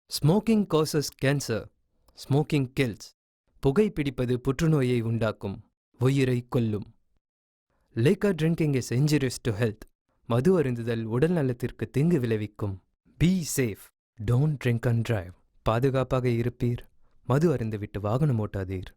Smoking causes cancer. Smoking kills. புகைப்பிடிப்பது புற்றுநோயை உண்டாக்கும், உயிரை கொல்லும். Liquor drinking is injurious to health. மது அருந்துதல் உடல் நலத்திற்கு தீங்கு விளைவிக்கும். Be safe. Don't drink and drive. பாதுகாப்பாக இருப்பீர். மது அருந்துவிட்டு வாகனம் ஓட்டாதீர்.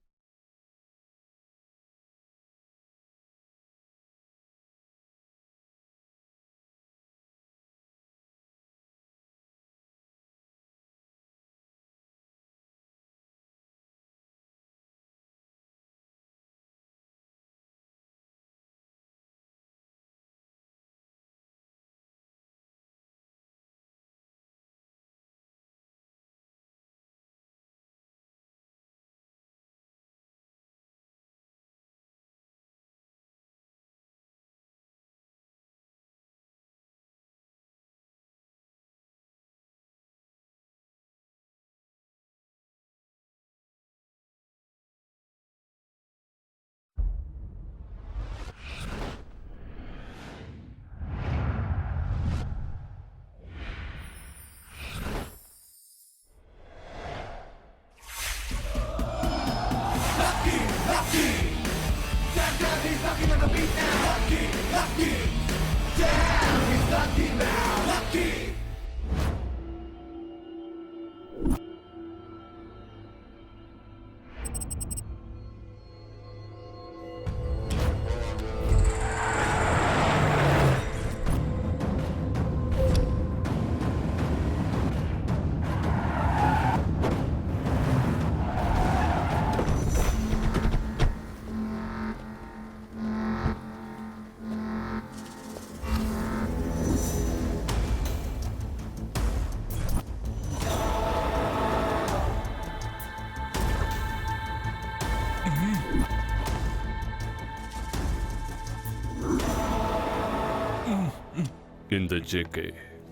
இந்த ஜேகே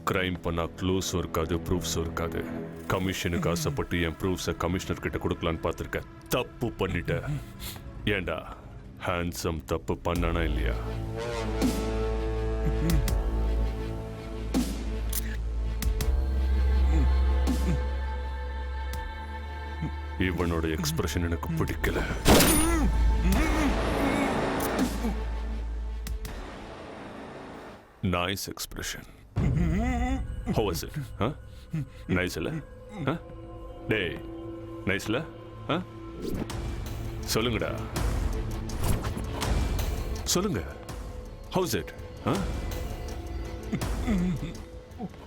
கிரைம் பண்ணா க்ளூஸும் இருக்காது, ப்ரூஃப்ஸும் இருக்காது. கமிஷனுக்கு ஆசைப்பட்டு என் ப்ரூஃப்ஸை கமிஷனர் கிட்ட கொடுக்கலான்னு பார்த்துருக்கேன். தப்பு பண்ணிட்ட. ஏண்டா ஹேண்ட்ஸம் தப்பு பண்ணானா இல்லையா? இவனோட எக்ஸ்பிரஷன் எனக்கு பிடிக்கல. Nice expression. How was it? Huh? Nice இல்ல? Huh? டேய், nice இல்ல? Huh? சொல்லுங்கடா. சொல்லுங்க. How's it? Huh?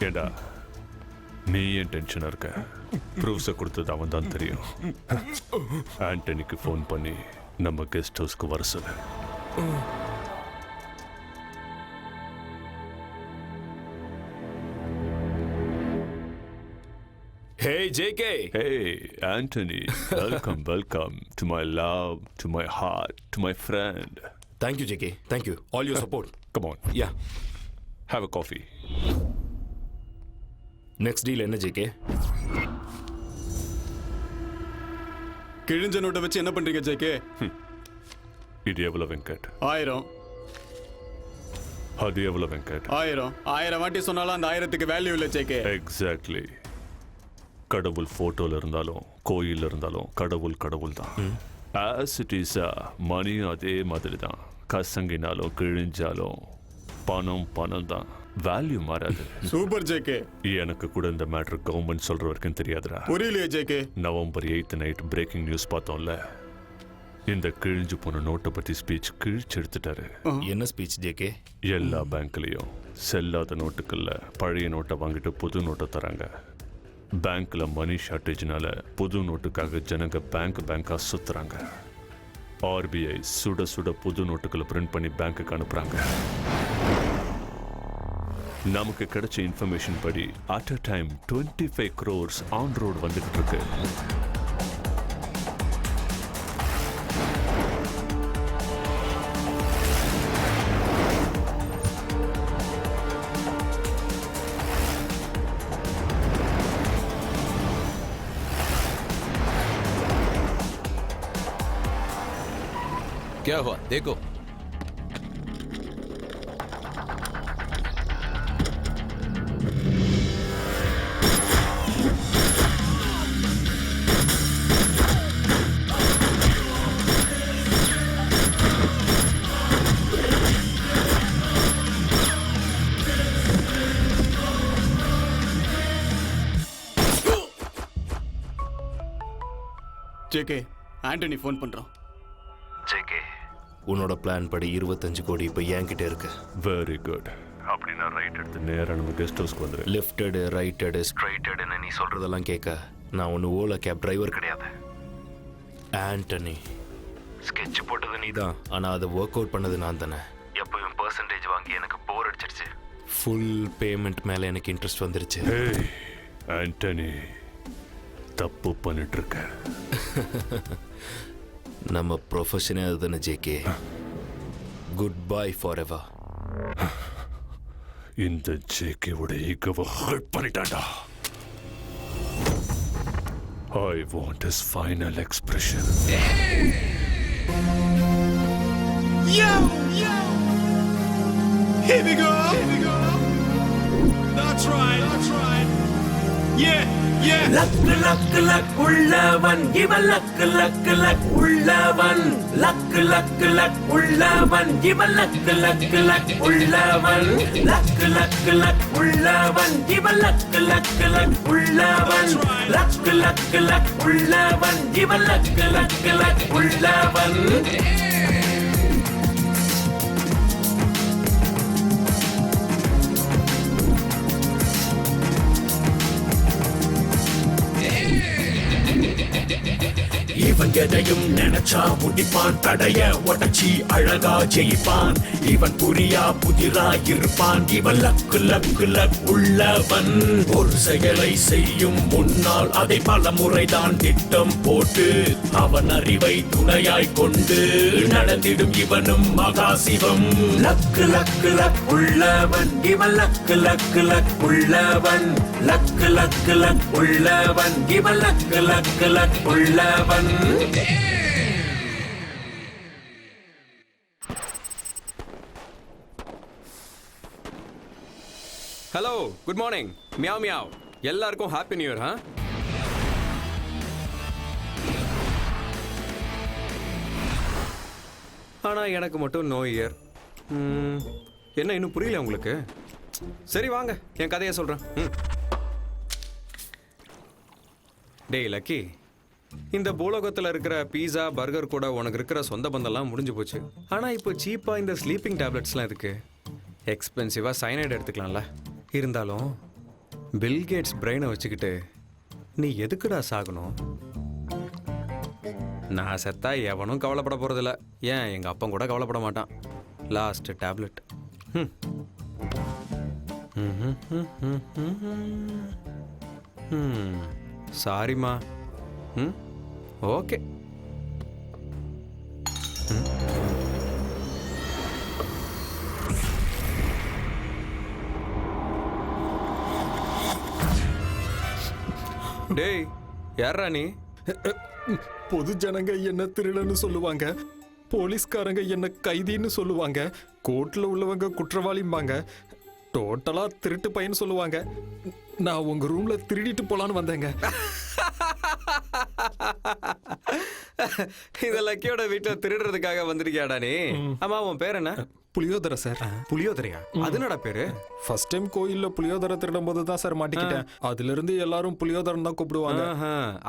ஏண்டா நீ ஏன் டென்ஷனா இருக்க? ப்ரூஃப்ஸை கொடுத்தது அவன் தான் தெரியும். ஆண்டனிக்கு ஃபோன் பண்ணி நம்ம கெஸ்ட் ஹவுஸ்க்கு வர சொல்லு. Hey, JK! Hey, Anthony. Welcome to my love, to my heart, to my friend. Thank you, JK. Thank you. All your support. Come on. Yeah. Have a coffee. Next deal என்ன JK? கிழிஞ்ச நோட்டை வச்சு என்ன பண்றீங்க JK? இது எவ்வளவு வெங்கட்? 1000. அது எவ்வளவு வெங்கட்? 1000 வாட்டி சொன்னாலும் அந்த 1000க்கு வேல்யூ இல்லை JK. எக்ஸாக்ட்லி. கடவுள் போட்டோல இருந்தாலும் கோயில்ல இருந்தாலும் கடவுள் கடவுள் தான். ஆஸ் இட் இஸ் மணி அதே மாதிரி தான். கசங்கினாலும் கிழிஞ்சாலும் பணம் பணம் தான். வேல்யூ மாறாது. Super JK. எனக்கு கூட இந்த மேட்டர் கவர்மெண்ட் சொல்ற வரைக்கும் தெரியாதுடா. புரியலையே JK. November 8th night breaking news பார்த்தோம்ல. இந்த கிழிஞ்சு போன நோட்டை பத்தி ஸ்பீச் கிழிச்சு எடுத்துட்டாரு. என்ன ஸ்பீச் JK? எல்லா பேங்க்லயும் செல்லாத நோட்டுக்கள்ல பழைய நோட்டை வாங்கிட்டு புது நோட்டை தராங்க. பேங்க்ல மணி ஷார்டேஜ்னால புது நோட்டுக்காக ஜனங்க பேங்கா சுத்துறாங்க. ஆர்பிஐ சுட சுட புது நோட்டுகளை பிரிண்ட் பண்ணி பேங்க்குக்கு அனுப்புறாங்க. நமக்கு கிடைச்ச இன்ஃபர்மேஷன் படி at a time 25 crores on road வந்துகிட்டு இருக்கு. क्या हुआ देखो. ஜேகே ஆண்டனி ஃபோன் பண்றான். ஜேகே உன்னோட பிளான் படி 25 கோடி இப்போ என்கிட்ட இருக்கு. Very good. அப்படின்னா ரைட் எடுத்து நேராக நம்ம கெஸ்ட் ஹவுஸ்க்கு வந்துடு. லெஃப்டடு ரைட்டடு ஸ்ட்ரைட்டடுன்னு நீ சொல்றதெல்லாம் கேட்க நான் ஒன்று ஓலா கேப் டிரைவர் கிடையாது. ஆண்டனி ஸ்கெட்ச் போட்டது நீ தான், ஆனால் அதை ஒர்க் அவுட் பண்ணது நான் தானே. எப்பவும் பர்சன்டேஜ் வாங்கி எனக்கு போர் அடிச்சிருச்சு. ஃபுல் பேமெண்ட் மேலே எனக்கு இன்ட்ரெஸ்ட் வந்துருச்சு. ஏய் ஆண்டனி, தப்பு பண்ணிட்டு இருக்க. நம்ம ப்ரொஃபஷனே அதுதானே JK. Good bye for ever. இந்த ஜேகேவோட ஈகோவை hurt பண்ணிட்டான்டா. I want his final expression. Yo! Here we go! That's right. Yeah! Luck உள்ளவன் இவன் லக் உள்ளவன் லக் உள்ளவன் இவன் லக் உள்ளவன் லக் உள்ளவன் இவன் லக் உள்ளவன் லக் உள்ளவன் இவன் லக் உள்ளவன். இவன் எதையும் நினைச்சா முடிப்பான், தடைய உடச்சி அழகா ஜெயிப்பான். இவன் புரியா புதிரா இருப்பான். இவன் லக் உள்ளவன். ஒரு செயலை செய்யும் முன்னால் அதை பல முறைதான் திட்டம் போட்டு அவன் அறிவை துணையாய் கொண்டு நடந்திடும் இவனும் மகாசிவம். லக் உள்ளவன் இவன் லக் உள்ளவன் லக் உள்ளவன் இவன் லக் உள்ளவன். Hello, good morning. Meow meow. எல்லாருக்கும் ஹாப்பி நியூ இயர். ஆனால் எனக்கு மட்டும் நோ இயர். என்ன இன்னும் புரியல உங்களுக்கு? சரி வாங்க என் கதையை சொல்கிறேன். டேய் லக்கி, இந்த பூலோகத்தில் இருக்கிற பீஸா பர்கர் கூட உனக்கு இருக்கிற சொந்த பந்தம்லாம் முடிஞ்சு போச்சு. ஆனால் இப்போ சீப்பாக இந்த ஸ்லீப்பிங் டேப்லெட்ஸ்லாம் இருக்கு. எக்ஸ்பென்சிவாக சைனைடு எடுத்துக்கலாம்ல. இருந்தாலும் பில்கேட்ஸ் பிரெயினை வச்சுக்கிட்டு நீ எதுக்குடா சாகணும்? நான் செத்தா எவனும் கவலைப்பட போகிறதில்ல. ஏன் எங்கள் அப்பன் கூட கவலைப்பட மாட்டான். Last tablet. சாரிம்மா. ஓகே. டேய் யாரா நீ? பொது ஜனங்க என்ன திருடன்னு சொல்லுவாங்க, போலீஸ்காரங்க என்ன கைதின்னு சொல்லுவாங்க, கோர்ட்ல உள்ளவங்க குற்றவாளிம்பாங்க, டோட்டலா திருட்டு பையன் சொல்லுவாங்க. நான் உங்க ரூம்ல திருடிட்டு போலான்னு வந்தேங்க. இந்த லக்கியோட வீட்டுல திருடுறதுக்காக வந்திருக்கியாடா நீ? ஆமா, உன் பேர் என்ன? புளியோதரை சார். புளியோதரையா? அது என்னடா பேரு? ஃபர்ஸ்ட் டைம் கோயில்ல புளியோதரை திருடும் போது தான் சார் மாட்டிக்கிட்டேன். அதுல இருந்து எல்லாரும் புளியோதரன் தான் கூப்பிடுவாங்க.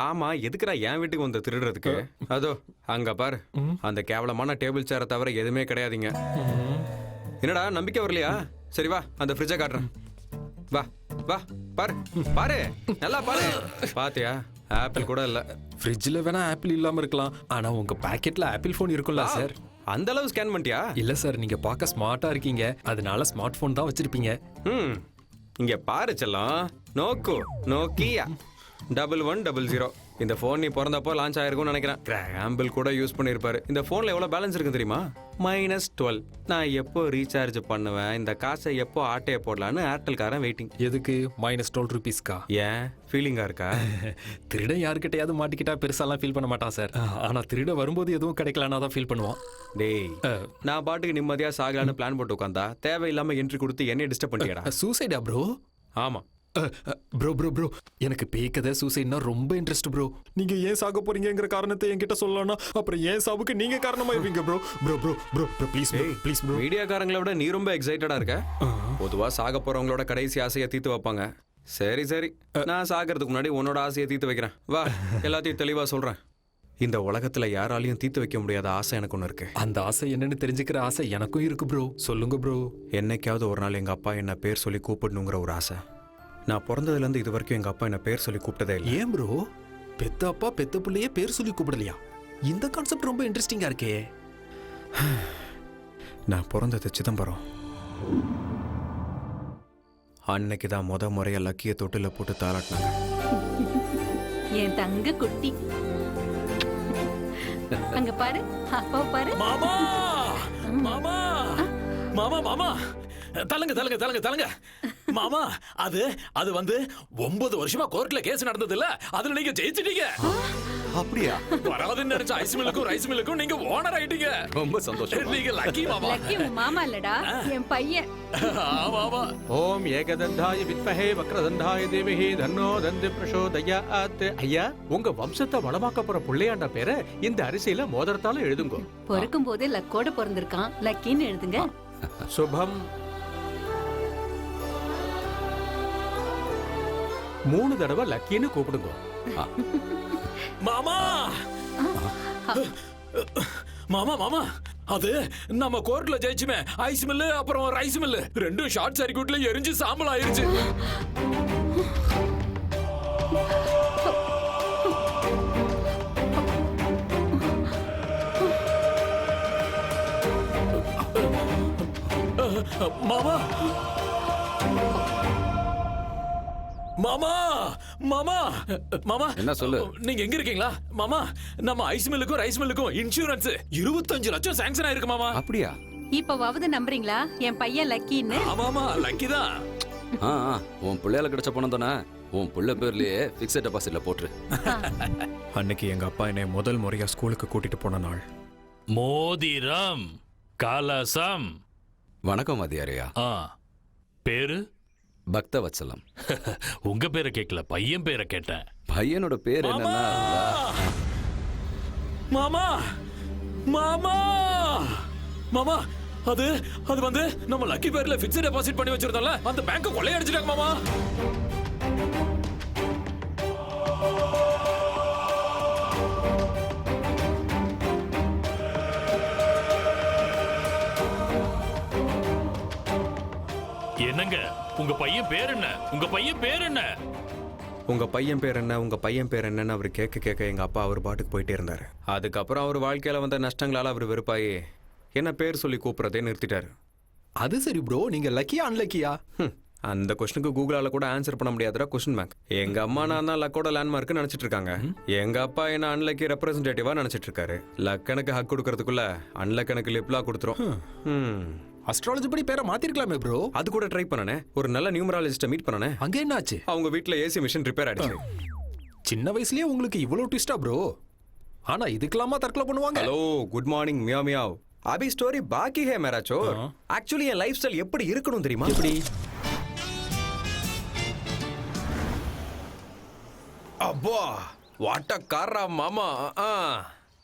ஆமா, எதுக்குடா என் வீட்டுக்கு வந்து திருடுறதுக்கு? அதோ அங்க பாரு, அந்த கேவலமான டேபிள் சேரை தவிர எதுவுமே கிடையாதுங்க. என்னடா நம்பிக்கை வரலையா? சரி வா, அந்த ஃப்ரிட்ஜை காட்டுறேன். வா வா, பாரு பாரு, நல்லா பாரு. பாத்தியா, ஆப்பிள் கூட இல்ல. ஃப்ரிட்ஜில் வேணா ஆப்பிள் இல்லாம இருக்கலாம், ஆனா உங்க பாக்கெட்ல ஆப்பிள் போன் இருக்கும்ல சார்? அந்த அளவு ஸ்கேன் பண்ணிட்டியா? இல்ல சார், நீங்க பார்க்க ஸ்மார்ட்டா இருக்கீங்க, அதனால ஸ்மார்ட் போன் தான் வச்சிருப்பீங்க. இங்க பாரு செல்லம், நோக்கியா 1100. இந்த போன் நீ பிறந்தப்போ லான்ச் ஆயிருக்கும்னு நினைக்கிறேன். கிராம்பிள் கூட யூஸ் பண்ணிருப்பாரு. இந்த போன்ல எவ்வளவு பேலன்ஸ் இருக்கு தெரியுமா? -12. நான் எப்போ ரீசார்ஜ் பண்ணுவேன், இந்த காசை எப்போ ஆட்டைய போடலான்னு ஏர்டெல்காரன் வெயிட்டிங். எதுக்கு? -12 ரூபீஸ்க்கா? ஏன் ஃபீலிங்கா இருக்கா? திருட யாருக்கிட்டையாவது மாட்டிக்கிட்டா பெருசாலாம் ஃபீல் பண்ண மாட்டான் சார். ஆனா திருட வரும்போது எதுவும் கிடைக்கலன்னா தான் ஃபீல் பண்ணுவான். டேய், நான் பாட்டுக்கு நிம்மதியா சாகலான்னு பிளான் போட்டு உட்காந்தா தேவையில்லாம என்ட்ரி கொடுத்து என்னை டிஸ்டர்ப் பண்ணிட்டியடா. சூசைடா ப்ரோ? ஆமா ப்ரோ எனக்கு பேய் கதை சூசைட்னா ரொம்ப இன்ட்ரெஸ்ட் ப்ரோ. நீங்க ஏன் சாக போறீங்கங்கிற காரணத்தை என்கிட்ட சொல்லலாம்னா அப்புறம் ஏன் சாவுக்கு நீங்க காரணமாயிருவீங்க ப்ரோ. Bro please bro. மீடியாக்காரங்களை விட நீ ரொம்ப எக்ஸைட்டடா இருக்க. பொதுவா சாக போறவங்களோட கடைசி ஆசையை தீர்த்து வைப்பாங்க. சரி நான் சாகிறதுக்கு முன்னாடி உன்னோட ஆசையை தீர்த்து வைக்கிறேன். வா, எல்லாத்தையும் தெளிவா சொல்றேன். இந்த உலகத்துல யாராலையும் தீர்த்து வைக்க முடியாத ஆசை எனக்கு ஒன்று இருக்கு. அந்த ஆசை என்னன்னு தெரிஞ்சுக்கிற ஆசை எனக்கும் இருக்கு ப்ரோ. சொல்லுங்க ப்ரோ. என்னைக்காவது ஒரு நாள் எங்க அப்பா என்ன பேர் சொல்லி கூப்பிடணுங்கிற ஒரு ஆசை. நான் பிறந்ததுலேருந்து இது வரைக்கும் எங்க அப்பா என்ன பேர் சொல்லி கூப்பிட்டதே இல்லை. ஏன் ப்ரோ? பெத்த அப்பா பெத்த பிள்ளையே பேர் சொல்லி கூப்பிடலையா? இந்த கான்செப்ட் ரொம்ப இன்ட்ரெஸ்டிங்கா இருக்கே. நான் பிறந்தது சிதம்பரம். அன்னைக்கு தான் முறையா லக்கிய தொட்டில போட்டு தாளாட்டினாங்க. என் தங்க குட்டி அங்க பாரு, அப்பா பாரு. மாமா மாமா மாமா மாமா தலங்க தலங்க தலங்க தலங்க மாமா, அது வந்து 9 வருஷமா கோர்ட்ல கேஸ் நடந்தது இல்ல, அதுல நீங்க ஜெயிச்சிட்டீங்க. அப்படியா? வராதுன்னு நினைச்ச ஐஸ் மில்லுக்கும் ரைஸ் மில்லுக்கும் நீங்க ஓனர் ஆயிட்டீங்க. ரொம்ப சந்தோஷம். நீங்க லக்கி மாமா. லக்கி உன் மாமா இல்லடா, என் பையன். ஆமா ஆமா. ஓம் ஏகதந்தாய வித்மஹே வக்ரதந்தாய தேவஹி தன்னோ தந்தி பிரசோதயாத். ஐயா, உங்க வம்சத்தை வளமாக்க போற புள்ளையாண்ட பேரை இந்த அரிசியில மோதிரத்தால எழுதுங்க. பிறக்கும் போதே லக்கோட பிறந்திருக்கான், லக்கின்னு எழுதுங்க. சுபம். 3 தடவை லக்கின்னு கூப்பிடுங்க. மாமா மாமா மாமா, அது நம்ம கோர்ட்ல ஜெயிச்சுமே ஐஸ் மில்லு அப்புறம் ரைஸ் மில்லு ரெண்டும் ஷார்ட் சர்க்யூட்ல எரிஞ்சு சாம்பல் ஆயிருச்சு. மாமா மாமா மாமா மாமா, என்ன சொல்லு? நீங்க எங்க இருக்கீங்களா மாமா? நம்ம ஐஸ் மில்லுக்கும் ரைஸ் மில்லுக்கும் இன்சூரன்ஸ் 25 லட்சம் சாங்ஷன் ஆயிருக்கு மாமா. அப்படியா? இப்பவாவது நம்புறீங்களா என் பையன் லக்கின்னு? ஆமாமா, லக்கி தான். உன் பிள்ளையால கிடைச்ச பணம் தானே உன் பிள்ளை பேர்லயே பிக்ஸட் டெபாசிட்ல போட்டுரு. அன்னைக்கு எங்க அப்பா என்னை முதல் முறையா ஸ்கூலுக்கு கூட்டிட்டு போன நாள். மோதிரம் கலசம். வணக்கம் வாத்தியாரையா. பேரு? பக்தவத்சலம். உங்க பேரை கேட்கல, பையன் பேரை கேட்டேன். பையனோட பேர் என்னன்னா மாமா மாமா மாமா, அது வந்து நம்ம லக்கி பேர்ல பிக்ஸட் டெபாசிட் பண்ணி வச்சிருந்தோம்ல, அந்த பேங்க் கொள்ளையடிச்சிட்டாங்க மாமா. என்னங்க, உங்க பையன் பேர் என்ன? உங்க பையன் பேர் என்ன? உங்க பையன் பேர் என்ன, உங்க பையன் பேர் என்னன்னு அவர் கேட்க எங்க அப்பா அவர் பாட்டுக்கு போயிட்டே இருந்தாரு. அதுக்கப்புறம் அவர் வாழ்க்கையில வந்த நஷ்டங்களால அவர் வெறுப்பாயி என்ன பேர் சொல்லி கூப்பிடுறதே நிறுத்திட்டாரு. அது சரி ப்ரோ, நீங்க லக்கியா அன்லக்கியா? அந்த கொஸ்டினுக்கு கூகுளால கூட ஆன்சர் பண்ண முடியாதுடா கொஸ்டின் பேங்க். எங்க அம்மா நான் தான் லக்கோட லேண்ட்மார்க் நினைச்சிட்டு இருக்காங்க. எங்க அப்பா என்ன அன்லக்கி ரெப்ரசன்டேட்டிவா நினைச்சிட்டு இருக்காரு. லக்கனுக்கு ஹக் கொடுக்கறதுக்குள்ள அன்லக்கனுக்கு லிப்லா கொடுத்துரும். அஸ்ட்ராலஜி படி பேரை மாத்திருக்கலாமே ப்ரோ. அது கூட ட்ரை பண்ணனே, ஒரு நல்ல நியூமராலஜிஸ்ட மீட் பண்ணனே. அங்க என்னாச்சு? அவங்க வீட்ல ஏசி மிஷின் ரிப்பேர் ஆயிடுச்சு. சின்ன வயசுலயே உங்களுக்கு இவ்வளவு ட்விஸ்டா ப்ரோ? ஆனா இதுக்கெல்லாமா தற்கொலை பண்ணுவாங்க? ஹலோ, குட் மார்னிங் மியா மியாவ். அபி ஸ்டோரி பாக்கி ஹே மேரா சோர். ஆக்சுவலி என் லைஃப் ஸ்டைல் எப்படி இருக்கணும் தெரியுமா? எப்படி? அப்பா வாட்ட காரா மாமா.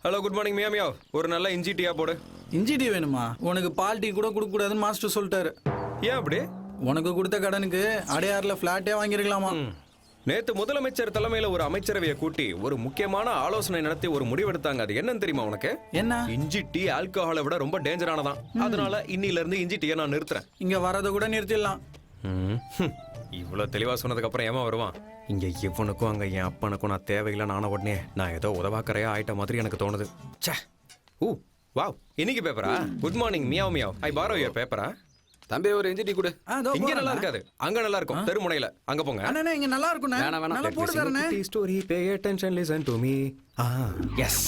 ஹலோ, குட் மார்னிங் மியா மியாவ். ஒரு நல்ல இஞ்சி டீயா போடு. இஞ்சி டீ வேணுமா? உனக்கு பால் டீ கூட கொடுக்க கூடாதுன்னு மாஸ்டர் சொல்லிட்டாரு. ஏன் அப்படி? உனக்கு கொடுத்த கடனுக்கு அடையாறுல பிளாட்டே வாங்கிருக்கலாமா? நேத்து முதலமைச்சர் தலைமையில ஒரு அமைச்சரவையை கூட்டி ஒரு முக்கியமான ஆலோசனை நடத்தி ஒரு முடிவெடுத்தாங்க. அது என்னன்னு தெரியுமா உனக்கு? என்ன? இஞ்சி டீ ஆல்கஹாலை விட ரொம்ப டேஞ்சரானதான். அதனால இன்னில இருந்து இஞ்சி டீயை நான் நிறுத்துறேன். இங்க வரத கூட நிறுத்திடலாம். இவ்வளவு தெளிவா சொன்னதுக்கு அப்புறம் ஏமா வருவான்? இங்க இவனுக்கும் அங்க என் அப்பனுக்கும் நான் தேவையில்லை. நான உடனே நான் ஏதோ உதவாக்கறையா ஆயிட்ட மாதிரி எனக்கு தோணுது. ஊ வாவ், இன்னைக்கு பேப்பரா? Good morning meow meow. I borrow your பேப்பரா? தம்பி ஒரு இஞ்சி டீ கொடு. இங்க நல்லா இருக்காது, அங்க நல்லா இருக்கும். தெருமுனையில அங்க போங்க. அண்ணா இங்க நல்லா இருக்கும். நல்லா போட்டு தரேனே. Story pay attention listen to me. Yes,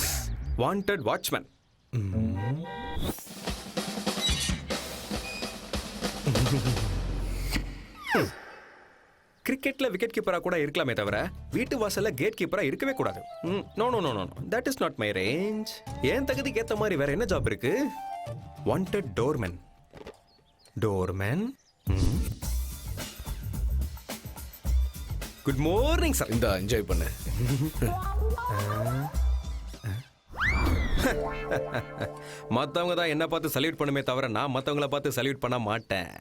wanted watchman. கிரிக்கெட்ல விக்கெட் கீப்பரா கூட இருக்கலாமே தவிர வீட்டு வாசல்ல கேட் கீப்பரா இருக்கவே கூடாது. No no no no, that is not my range. ஏன் தகுதிக்கு ஏத்த மாதிரி வேற என்ன ஜாப் இருக்கு? Wanted doorman. Doorman. Good morning sir. இந்த என்ஜாய் பண்ணு. மற்றவங்க தான் என்ன பார்த்து சல்யூட் பண்ணுமே தவிர நான் மற்றவங்கள பார்த்து சல்யூட் பண்ண மாட்டேன்.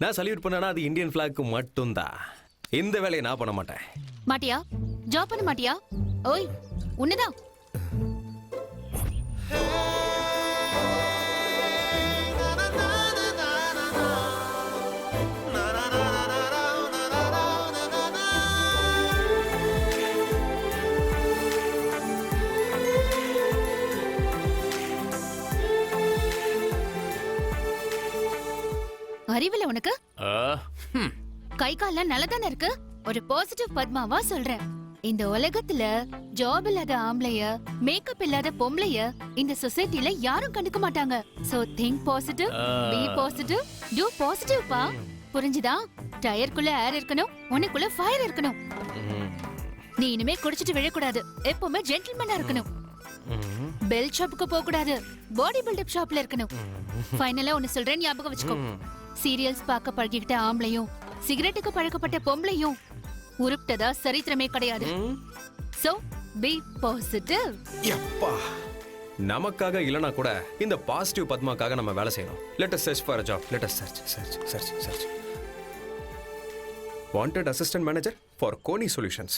நான் சல்யூட் பண்ணனா அது இந்தியன் ஃபிளாக்கு மட்டும்தான். இந்த வேலையை நான் பண்ண மாட்டேன். மாட்டியா? ஜாப் பண்ண மாட்டியா? ஓய், உன்னதான் அறிவில உனக்கு ஆ, ஹம். கை கால்லாம் நல்லதானே இருக்கு. ஒரு பாசிட்டிவ் பத்மாவா சொல்றேன். இந்த உலகத்துல ஜாப் இல்லாத ஆம்பளைய, மேக்கப் இல்லாத பொம்பளைய இந்த சொசைட்டில யாரும் கண்டுக்க மாட்டாங்க. So think positive, be positive, do positive பா. புரிஞ்சுதா? டயருக்குள்ள ஏர் இருக்கணும், உனக்குள்ள ஃபயர் இருக்கணும். நீ இனிமே குடிச்சிட்டு விழக்கூடாது. எப்பவுமே ஜென்டில்மேனா இருக்கணும். பெல் ஷாப்புக்கு போக கூடாது. பாடி பில்டப் ஷாப்ல இருக்கணும். ஃபைனலா ஒன்னு சொல்றேன், ஞாபகம் வச்சுக்கோ. சீரியல்ஸ் பார்க்க பழகிக்கிட்ட ஆம்பளையும், சிகரெட்டுக்கு பழக்கப்பட்ட பொம்பளையும் உருப்டதா சரித்திரமே கிடையாது. So be positive. யப்பா, நமக்காக இல்லனா கூட இந்த பாசிட்டிவ் பத்மாக்காக நம்ம வேலை செய்யணும். Let us search for a job. let us search. Wanted assistant manager for Koni Solutions.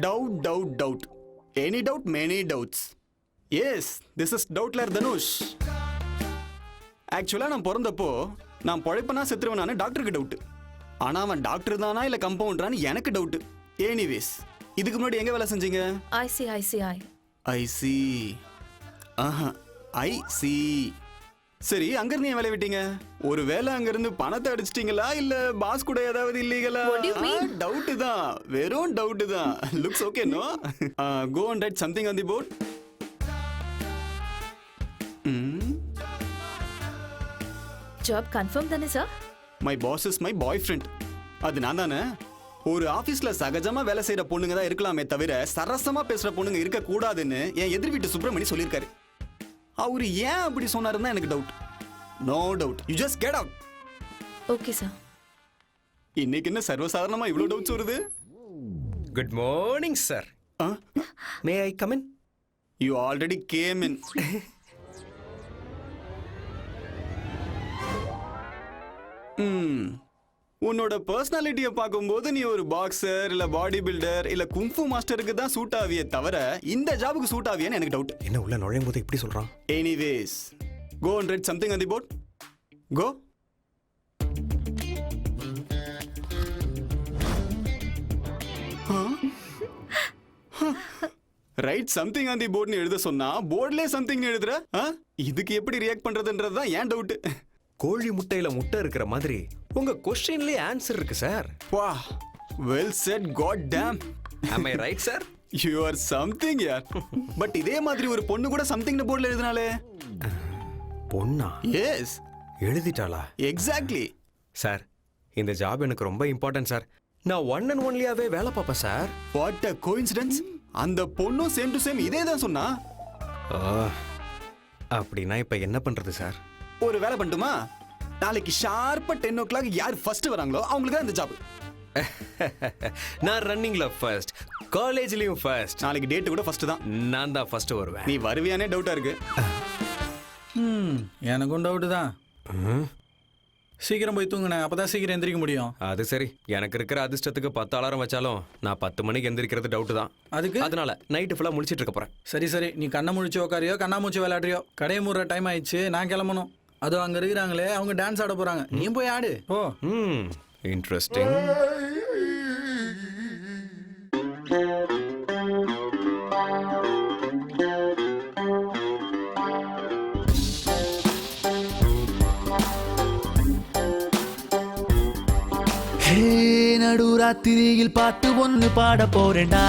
Doubt. Any doubt, many doubts. Yes, this is Doubtler Dhanush. ஆக்சுவலா நான் பிறந்தப்போ நான் பொழைப்பனா செத்துருவனானு டாக்டருக்கு டவுட். ஆனா அவன் டாக்டர் தானா இல்ல கம்பவுண்டரானு எனக்கு டவுட். எனிவேஸ், இதுக்கு முன்னாடி எங்க வேலை செஞ்சீங்க? ஐசி. ஆஹா, ஐசி. சரி, அங்க இருந்து ஏன் வேலைய விட்டீங்க? ஒரு வேளை அங்க இருந்து பணத்தை அடிச்சிட்டீங்களா இல்ல பாஸ் கூட ஏதாவது இல்லீகலா? டவுட் தான், வெறும் டவுட் தான். Looks okay no? Go and write something on the board. Job confirm தானே sir? My boss is my boyfriend. அது நான் தானே. ஒரு ஆபீஸ்ல சகஜமா வேலை செய்யற பொண்ணுங்க தான் இருக்கலாமே தவிர சரசமா பேசுற பொண்ணுங்க இருக்க கூடாதுன்னு என் எதிர் வீட்டு சுப்பிரமணி சொல்லியிருக்காரு. அவரு ஏன் அப்படி சொன்னாருன்னா எனக்கு doubt. No doubt, you just get out. Okay sir. இன்னைக்கு என்ன சர்வசாதாரணமா இவ்வளவு டவுட்ஸ் வருது? Good morning sir. May I come in? You already came in. உன்னோட பர்சனாலிட்டியை பார்க்கும்போது நீ ஒரு பாக்ஸர் இல்ல பாடி பில்டர் இல்ல குங்ஃபு மாஸ்டருக்கு தான் சூட் ஆவியே தவிர இந்த ஜாபுக்கு சூட் ஆவியான்னு எனக்கு டவுட். என்ன உள்ள நுழையும் போது இப்படி சொல்றான்? Anyways, go and write something on the board. Go. Write something on the போர்ட்னு எழுத சொன்னா போர்ட்லயே சம்திங் எழுதுற. இதுக்கு எப்படி ரியாக்ட் பண்றதுன்றது தான் ஏன் டவுட். கோழி முட்டையில முட்டை இருக்கிற மாதிரி உங்க क्वेश्चनலயே ஆன்சர் இருக்கு சார். வா, well said. God damn. am I right sir? You are something yaar. But இதே மாதிரி ஒரு பொண்ணு கூட சம்திங்னு போர்ட்ல எழுதினாலே. பொண்ணா? எஸ். எழுதிட்டாளா? எக்ஸாக்ட்லி. சார், இந்த ஜாப் எனக்கு ரொம்ப இம்பார்ட்டன்ட் சார். நான் ஒன் அண்ட் ஒன்லியாவே வேலை பார்ப்பேன் சார். What a coincidence. அந்த பொண்ணும் சேம் டு சேம் இதே தான் சொன்னா. அப்படின்னா இப்ப என்ன பண்றது சார்? ஒரு வேலை பண்ணட்டுமா? நாளைக்கு ஷார்ப்பா 10 o'clock யார் ஃபர்ஸ்ட் வராங்களோ அவங்களுக்கு தான் இந்த ஜாப். நான் ரன்னிங்ல ஃபர்ஸ்ட், காலேஜ்லயும் ஃபர்ஸ்ட். நாளைக்கு டேட் கூட ஃபர்ஸ்ட் தான். நான் தான் ஃபர்ஸ்ட் வருவேன். நீ வருவியானே டவுட்டா இருக்கு. எனக்கும் டவுட் தான். சீக்கிரம் போய் தூங்குனேன், அப்பதான் சீக்கிரம் எந்திரிக்க முடியும். அது சரி, எனக்கு இருக்கிற அதிர்ஷ்டத்துக்கு 10 அலாரம் வச்சாலும் நான் 10 மணிக்கு எந்திரிக்கிறது டவுட் தான். அதனால நைட்டு ஃபுல்லா முழிச்சிட்டு இருக்க போறேன். சரி, நீ கண்ணை முழிச்சு உட்காரியோ கண்ணாமூச்சி விளையாடுறியோ, கடையை மூடுற டைம் ஆயிடுச்சு, நான் கிளம்பணும். அதோ அங்க இருக்கிறாங்களே, அவங்க டான்ஸ் ஆட போறாங்க, நீ போய் ஆடு. ஓ, இன்ட்ரெஸ்டிங். நடுராத்திரியில் பாட்டு ஒன்னு பாட போறேன்டா.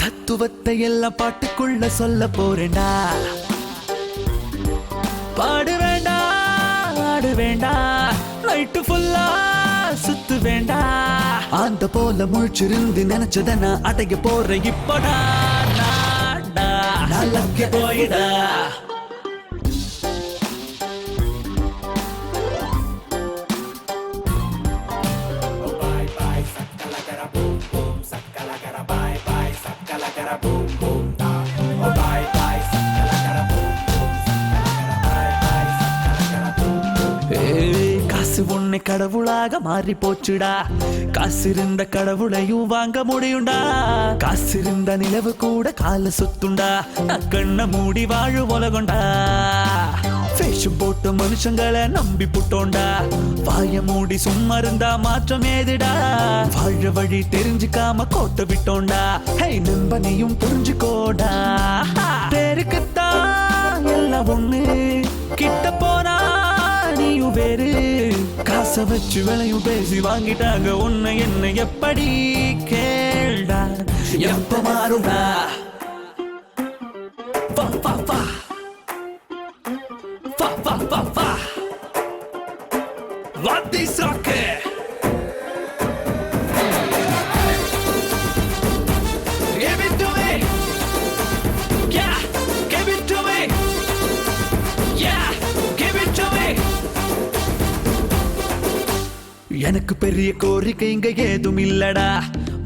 தத்துவத்தை எல்லாம் பாட்டுக்குள்ள சொல்ல போறேன்டா. பாடு வேண்டா, ஆடு வேண்டா, நைட்டு ஃபுல்லா சுத்து வேண்டா. அந்த போல முழிச்சிருந்து நினைச்சத நான் அடைய போறேன் இப்படா. நல்லக்க போயிடா. காசு உன்னை கடவுளாக மாறி போச்சுடா. காசு இருந்த கடவுளையும் வாங்க முடியும்டா. காசு இருந்த நிலவு கூட கால சுத்துண்டா. கண்ண மூடி வாழு உலகண்டா. வேஷம் போட்ட மனுஷங்களை நம்பி புட்டோண்டா. வாய மூடி சும்மா இருந்தா மாற்றம் ஏதுடா. வாழ வழி தெரிஞ்சுக்காம கோட்டை விட்டோண்டா. ஹே நண்பனையும் புரிஞ்சுக்கோடா. பேருக்குத்தான் எல்லாம் ஒண்ணு, கிட்ட போனா நீயும் வேறு. காசை வச்சு விலையும் பேசி வாங்கிட்டாங்க உன்னை என்ன எப்படி கேள்டா. எப்ப மாறுடா வா வா வா வா வா வா வா வாத்தி சாக்கு. Give it to me. Yeah, give it to me. Yeah, give it to me. எனக்கு பெரிய கோரிக்கை இங்க ஏதும் இல்லடா.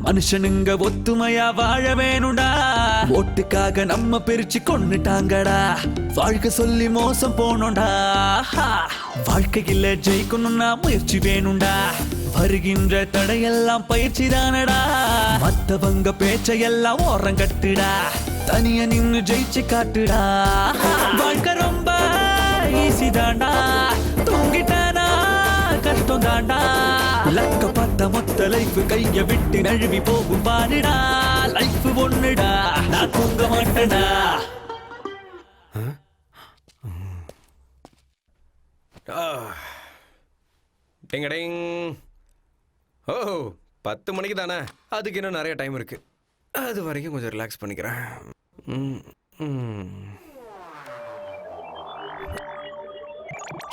மனுஷனுங்க ஒத்துமையா வாழ வேணும்டா. ஓட்டுக்காக நம்ம பிரிச்சு கொன்னுட்டாங்கடா. வாழ்க்கை சொல்லி மோசம் போனோம்டா. வாழ்க்கையில ஜெயிக்கணும்னா முயற்சி வேணும்டா. வருகின்ற தடையெல்லாம் பயிற்சி தானடா. மத்தவங்க பேச்சையெல்லாம் ஓரங்கட்டுடா. தனியா நின்னு ஜெயிச்சு காட்டுடா. வாழ்க்கை ரொம்ப ஈஸி தாண்டா. தூங்கிட்டானா கஷ்டம் தாண்டா. லக்க பார்த்த மொத்த லைஃப் கைய விட்டு நழுவி போகும் பாருடா. லைஃப் ஒண்ணுடா, நான் தூங்க மாட்டேடா. டிங்கடிங். ஓ 10 மணிக்கு தானே, அதுக்கு இன்னும் நிறைய டைம் இருக்கு. அது வரைக்கும் கொஞ்சம் ரிலாக்ஸ் பண்ணிக்கிறேன்.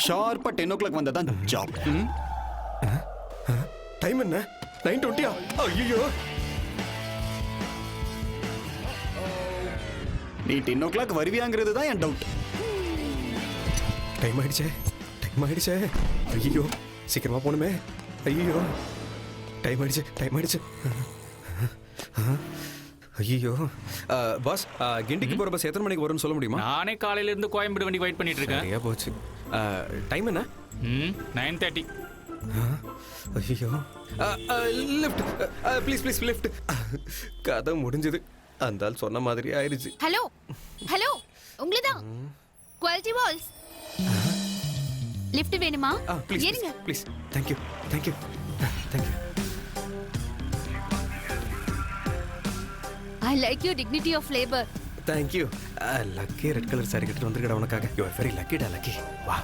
ஷார்ப்பா 10 o'clock வந்ததான் ஜாப். டைம் என்ன 9:20? ஐயோ நீ 10 o'clock வருவியாங்கிறது தான் என் டவுட். டைம் ஆயிடுச்சே, டைம் ஆயிடுச்சே. ஐயோ சீக்கிரமா போகணுமே. ஐயோ டைம் ஆயிடுச்சு, டைம் ஆயிடுச்சு. ஐயோ பாஸ், கிண்டிக்கு போகிற பஸ் எத்தனை மணிக்கு வரும்னு சொல்ல முடியுமா? நானே காலையில இருந்து கோயம்பேடு வண்டி வெயிட் பண்ணிட்டு இருக்கேன். சரியா போச்சு. டைம் என்ன? 9:30. ஐயோ லிஃப்ட் ப்ளீஸ் ப்ளீஸ் லிஃப்ட். கதை முடிஞ்சது. அந்த ஆள் சொன்ன மாதிரி ஆயிடுச்சு. ஹலோ ஹலோ, உங்களுதான் குவாலிட்டி வால்ஸ். லிஃப்ட் வேணுமா? ப்ளீஸ் ஏறுங்க. Please. Thank you thank you thank you. I like you dignity of labour. Thank you. Lucky red colour sari கட்டிட்டு வந்திருக்கடா உனக்காக. யூ ஆர் வெரி லக்கிடா லக்கி. வா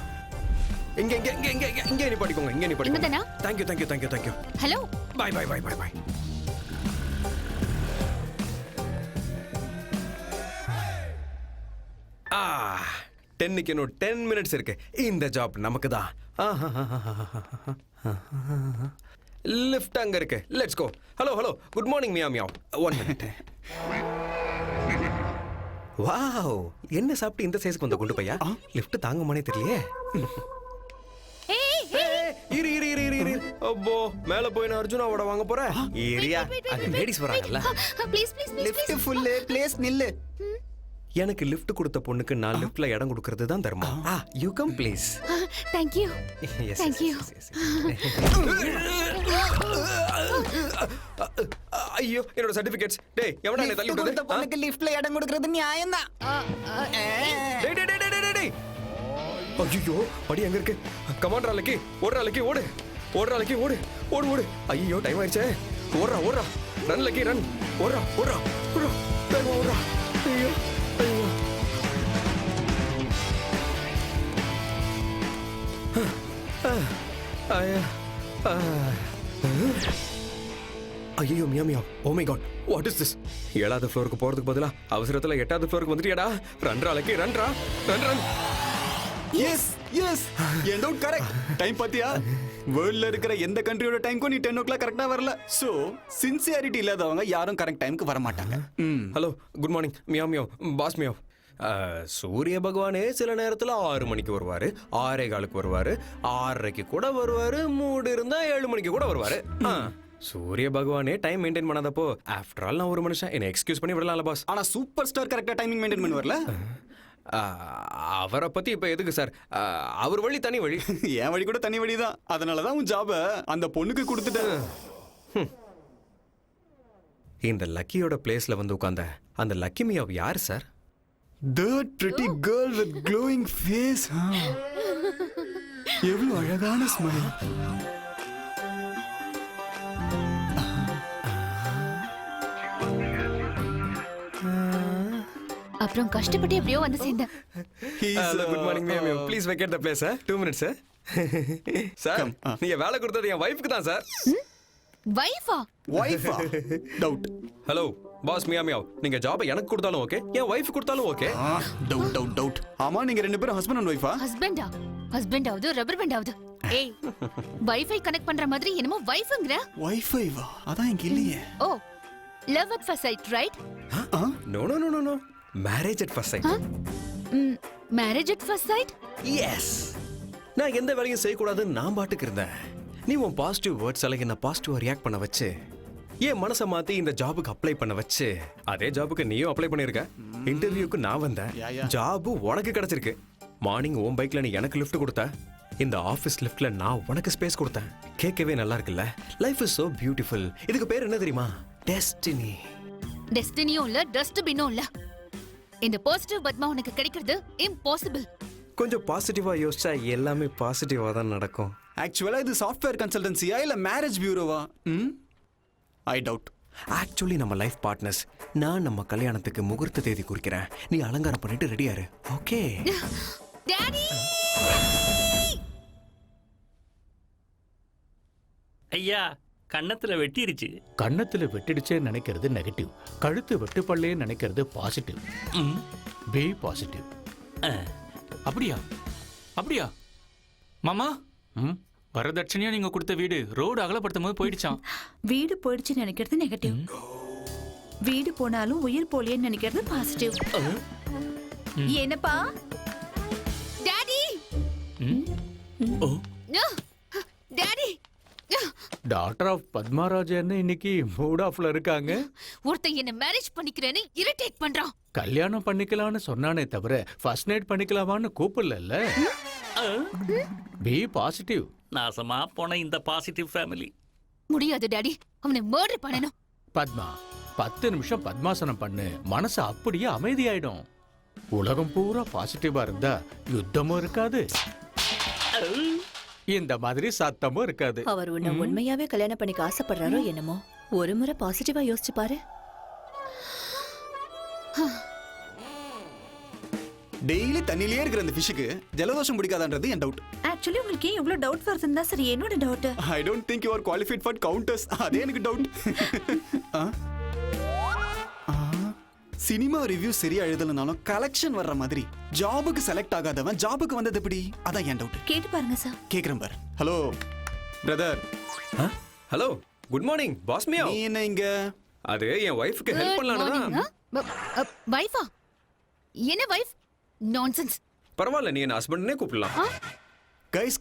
இங்க இங்க இங்க இங்க இங்க நீ படிக்கோங்க, இங்க நீ படிக்கோங்க. இங்கதானா? Thank you thank you thank you thank you. Hello bye bye bye bye bye. டென்னுக்கு இன்னும் 10 minutes இருக்கு. இந்த ஜாப் நமக்கு தான். லிஃப்ட் அங்க இருக்கு. Let's go. Hello hello, good morning மியா மியாவ். 1 minute. வாவ், என்ன சாப்பிட்டு இந்த சைஸ்க்கு வந்த குண்டு பையா? லிஃப்ட் தாங்குமானே தெரியலையே. இரு இரு இரு இரு இரு. அப்போ மேல போய் நான் அர்ஜுனாவோட வாங்க போறேன். ஏரியா அங்க லேடிஸ் வராங்கல்ல. Please please please. Lift full place நில்லு. எனக்கு லிஃப்ட் கொடுத்த பொண்ணுக்கு நான் லிஃப்ட்ல இடம் கொடுக்கிறது தான் தர்மம். You come please. Thank you thank you. ஐயோ என்னோட சர்டிபிகேட்ஸ். டேய் எவன்டா என்ன தள்ளி விட்டது? கொடுத்த பொண்ணுக்கு லிஃப்ட்ல இடம் கொடுக்கிறது நியாயம் தான். டேய் டேய் டேய் டேய் டேய். ஐயோ படி அங்க இருக்கு. கமாண்டர் அலக்கி, ஓடுற அலக்கி ஓடு. ஓடுற அலக்கி ஓடு. ஓடு ஓடு. ஐயோ டைம் ஆயிடுச்சே. ஓடுறா ஓடுறா. Run lucky run. ஓடுறா ஓடுறா ஓடுறா. டேய் ஓடுறா. ஐயோ ஐயோ. ஐயோ மியா மியா. Oh my God, what is this? 7வது ஃப்ளோருக்கு போறதுக்கு பதிலா அவசரத்துல 8வது ஃப்ளோருக்கு வந்துட்டியாடா. ரன்ரா லக்கி ரன்ரா. Run run. எஸ் எஸ், என் டவுட் கரெக்ட். டைம் பாத்தியா? வேர்ல்ட்ல இருக்கிற எந்த கண்ட்ரியோட டைம்க்கும் நீ 10 o'clock கரெக்டா வரல. சோ சின்சியாரிட்டி இல்லாதவங்க யாரும் கரெக்ட் டைம்க்கு வர மாட்டாங்க. ஹலோ குட் மார்னிங் மியா மியா. பாஸ் மியா. சூரிய பகவானே சில நேரத்துல 6 மணிக்கு வருவாரு, 6:15 வருவாரு, 6:30 கூட வருவாரு, மூடு இருந்தா 7 மணிக்கு கூட வருவாரு. சூரிய பகவானே டைம் மெயின்டைன் பண்ணாதப்போ ஆஃப்டர் ஆல் நான் ஒரு மனுஷன், என்ன எக்ஸ்கியூஸ் பண்ணி விடலாம்ல பாஸ். ஆனா சூப்பர் ஸ்டார் கரெக்டா டைமிங் மெயின்டைன் பண்ணுவார்ல. அவரை பத்தி இப்ப எதுக்கு சார்? அவர் வழி தனி வழி. என் வழி கூட தனி வழி தான். அதனாலதான் உன் ஜாப அந்த பொண்ணுக்கு கொடுத்துட்டேன். இந்த லக்கியோட பிளேஸ்ல வந்து உட்கார்ந்த அந்த லக்கி மியாவ் யார் sir? That pretty girl with glowing face. எவ்வளவு அழகான ஸ்மைல். அப்புறம் கஷ்டப்பட்டு எப்படியோ வந்து சேர்ந்தேன். Hello good morning ma'am. Please vacate the place sir. 2 minutes sir. Sir நீங்க வேலை கொடுத்தது என் வைஃப்க்கு தான் சார். வைஃபா? வைஃபா? டவுட். ஹலோ பாஸ் மியா மியா, நீங்க ஜாபை எனக்கு கொடுத்தாலும் ஓகே, என் வைஃப் கொடுத்தாலும் ஓகே. டவுட். ஆமா நீங்க ரெண்டு பேரும் ஹஸ்பண்ட் அண்ட் வைஃபா? ஹஸ்பண்டா? ஹஸ்பண்டாவது ரப்பர் பேண்டாவது. ஏய், வைஃபை கனெக்ட் பண்ற மாதிரி என்னமோ வைஃப்ங்கற. வைஃபைவா? அதான் இங்க இல்லையே. Oh, love at first sight right? No no no no, marriage at first sight. Marriage at first sight? Yes. நான் எந்த வேலையும் செய்யக்கூடாதுன்னு நான் பாட்டுக்கு இருந்தேன். நீ உன் பாசிட்டிவ் வேர்ட்ஸ் எல்லாம் என்ன பாசிட்டிவா ரியாக்ட் பண்ண வச்சு என் மனசை மாத்தி இந்த ஜாபுக்கு அப்ளை பண்ண வச்சு அதே ஜாபுக்கு நீயும் அப்ளை பண்ணிருக்க. இன்டர்வியூக்கு நான் வந்தேன், ஜாபு உனக்கு கிடைச்சிருக்கு. மார்னிங் உன் பைக்ல நீ எனக்கு லிஃப்ட் கொடுத்த, இந்த ஆபீஸ் லிஃப்ட்ல நான் உனக்கு ஸ்பேஸ் கொடுத்தேன். கேட்கவே நல்லா இருக்குல்ல? Life is so beautiful. இதுக்கு பேர் என்ன தெரியுமா? டெஸ்டினி. டெஸ்டினியும் இல்ல, டஸ்ட்பினும் இல்ல. இந்த பாசிட்டிவ் பத்மா உனக்கு கிடைக்கிறது இம்பாசிபிள். கொஞ்சம் பாசிட்டிவா யோசிச்சா எல்லாமே பாசிட்டிவா தான் நடக்கும். ஆக்சுவலா இது சாஃப்ட்வேர் கன்சல்டன்சியா இல்ல மேரேஜ் பியூரோவா? I doubt. ஆக்சுவலி நம்ம லைஃப் பார்ட்னர்ஸ். நான் நம்ம கல்யாணத்துக்கு முகூர்த்த தேதி குறிக்கிறேன். நீ அலங்காரம் பண்ணிட்டு ரெடியாரு. Okay daddy? ஐயா, கன்னத்துல வெட்டிருச்சு. கன்னத்துல வெட்டிடுச்சே நினைக்கிறது நெகட்டிவ், கழுத்து வெட்டுப்பள்ளே நினைக்கிறது பாசிட்டிவ். Be positive. அப்படியா? அப்படியா மாமா? வரதட்சணையா நீங்க கொடுத்த வீடு ரோடு அகலப்படுத்தும் போது போயிடுச்சான். வீடு போயிடுச்சு நினைக்கிறது நெகட்டிவ், வீடு போனாலும் உயிர் போலியன்னு நினைக்கிறது பாசிட்டிவ். என்னப்பா? டாடி? டாடி? டாக்டர் ஆஃப் பத்மாராஜன் இன்னைக்கு மூட் ஆஃப்ல இருக்காங்க. ஒருத்தன் என்ன மேரேஜ் பண்ணிக்கிறேன்னு இரிட்டேட் பண்றான். கல்யாணம் பண்ணிக்கலாம்னு சொன்னானே தவிர ஃபர்ஸ்ட் நைட் பண்ணிக்கலாமான்னு கூப்பிடல. Be positive. நாசமா போன இந்த பாசிட்டிவ் ஃபேமிலி. முடியாது டாடி, அவனை மர்டர் பண்ணணும். பத்மா 10 நிமிஷம் பத்மாசனம் பண்ணு, மனசு அப்படியே அமைதியாயிடும். உலகம் பூரா பாசிட்டிவா இருந்தா யுத்தமும் இருக்காது, இந்த மாதிரி சத்தமும் இருக்காது. அவர் உன்னை உண்மையாவே கல்யாணம் பண்ணிக்க ஆசைப்படுறாரோ என்னமோ. ஒரு முறை பாசிட்டிவா யோசிச்சு பாரு. டெய்லி தண்ணியிலே இருக்கிற அந்த ஃபிஷ்க்கு ஜலதோஷம் பிடிக்காதன்றது என் டவுட். ஆக்சுவலி உங்களுக்கு ஏன் இவ்ளோ டவுட் வருதுன்னா சரி, என்னோட doubt. I don't think you are qualified for counters. அதே எனக்கு டவுட். சினிமா ரிவ்யூ சரியா எழுதலனாலும் கலெக்ஷன் வர்ற மாதிரி ஜாபுக்கு செலக்ட் ஆகாதவன் ஜாபுக்கு வந்தது எப்படி? அதான் என் டவுட். கேட்டு பாருங்க சார். கேக்குறேன் பாரு. Hello brother. Hello good morning boss மியா. நீ என்ன இங்க? அது என் வைஃப்க்கு ஹெல்ப் பண்ணலாம்னு. வைஃபா? என்ன வைஃப்? நான்சென்ஸ். பரவாயில்ல, நீ என்ன ஹஸ்பண்ட்னே கூப்பிடலாம். கைஸ்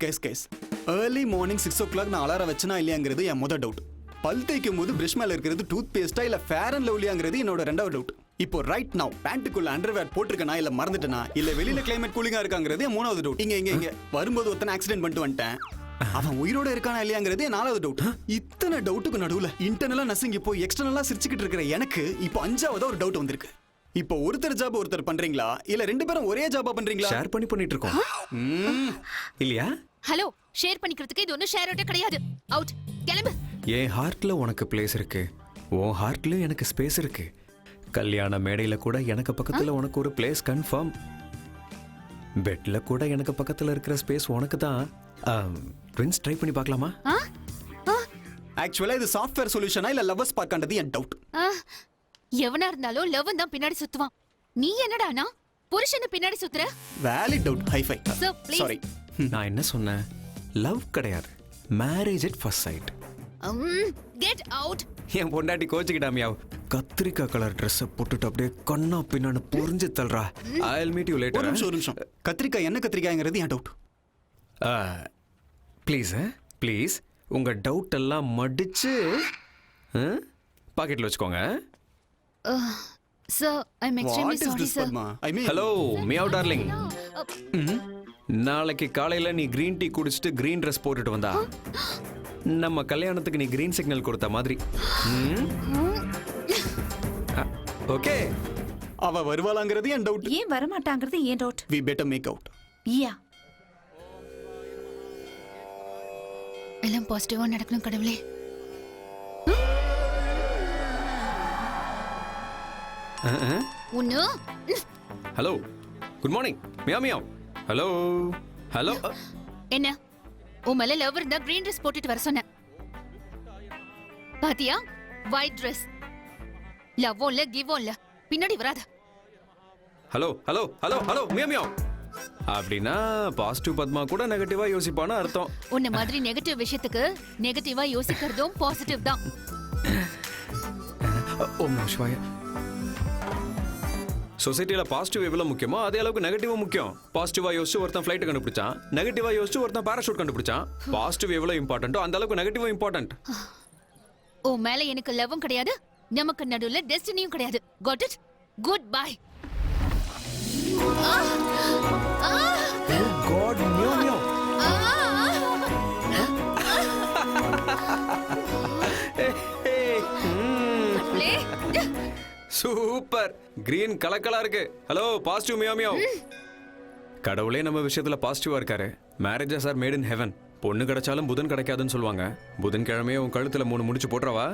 ஏர்லி மார்னிங் 6 o'clock நான் அலாரம் வச்சனா இல்லையாங்கிறது என் முதல் டவுட். பல் தேய்க்கும் போது பிரஷ் மேல இருக்கிறது டூத் பேஸ்டா இல்ல ஃபேர் அண்ட் லவ்லியாங்கிறது என்னோட ரெண்டாவது டவுட். இப்போ ரைட் நவ் பேண்ட்டுக்குள்ள அண்டர்வேர் போட்டிருக்கனா இல்ல மறந்துட்டனா இல்ல வெளியில கிளைமேட் கூலிங்கா இருக்காங்கிறது என் மூணாவது டவுட். இங்க வரும்போது ஒருத்தன் ஆக்சிடென்ட் பண்ணிட்டு வந்துட்டேன், அவன் உயிரோட இருக்கானா இல்லையாங்கிறது என் நாலாவது டவுட். இத்தனை டவுட்டுக்கு நடுவுல இன்டர்னலா நசிங்கி போய் எக்ஸ்டர்னலா சிரிச்சுக்கிட்டு இருக்கிற எனக்கு இப்போ அஞ்சாவது ஒரு டவுட் வந்திருக்கு. இப்போ ஒருத்தர் ஜாப் ஒருத்தர் பண்றீங்களா இல்ல ரெண்டு பேரும் ஒரே ஜாபா பண்றீங்களா? ஷேர் பண்ணிட்டு இருக்கோம் இல்லையா? ஹலோ, ஷேர் பண்ணிக்கிறதுக்கு இது ஒன்னும் ஷேர் அவுட் கிடையாது. அவுட், கிளம்பு. என் ஹார்ட்ல உனக்கு பிளேஸ் இருக்கு, உன் ஹார்ட்ல எனக்கு ஸ்பேஸ் இருக்கு. கல்யாண மேடையில கூட எனக்கு பக்கத்துல உனக்கு ஒரு பிளேஸ் கன்ஃபார்ம். பெட்ல கூட எனக்கு பக்கத்துல இருக்கிற ஸ்பேஸ் உனக்கு தான். ட்வின்ஸ் ட்ரை பண்ணி பார்க்கலாமா? ஆக்சுவலா இது சாஃப்ட்வேர் சொல்யூஷனா இல்ல லவ்வர்ஸ் பார்க்கன்றது என் டவுட். எவனா இருந்தாலும் லவ் தான் பின்னாடி சுத்துவான். நீ என்னடானா புருஷனை பின்னாடி சுத்துற? Valid doubt. ஹைஃபை. சாரி, நான் என்ன சொன்னேன்? லவ் கிடையாது, marriage at first sight. Get out. என் பொண்டாட்டி கோச்சுக்கிட்டாமியா. கத்திரிக்காய் கலர் ட்ரெஸ் போட்டுட்டு அப்படியே கண்ணா பின்னான்னு புரிஞ்சு தள்ளுறா. I will meet you later. ஒரு நிமிஷம். கத்திரிக்காய் என்ன கத்திரிக்காய்ங்கிறது என் டவுட். ப்ளீஸ் உங்க டவுட் எல்லாம் மடிச்சு பாக்கெட்ல வச்சுக்கோங்க. Sir, I'm extremely sorry, sir. Hello meow darling. நாளைக்கு காலையில நீ கிரீன் டீ குடிச்சிட்டு கிரீன் ட்ரெஸ் போட்டுட்டு வந்தா நம்ம கல்யாணத்துக்கு நீ கிரீன் சிக்னல் கொடுத்த மாதிரி. ஓகே அவ வருவாளாங்கிறது என் டவுட். ஏன் வரமாட்டாங்கிறது ஏன் doubt. We better make out. Yeah. எல்லாம் பாசிட்டிவா நடக்கணும் கடவுளே. உன்னு. Hello, good morning. மியா மியா. Hello hello. என்ன உன் மேல லவ் இருந்தா கிரீன் ட்ரெஸ் போட்டுட்டு வர சொன்னேன். பாத்தியா, ஒயிட் ட்ரெஸ். லவ்வும் இல்ல கிவும் இல்ல, பின்னாடி வராத. ஹலோ ஹலோ ஹலோ ஹலோ மியா மியா. அப்படின்னா பாசிட்டிவ் பத்மா கூட நெகட்டிவா யோசிப்பான்னு அர்த்தம். உன்ன மாதிரி நெகட்டிவ் விஷயத்துக்கு நெகட்டிவா யோசிக்கிறதும் பாசிட்டிவ் தான். ஓம் நம சிவாய. சொசைட்டியில் பாசிட்டிவ் எவ்வளோ முக்கியமோ அதே அளவுக்கு நெகட்டிவும் முக்கியம். பாசிட்டிவா யோசிச்சு ஒருத்தன் ஃப்ளைட் கண்டுபிடிச்சான், நெகட்டிவா யோசிச்சு ஒருத்தன் பாராஷூட் கண்டுபிடிச்சான். பாசிட்டிவ் எவ்வளோ இம்பார்ட்டன்ட்டோ அந்த அளவுக்கு நெகட்டிவும் இம்பார்ட்டன்ட். உன் மேல எனக்கு லவ்வும் கிடையாது, நமக்கு நடுவுல டெஸ்டினியும் கிடையாது. Got it? Goodbye. God, மியா மியா. சூப்பர். கிரீன் கலக்கலா இருக்கு. ஹலோ பாசிட்டிவ் மியா மியா. கடவுளே நம்ம விஷயத்துல பாசிட்டிவா இருக்காரு. Marriages are made in heaven. பொண்ணு கிடைச்சாலும் புதன் கிடைக்காதுன்னு சொல்லுவாங்க. புதன் கிழமையே உன் கழுத்துல 3 முடிச்சு போட்டுறவா?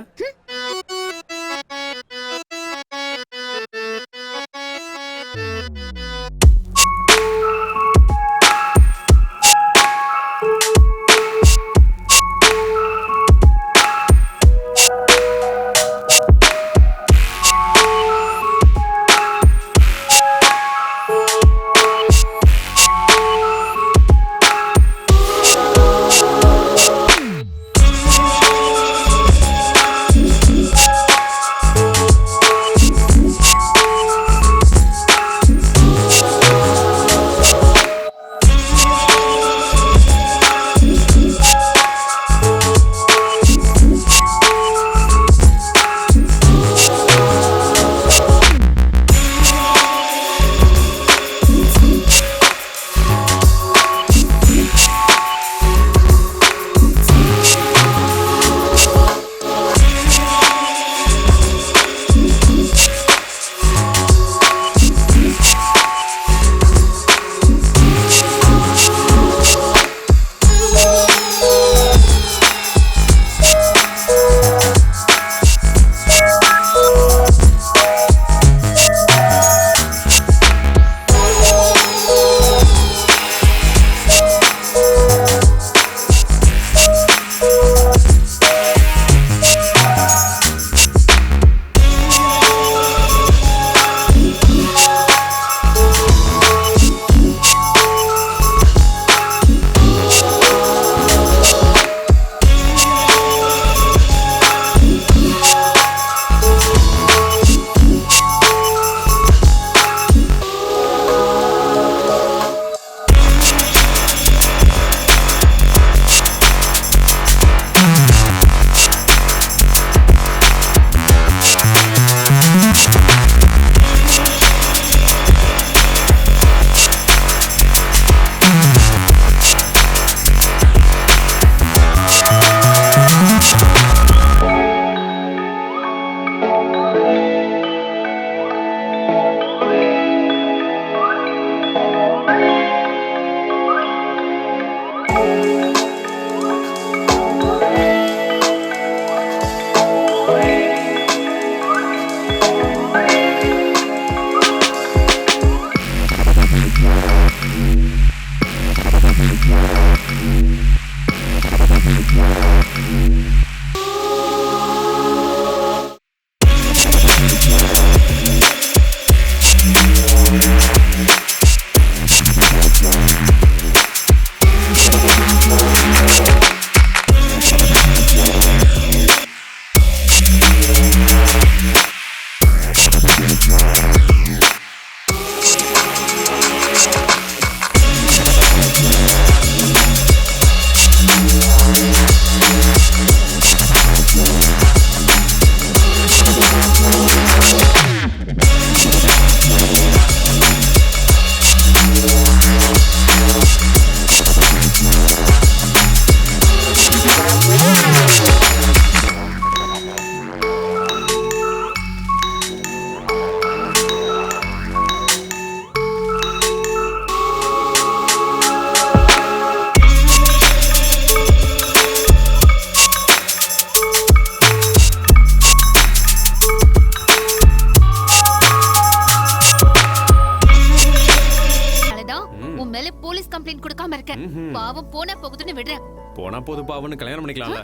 பாவம் போனா போகுதுன்னு விடுறேன். போனா போது பாவன்னு கல்யாணம் பண்ணிக்கலாம்ல.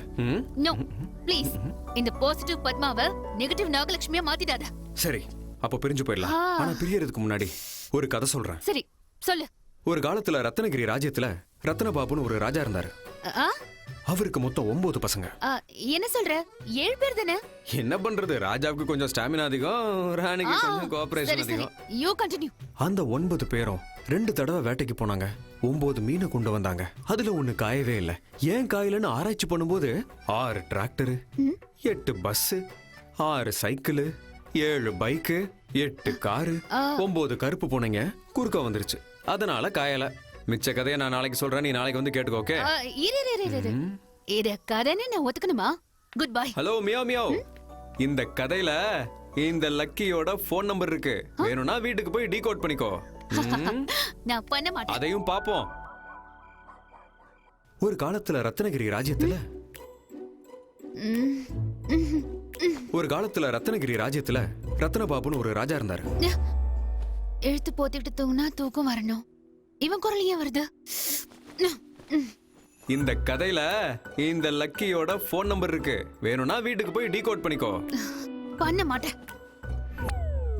நோ ப்ளீஸ், இந்த பாசிட்டிவ் பத்மாவை நெகட்டிவ் நாகலட்சுமியா மாத்திடாத. சரி, அப்போ பிரிஞ்சு போயிடலாம். ஆனா பிரியறதுக்கு முன்னாடி ஒரு கதை சொல்றேன். சரி சொல்லு. ஒரு காலத்துல ரத்னகிரி ராஜ்யத்துல ரத்னபாபுன்னு ஒரு ராஜா இருந்தாரு. அவருக்கு மொத்தம் 9 பசங்க. என்ன சொல்ற? 7 பேர் தானே? என்ன பண்றது, ராஜாவுக்கு கொஞ்சம் ஸ்டாமினா அதிகம், ராணிக்கு கொஞ்சம் கோஆபரேஷன் அதிகம். You continue. அந்த 9 பேரும் 2 தடவை வேட்டைக்கு போனாங்க. 9 மீனை கொண்டு வந்தாங்க. அதுல ஒண்ணு காயவே இல்ல. ஏன் காயலன்னு ஆராய்ச்சி பண்ணும்போது 6 tractor, 8 bus, 6 cycle, 7 bike, 8 car, 9 கருப்பு பூனைங்க குறுக்க வந்துருச்சு. அதனால காயல. மிச்ச கதையை நான் நாளைக்கு சொல்றேன், நீ நாளைக்கு வந்து கேட்டுக்கோ. ஓகே? இத கதைன்னு நான் ஒத்துக்கணுமா? Goodbye. Hello meow meow. இந்த கதையில இந்த லக்கியோட போன் நம்பர் இருக்கு. வேணும்னா வீட்டுக்கு போய் டீகோட் பண்ணிக்கோ. நான் பண்ண மாட்டேன். அதையும் பாப்போம். ஒரு காலத்துல ரத்னகிரி ராஜ்யத்துல ரத்னபாபுன்னு ஒரு ராஜா இருந்தாரு. எழுத்து போத்திட்டு தூங்கினா தூக்கம் வரணும். இவன் குரல் ஏன் வருது? இந்த கதையில இந்த லக்கியோட போன் நம்பர் இருக்கு. வேணும்னா வீட்டுக்கு போய் டீகோட் பண்ணிக்கோ. பண்ண மாட்டேன்.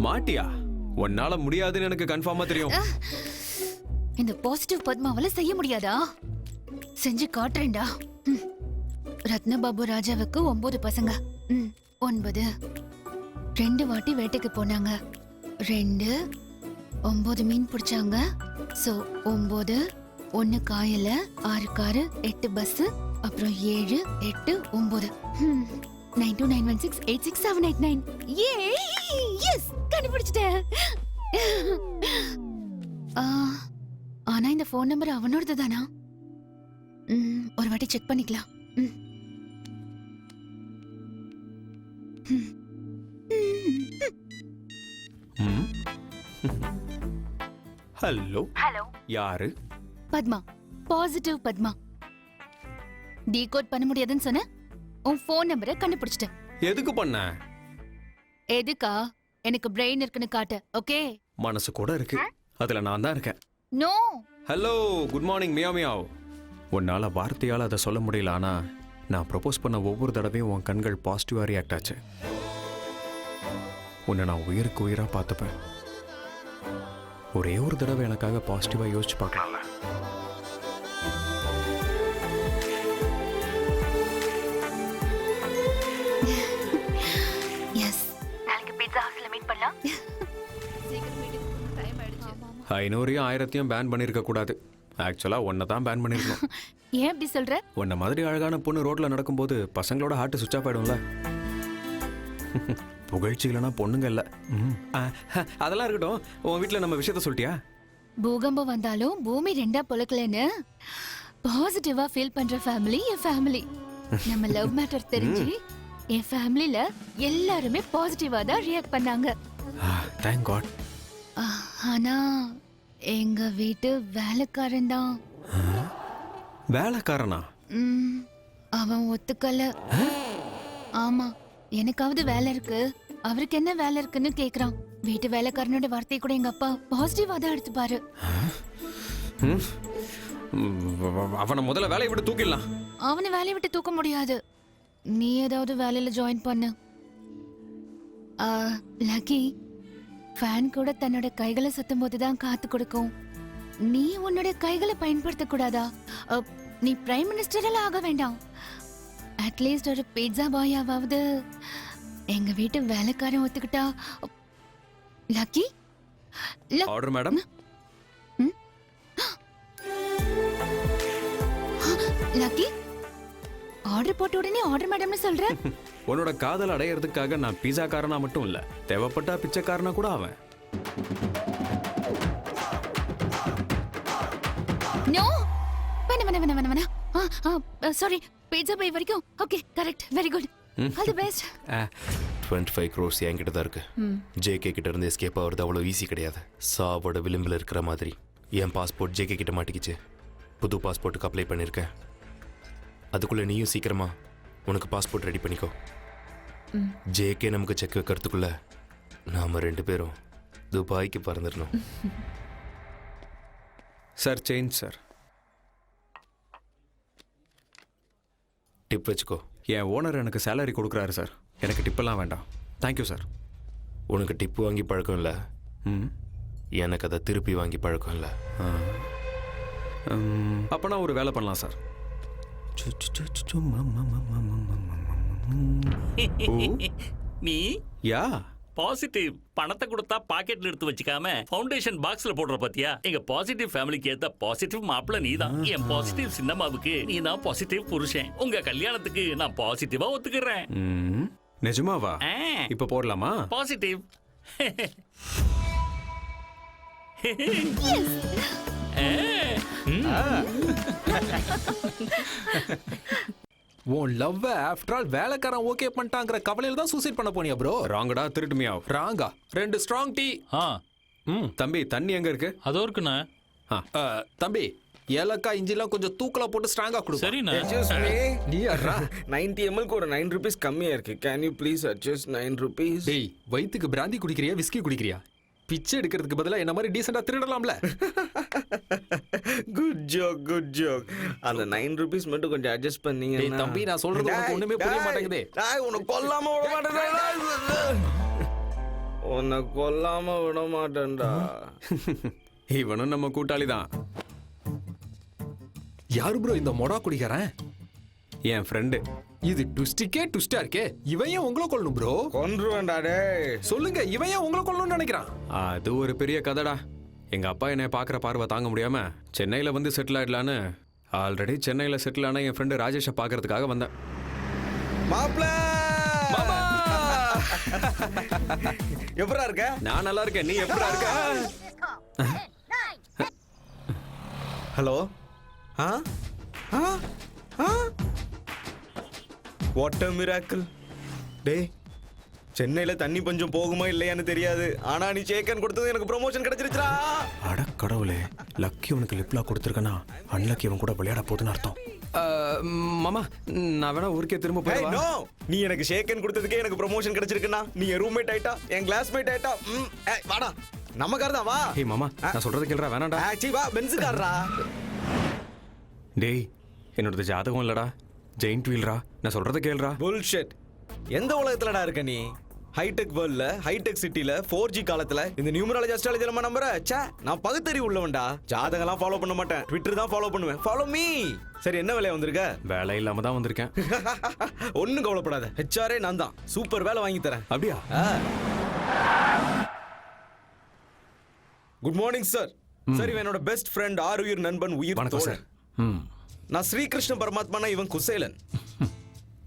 மாட்டியா? உன்னால முடியாதுன்னு எனக்கு கன்ஃபார்மா தெரியும். இந்த பாசிட்டிவ் பத்மாவால செய்ய முடியாதா? செஞ்சு காட்டுறேன்டா. ரத்னபாபு ராஜாவுக்கு 9 பசங்க. 9 2 வாட்டி வேட்டைக்கு போனாங்க. 2 9 மீன் பிடிச்சாங்க. சோ 9 1 காயல, 6 காரு, 8 பஸ், அப்புறம் 7 8 9 9291686789. எஸ், கண்டுபிடிச்சிட்டேன். ஆனா இந்த போன் நம்பர் அவனோடது தானா? ஒரு வாட்டி செக் பண்ணிக்கலாம். ஹலோ. ஹலோ. யாரு? பத்மா. பாசிட்டிவ் பத்மா. டீகோட் பண்ண முடியாதுன்னு சொன்ன. உன் போன் நம்பரை கண்டுபிடிச்சிட்டேன். எதுக்கு பண்ண? எதுக்கா? எனக்கு பிரெயின் இருக்குன்னு காட்ட. ஓகே? மனசு கூட இருக்கு. அதுல நான் தான் இருக்கேன். No. Hello, good morning meow மியாவ். உன்னால வார்த்தையால அதை சொல்ல முடியல. ஆனா நான் ப்ரொபோஸ் பண்ண ஒவ்வொரு தடவையும் உன் கண்கள் பாசிட்டிவா ரியாக்ட் ஆச்சு. உன்னை நான் உயிருக்கு உயிரா பார்த்துப்பேன். ஒரே ஒரு தடவை எனக்காக பாசிட்டிவா யோசிச்சு பார்க்கலாம்ல? எஸ். நாளைக்கு பீட்சா ஹவுஸ்ல மீட் பண்ணலாம். சீக்கிரம் மீட்டிங் டைம் ஆயிடுச்சு. 500 1000 பேன் பண்ணிருக்க கூடாது. ஆக்சுவலா ஒன்னை தான் பேன் பண்ணிருக்கணும். ஏன் அப்படி சொல்ற? உன்னை மாதிரி அழகான பொண்ணு ரோட்ல நடக்கும்போது பசங்களோட ஹார்ட் சுவிட்ச் ஆஃப் ஆயிடும்ல. புகழ்ச்சி இல்லைன்னா பொண்ணுங்க இல்ல. அதெல்லாம் இருக்கட்டும். உன் வீட்டுல நம்ம விஷயத்த சொல்லிட்டியா? பூகம்பம் வந்தாலும் பூமி 2ஆ பொளக்கலன்னு பாசிட்டிவா ஃபீல் பண்ற ஃபேமிலி என் ஃபேமிலி. நம்ம லவ் மேட்டர் தெரிஞ்சு என் ஃபேமிலில எல்லாருமே பாசிட்டிவா தான் ரியாக்ட் பண்ணாங்க. Thank God. ஆனா எங்க வீட்டு வேலைக்காரன் தான். வேலைக்காரனா? அவன் ஒத்துக்கல. ஆமா, எனக்காவது வேலை இருக்கு, அவருக்கு என்ன வேலை இருக்குன்னு கேக்குறான். வீட்டு வேலைக்காரனோட வார்த்தை கூட எங்க அப்பா பாசிட்டிவா தான் எடுத்துப்பாரு. அவனை முதல்ல வேலையை விட்டு தூக்கிடலாம். அவனை வேலையை விட்டு தூக்க முடியாது. நீ ஏதாவது வேலையில ஜாயின் பண்ணு. லக்கி, ஃபேன் கூட தன்னோட கைகளை சுத்தும் போதுதான் காத்து கொடுக்கும். நீ உன்னோட கைகளை பயன்படுத்த கூடாதா? நீ பிரைம் மினிஸ்டர் ஆக வேண்டாம். அட்லீஸ்ட் ஒரு பீட்சா பாயாவது எங்க வீட்டு வேலைக்காரன் ஒத்துக்கிட்டா. Lucky. Order madam. Lucky, order போட்ட உடனே ஆர்டர் மேடம்னு சொல்ற? உன்னோட காதல் அடையிறதுக்காக நான் பீஸா காரனா மட்டும் இல்ல, தேவைப்பட்டா பிச்சைக்காரனா கூட அவன். நோ, வேணா. சாரி, பீட்சா பாய் வரைக்கும். Okay, correct, very good, all the best. 25 crores என்கிட்ட தான் இருக்கு. ஜேகே கிட்ட இருந்து எஸ்கேப் ஆகிறது அவ்வளோ ஈஸி கிடையாது. சாவோட விளிம்பில் இருக்கிற மாதிரி என் பாஸ்போர்ட் ஜேகே கிட்ட மாட்டிக்கிச்சு. புது பாஸ்போர்ட்டுக்கு அப்ளை பண்ணியிருக்கேன். அதுக்குள்ளே நீயும் சீக்கிரமா உனக்கு பாஸ்போர்ட் ரெடி பண்ணிக்கோ. ஜேகே நமக்கு செக் வைக்கிறதுக்குள்ள நாம 2 பேரும் துபாய்க்கு பறந்துடணும். Sir, change sir. டிப் வச்சுக்கோ. என் ஓனர் எனக்கு சேலரி கொடுக்குறாரு சார், எனக்கு டிப்பெல்லாம் வேண்டாம். Thank you sir. உனக்கு டிப்பு வாங்கி பழக்கம் இல்லை, எனக்கு அதை திருப்பி வாங்கி பழக்கம் இல்லை. அப்போனா ஒரு வேலை பண்ணலாம் சார். நீ யா பாசிட்டிவ் பணத்தை கொடுத்தா பாக்கெட்ல எடுத்து வச்சுக்காம ஃபவுண்டேஷன் பாக்ஸ்ல போடுற பாத்தியா? எங்க பாசிட்டிவ் ஃபேமிலிக்கு ஏத்த பாசிட்டிவ் மாப்பிள்ள நீதான். என் பாசிட்டிவ் சின்னம்மாவுக்கு நீ தான் பாசிட்டிவ் புருஷன். உங்க கல்யாணத்துக்கு நான் பாசிட்டிவா ஒத்துக்கிறேன். நிஜமாவா? இப்ப போடலாமா? பாசிட்டிவ். உன் லவ் ஆஃப்டர் ஆல் வேலைக்காரன் ஓகே பண்ணிட்டாங்கிற கவலையில தான் சூசைட் பண்ண போனியா ப்ரோ? ராங்கடா, திருட்டுமியா? ராங்கா. 2 ஸ்ட்ராங் டீ. தம்பி தண்ணி எங்க இருக்கு? அதோ இருக்குண்ணா. தம்பி ஏலக்காய் இஞ்சிலாம் கொஞ்சம் தூக்கலா போட்டு ஸ்ட்ராங்கா கொடு. சரிண்ணா. நீ யாரா? 90 ml ஒரு 9 rupees கம்மியா இருக்கு. Can you please adjust 9 rupees? டேய் வயித்துக்கு பிராந்தி குடிக்கிறியா விஸ்கி குடிக்கிறியா? பிச்சை எடுக்கிறதுக்கு பதிலா என்ன மாதிரி டீசெண்டா திருடலாம்ல. Good joke. அந்த 9 rupees மட்டும் கொஞ்சம் அட்ஜஸ்ட் பண்ணீங்க. டேய் தம்பி நான் சொல்றது உனக்கு ஒண்ணுமே புரிய மாட்டேங்குதே. டேய் உன்னை கொல்லாம விட மாட்டேன்டா. உன்னை கொல்லாம விட மாட்டேன்டா. இவனும் நம்ம கூட்டாளி தான். யாரு ப்ரோ இந்த மொடா குடிக்கிறேன்? என் ஃப்ரெண்டு. இது ட்விஸ்டிக்கே ட்விஸ்டா இருக்கே. இவன் ஏன் உங்களை கொல்லணும் ப்ரோ? கொன்றுவேன்டா டேய். சொல்லுங்க, இவன் ஏன் உங்களை கொல்லணும்னு நினைக்கிறான்? அது ஒரு பெரிய கதைடா. எங்க அப்பா என்னை பார்க்குற பார்வை தாங்க முடியாம சென்னையில் வந்து செட்டில் ஆயிடலான்னு ஆல்ரெடி சென்னையில் செட்டில் ஆன என் ஃப்ரெண்டு ராஜேஷை பார்க்கறதுக்காக வந்தேன். மாப்ள எப்படா இருக்க? நான் நல்லா இருக்கேன், நீ எப்படா இருக்க? ஹலோ. What a miracle. டேய் சென்னையில தண்ணி பஞ்சம் போகுமா இல்லையான்னு தெரியாது, ஆனா நீ சேக்கன் கொடுத்தது எனக்கு ப்ரமோஷன் கிடைச்சிருச்சுடா. அட கடவுளே, லக்கி உனக்கு லிப்லா கொடுத்துருக்கனா அன்லக்கி இவன் கூட விளையாட போகுதுன்னு அர்த்தம். மாமா நான் வேணா ஊருக்கே திரும்ப போய். நோ, நீ எனக்கு ஷேக்கன் கொடுத்ததுக்கே எனக்கு ப்ரமோஷன் கிடைச்சிருக்குன்னா நீ என் ரூம்மேட் ஆயிட்டா, என் கிளாஸ்மேட் ஆயிட்டா. வாடா நம்ம கார் தான் வா. ஏய் மாமா நான் சொல்றது கேளுடா, வேணாடா. ஆச்சி வா, பென்ஸ் கார்ரா. டேய் என்னோட ஜாதகம் இல்லடா, ஜெயிண்ட் வீல்ரா. நான் சொல்றத கேளுடா. புல்ஷிட். எந்த உலகத்துலடா இருக்க நீ? ஹைடெக் வேர்ல்ட்ல, ஹைடெக் சிட்டில, 4G காலத்துல இந்த நியூமராலஜி அஸ்ட்ராலஜி நம்ம நம்புற? ச்சே, நான் பகுத்தறிவு உள்ளவன்டா. ஜாதகம்லாம் ஃபாலோ பண்ண மாட்டேன், ட்விட்டர் தான் ஃபாலோ பண்ணுவேன். Follow me. சரி என்ன வேலையா வந்திருக்க? வேலை இல்லாம தான் வந்திருக்கேன். ஒன்னும் கவலைப்படாத, ஹெச்ஆரே நான் தான். சூப்பர் வேலை வாங்கி தரேன். அப்படியா? Good morning sir. சார் இவன் என்னோட பெஸ்ட் ஃப்ரெண்ட், ஆருயிர் நண்பன், உயிர் தோழன். நான் ஸ்ரீகிருஷ்ண பரமாத்மானா, இவன் குசேலன்.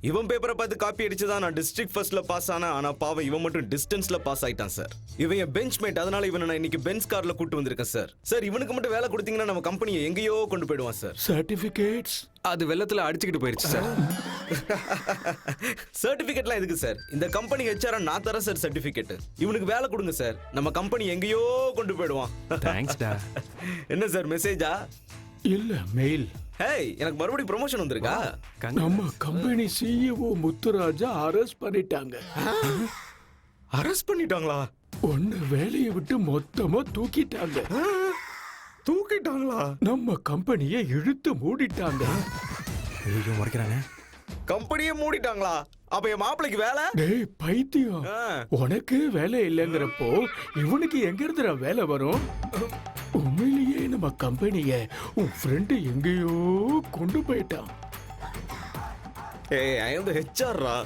இவன் பேப்பரை பார்த்து காப்பி அடிச்சுதான் நான் டிஸ்ட்ரிக்ட் ஃபர்ஸ்ட்ல பாஸ் ஆனேன். ஆனா பாவம் இவன் மட்டும் டிஸ்டன்ஸ்ல பாஸ் ஆயிட்டான் சார். இவன் என் பெஞ்ச் மேட், அதனால இவனை நான் இன்னைக்கு பென்ஸ் கார்ல கூட்டு வந்திருக்கேன் சார். சார் இவனுக்கு மட்டும் வேலை கொடுத்தீங்கன்னா நம்ம கம்பெனியை எங்கேயோ கொண்டு போயிடுவான் சார். சர்டிபிகேட்ஸ் அது வெள்ளத்துல அடிச்சுக்கிட்டு போயிருச்சு சார். சர்டிபிகேட்லாம் எதுக்கு சார்? இந்த கம்பெனி ஹெச்ஆர் நான் தரேன் சார் சர்டிபிகேட். இவனுக்கு வேலை கொடுங்க சார், நம்ம கம்பெனி எங்கேயோ கொண்டு போயிடுவான். தேங்க்ஸ்டா. என்ன சார் மெசேஜா? இல்ல மெயில். ஹேய், எனக்கு மறுபடியும் ப்ரமோஷன் வந்திருக்கா? நம்ம கம்பெனி சிஇஓ முத்துராஜா அரெஸ்ட் பண்ணிட்டாங்க. அரெஸ்ட் பண்ணிட்டாங்களா? ஒன்னு வேலையை விட்டு மொத்தமா தூக்கிட்டாங்க. தூக்கிட்டாங்களா? நம்ம கம்பெனியை இழுத்து மூடிட்டாங்க. ஐயோ மறைக்கிறாங்க. கம்பெனியே மூடிட்டாங்களா? அப்ப என் மாப்பிளைக்கு வேலை? டேய் பைத்தியம், உனக்கு வேலை இல்லைங்கிறப்போ இவனுக்கு எங்க இருந்துடா வேலை வரும்? உண்மையிலேயே நம்ம கம்பெனிய உன் ஃப்ரெண்டு எங்கேயோ கொண்டு போயிட்டான். ஏய், ஐ அம் தி ஹெச்ஆர் ரா.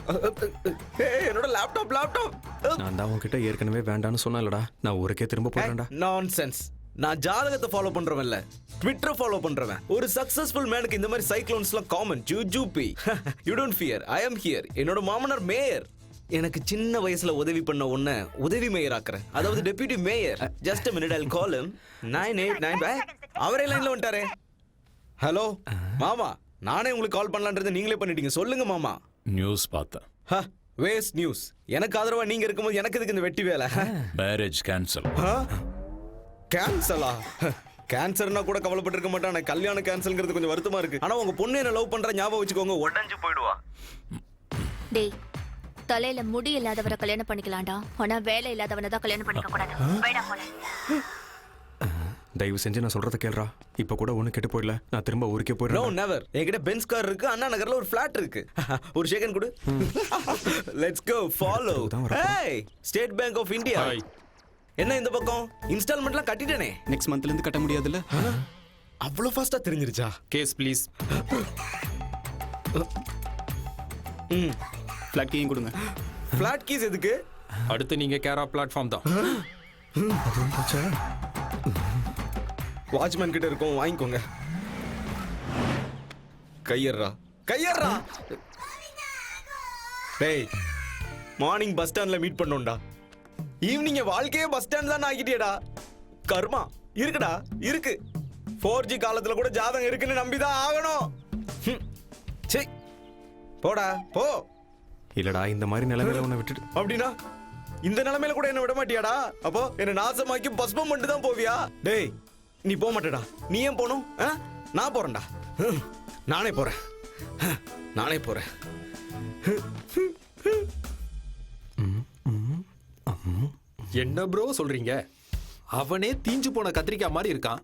ஏய், என்னோட லேப்டாப். நான் தான் உன்கிட்ட ஏற்கனவே வேண்டான்னு சொன்னேன்லடா, நான் ஊருக்கே திரும்ப போறேன்டா. நான்சென்ஸ். நான் ஜாதகத்தை ஃபாலோ பண்றவன்ல, ட்விட்டர் ஃபாலோ பண்றவன். ஒரு சக்சஸ்ஃபுல் மேனுக்கு இந்த மாதிரி சைக்ளோன்ஸ்லாம் காமன். ஜூஜூபி. You don't fear, I am here. என்னோட மாமனார் மேயர். எனக்கு சின்ன வயசுல உதவி பண்ண உன்ன உதவி மேயர் ஆக்குறேன், அதாவது deputy mayor. Just a minute, I'll call him. 989. அவரே லைன்ல வந்துட்டாரே. ஹலோ மாமா, நானே உங்களுக்கு கால் பண்ணலான்றதை நீங்களே பண்ணிட்டீங்க. சொல்லுங்க மாமா. நியூஸ் பார்த்தேன். Waste news. எனக்கு ஆதரவா நீங்க இருக்கும்போது எனக்கு எதுக்கு இந்த வெட்டி வேலை? Marriage cancel. கேன்சலா? கேன்சர்னா கூட கவலைப்பட்டிருக்க மாட்டான், ஆனா கல்யாணம் கேன்சல்ங்கிறது கொஞ்சம் வருத்தமா இருக்கு. ஆனா உங்க பொண்ணு என்ன லவ் பண்ற ஞாபகம் வச்சுக்கோங்க, உடஞ்சு போயிடுவா. டேய், தலையில முடி இல்லாதவரை கல்யாணம் பண்ணிக்கலாம்டா, ஆனா வேலை இல்லாதவனை தான் கல்யாணம் பண்ணிக்க கூடாது. வேடா போல. தயவு செஞ்சு நான் சொல்றத கேளுடா. இப்போ கூட ஒண்ணு கெட்டு போயிடல, நான் திரும்ப ஊருக்கே நோ போயிடுறேன். நெவர். என்கிட்ட பென்ஸ் கார் இருக்கு, அண்ணா நகர்ல ஒரு ஃபிளாட் இருக்கு. ஒரு செகண்ட் கொடு. Let's go follow. Hey, state bank of India. என்ன இந்த பக்கம் இன்ஸ்டால்மெண்ட்லாம் கட்டிட்டேனே. நெக்ஸ்ட் மந்த்ல இருந்து கட்ட முடியாதுல்ல? அவ்வளோ ஃபாஸ்டா தெரிஞ்சிருச்சா? Case please. ஃபிளாட் கீயும் கொடுங்க. ஃபிளாட் கீஸ் எதுக்கு? அடுத்து நீங்க கேரா பிளாட்ஃபார்ம் தான். வாட்ச்மேன் கிட்ட இருக்கும், வாங்கிக்கோங்க. கையறா கையறா. டேய், மார்னிங் பஸ் ஸ்டாண்ட்ல மீட் பண்ணோம்டா. ஈவினிங் வாழ்க்கையே பஸ் ஸ்டாண்ட் தான் ஆகிட்டியடா. கர்மா இருக்குடா, இருக்கு. 4G காலத்துல கூட ஜாதகம் இருக்குன்னு நம்பிதான் ஆகணும். சே, போடா போ. இல்லடா, இந்த மாதிரி நிலைமையில உன்னை விட்டுட்டு அப்படின்னா இந்த நிலைமையில கூட என்ன விட மாட்டியாடா? அப்போ என்ன நாசமாக்கி பஸ்பம் பண்ணிட்டு தான் போவியா? டேய், நீ போக மாட்டேடா. நீ ஏன் போகணும்? நான் போறேன்டா. நானே போறேன். நானே போறேன். என்ன ப்ரோ சொல்றீங்க? அவனே தீஞ்சு போன கத்திரிக்காய் மாதிரி இருக்கான்.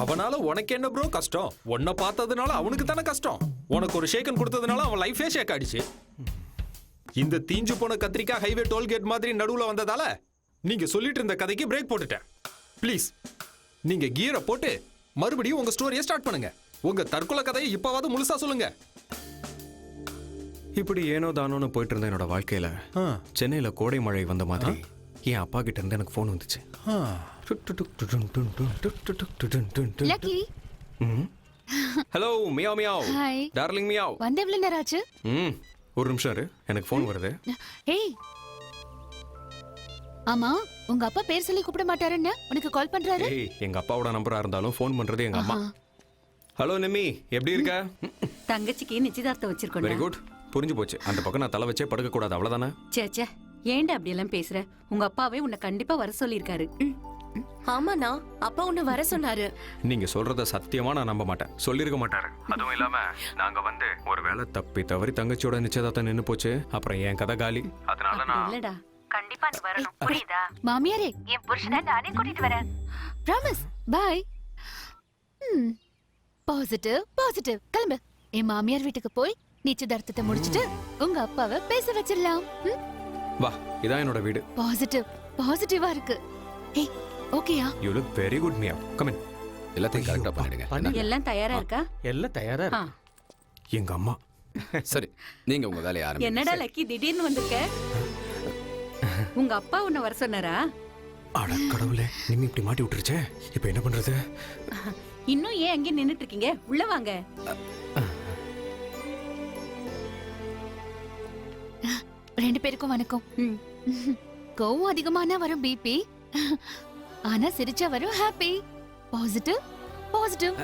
அவனால உனக்கு என்ன ப்ரோ கஷ்டம்? உன்னை பார்த்ததுனால அவனுக்கு தானே கஷ்டம். உனக்கு ஒரு ஷேக்கன் கொடுத்ததுனால அவன் லைஃபே ஷேக் ஆயிடுச்சு. இந்த தீஞ்சு போன கத்திரிக்காய் ஹைவே டோல்கேட் மாதிரி நடுவுல வந்ததால நீங்க சொல்லிட்டு இருந்த கதைக்கு பிரேக் போட்டுட்டேன். ப்ளீஸ், நீங்க கியரை போட்டு மறுபடியும் உங்க ஸ்டோரியை ஸ்டார்ட் பண்ணுங்க. உங்க தற்கொலை கதையை இப்பவாவது முழுசா சொல்லுங்க. இப்படி ஏனோ தானோன்னு போயிட்டு இருந்த என்னோட வாழ்க்கையில சென்னையில கோடை மழை வந்த மாதிரி என் அப்பா கிட்ட இருந்து எனக்கு ஃபோன் வந்துச்சு. Lucky. Hello meow meow. Hi darling meow. வந்து எவ்வளவு நேரம் ஆச்சு? ஒரு நிமிஷம் இரு, எனக்கு ஃபோன் வருது. ஏய், ஆமா, உங்க அப்பா பேர் சொல்லி கூப்பிட மாட்டாருன்னு உனக்கு கால் பண்றாரு? ஏய், எங்க அப்பாவோட நம்பரா இருந்தாலும் ஃபோன் பண்றது எங்க அம்மா. ஹலோ நிம்மி, எப்படி இருக்க? தங்கச்சிக்கு நிச்சயதார்த்தம் வச்சிருக்கோம். வெரி குட், புரிஞ்சு போச்சு. அந்த பக்கம் நான் தலை வச்சே படுக்க கூடாது, அவ்வளவுதானே? சேச்சே, ஏன்டா அப்படி எல்லாம் பேசுற? உங்க அப்பாவே உன்னை கண்டிப்பா வர சொல்லிருக்காரு. ஆமாண்ணா, அப்பா உன்னை வர சொன்னாரு. நீங்க சொல்றத சத்தியமா நான் நம்ப மாட்டேன். சொல்லிருக்க மாட்டாரு. அதுவும் இல்லாம நாங்க வந்து ஒரு வேளை தப்பி தவறி தங்கச்சியோட நிச்சயதார்த்தம் நின்னு போச்சு, அப்புறம் என் கதை காலி. அதனால நான் இல்லடா, கண்டிப்பா நீ வரணும், புரியுதா? மாமியாரே, என் புருஷனை நானே கூட்டிட்டு வரேன். ப்ராமிஸ். பை. Positive positive. கிளம்பு. என் மாமியார் வீட்டுக்கு போய் நிச்சயதார்த்தத்தை முடிச்சிட்டு உங்க அப்பாவை பேச வச்சிடலாம். வா, இதான் என்னோட வீடு. பாசிட்டிவ் பாசிட்டிவா இருக்கு. ஏய், ஓகேயா? You look very good Mia. Come in. எல்லாத்தையும் கரெக்டா பண்ணிடுங்க. எல்லாம் தயாரா இருக்கா? எல்லாம் தயாரா இருக்கு. எங்க அம்மா. சரி, நீங்க உங்க வேலையை ஆரம்பிங்க. என்னடா லக்கி திடீர்னு வந்திருக்க? உங்க அப்பா உன்னை வர சொன்னாரா? அட கடவுளே, நிம்மி இப்படி மாட்டி விட்டுருச்சே. இப்போ என்ன பண்றது? இன்னும் ஏன் அங்கே நின்னுட்டு இருக்கீங்க? உள்ள வாங்க. ரெண்டு பேருக்கும் வணக்கம். கோவம் அதிகமானா வரும் பிபி, ஆனா சிரிச்சா வரும் ஹாப்பி. Positive positive.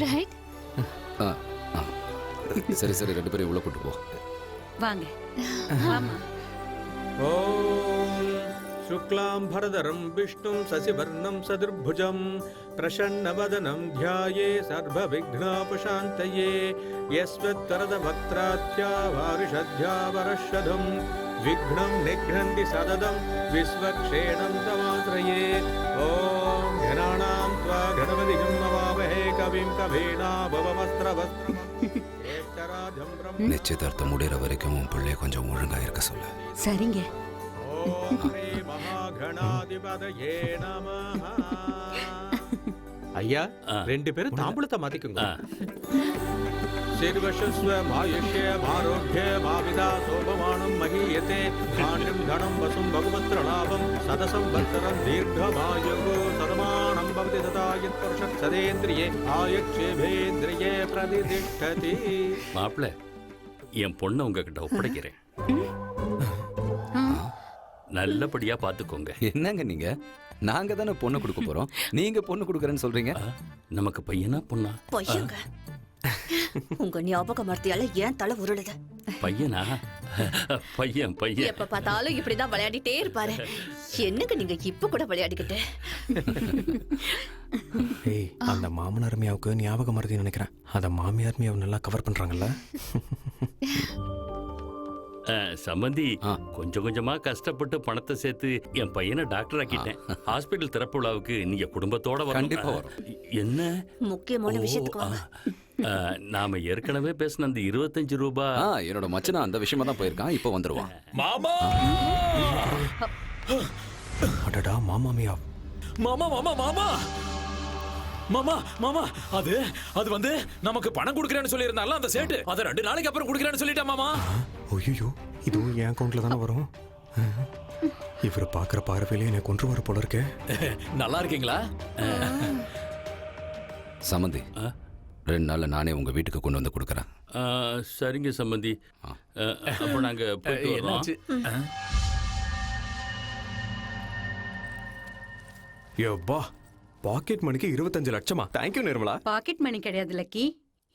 ரைட்? சரி சரி, ரெண்டு பேரும் உள்ள கூட்டு போ. வாங்க. ஆமா. ஓம் சுக்லாம் பரதரம் விஷ்ணும் சசிவர்ணம் சதுர்புஜம் பிரசன்னவதனம் த்யாயே சர்வ விக்னாபசாந்தயே யஸ்வத்வரத வக்த்ராத்யா வாரிஷத்யா வரஷதம் விக்னம் நிக்னந்தி சததம் விஸ்வக்ஷேணம் தமாத்ரயே. ஓம் கணானாம் த்வா கணபதிகம் நமாமஹே கவிம் கவீனாபவஸ்திரவஸ்திரம். நிச்சயதார்த்தம் முடிகிற வரைக்கும் உன் பிள்ளைய கொஞ்சம் ஒழுங்கா இருக்க சொல்லு. சரிங்க. ஐயா, ரெண்டு பேரும் தாம்பூலத்தை மாத்திக்குங்க. சிர்வசஸ்வ மாயுஷ்ய ஆரோக்கிய மாவிதா சோபமானம் மகீயதே ஆண்டிம் தனம் வசும் பகுவத்ரலாபம் சதசம் வத்சரம் தீர்க்கமாயு சதமானம் பவதி ததாயத் புருஷத் சதேந்திரியே ஆயச்சேபேந்திரியே பிரதிதிஷ்டதி. மாப்பிள்ள, என் பொண்ணை உங்ககிட்ட ஒப்படைக்கிறேன். நல்லபடியா பாத்துக்கோங்க. என்னங்க நீங்க? நாங்க தானே பொண்ணு கொடுக்க போறோம், நீங்க பொண்ணு கொடுக்கறேன்னு சொல்றீங்க. நமக்கு பையனா பொண்ணா? பையங்க. உங்க ஞாபக மர்த்தியால ஏன் தலை உருளுது? பையனா? பையன் பையன். எப்ப பார்த்தாலும் இப்படிதான் விளையாடிட்டே இருப்பாரு. என்னங்க நீங்க இப்ப கூட விளையாடிக்கிட்டு? ஏய், அந்த மாமனார் மியாவுக்கு ஞாபகம் மறதி நினைக்கிறேன். அத மாமியார் மியாவை நல்லா கவர் பண்றாங்கல்ல. சம்பந்தி கொஞ்சம் கொஞ்சமா கஷ்டப்பட்டு பணத்தை சேர்த்து என் பையனை டாக்டர் ஆக்கிட்டேன். ஹாஸ்பிட்டல் திறப்பு விழாவுக்கு நீங்க குடும்பத்தோட வரணும். கண்டிப்பா வரோம். என்ன முக்கியமான விஷயத்துக்கு வாங்க. நாம ஏற்கனவே பேசின அந்த 25 ரூபாய். என்னோட மச்சனா அந்த விஷயமா தான் போயிருக்கான். இப்போ வந்துருவான். மாமா அடடா மாமாமியா. மாமா மாமா மாமா மாமா மாமா அது அது வந்து நமக்கு பணம் கொடுக்கறேன்னு சொல்லியிருந்தால அந்த சேட்டு அதை 2 நாளைக்கு அப்புறம் கொடுக்கறேன்னு சொல்லிட்டா மாமா. ஐயோ இதுவும் என் அக்கௌண்ட்ல தானே வரும். இவர் பாக்குற பார்வையிலே என்னை கொன்று வர போல இருக்கே. நல்லா இருக்கீங்களா? சம்பந்தி 2 நாள்ல நானே உங்க வீட்டுக்கு கொண்டு வந்து கொடுக்கறேன். சரிங்க சம்பந்தி. அப்போ நாங்க போயிட்டு வரோம். யோப்பா பாக்கெட் மணிக்கு 25 லட்சமா? தேங்க்யூ நிர்மலா. பாக்கெட் மணி கிடையாது லக்கி,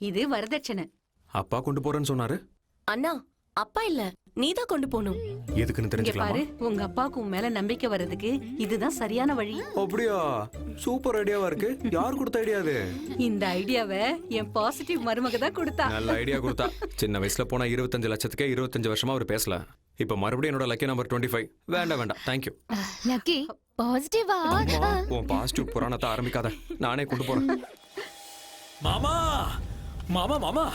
இது வரதட்சணை. அப்பா கொண்டு போறேன்னு சொன்னாரு. அண்ணா அப்பா இல்ல, நீதான் கொண்டு போகணும். எதுக்குன்னு இங்க தெரிஞ்சுக்கலாமா? பாரு, உங்க அப்பாவுக்கு உன் மேல நம்பிக்கை வர்றதுக்கு இதுதான் சரியான வழி. அப்படியா? சூப்பர் ஐடியாவா இருக்கு. யார் கொடுத்த ஐடியா அது? இந்த ஐடியாவை என் பாசிட்டிவ் மருமக தான் கொடுத்தா. நல்ல ஐடியா கொடுத்தா. சின்ன வயசுல போனா 25 லட்சத்துக்கே 25 வருஷமா அவர் பேசல. இப்ப மறுபடியும் என்னோட லக்கி நம்பர் 25. வேண்டாம் வேண்டாம், தேங்க்யூ. லக்கி பாசிட்டிவா? உன் பாசிட்டிவ் புராணத்தை ஆரம்பிக்காத, நானே கொண்டு போறேன். மாமா மாமா மாமா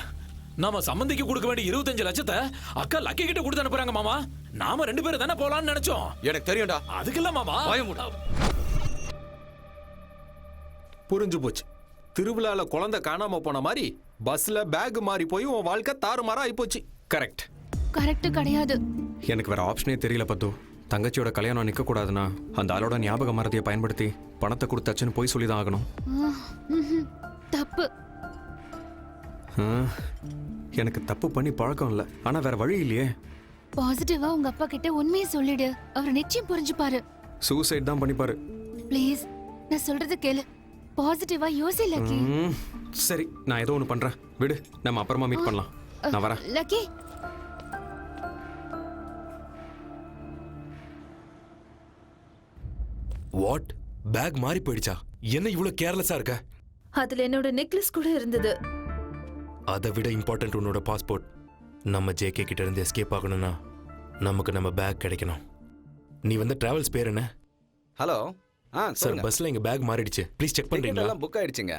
நாம சம்பந்திக்கு கொடுக்க வேண்டிய 25 லட்சத்தை அக்கா லக்கி கிட்ட கொடுத்து அனுப்புறாங்க மாமா. நாம 2 பேரும் தானே போலாம்னு நினைச்சோம். எனக்கு தெரியும்டா. அதுக்கு இல்ல மாமா. புரிஞ்சு போச்சு. திருவிழால குழந்தை காணாம போன மாதிரி பஸ்ல பேக் மாறி போய் உன் வாழ்க்கை தாறுமாறா ஆயிப்போச்சு. கரெக்ட். கரெக்ட் கிடையாது. எனக்கு வேற ஆப்ஷனே தெரியல பத்து. தங்கச்சியோட கல்யாணம் நிக்க கூடாதுன்னா அந்த ஆளோட ஞாபக மறதியை பயன்படுத்தி பணத்தை கொடுத்தாச்சுன்னு போய் சொல்லி தான் ஆகணும். தப்பு. எனக்கு தப்பு பண்ணி பழக்கம் இல்லை, ஆனா வேற வழி இல்லையே. பாசிட்டிவா உங்க அப்பா கிட்ட உண்மையை சொல்லிடு, அவர் நிச்சயம் புரிஞ்சுப்பாரு. சூசைட் தான் பண்ணிப்பாரு. ப்ளீஸ் நான் சொல்றது கேளு. பாசிட்டிவா யோசி லக்கி. சரி நான் ஏதோ ஒன்று பண்றேன், விடு, நம்ம அப்புறமா மீட் பண்ணலாம். நான் வரேன். Lucky what? பேக் மாறி போயிடுச்சா? என்ன இவ்வளவு கேர்லெஸ்ஸா இருக்க? அதுல என்னோட நெக்லஸ் கூட இருந்தது. அதை விட இம்பார்ட்டன்ட் உன்னோட பாஸ்போர்ட். நம்ம ஜேகே கிட்ட இருந்து எஸ்கேப் ஆகணும்னா நமக்கு நம்ம பேக் கிடைக்கணும். நீ வந்து டிராவல்ஸ் பேர் என்ன? ஹலோ. சார் பஸ்ல எங்க பேக் மாறிடுச்சு, ப்ளீஸ் செக் பண்றீங்களா? எல்லாம் புக் ஆயிடுச்சுங்க.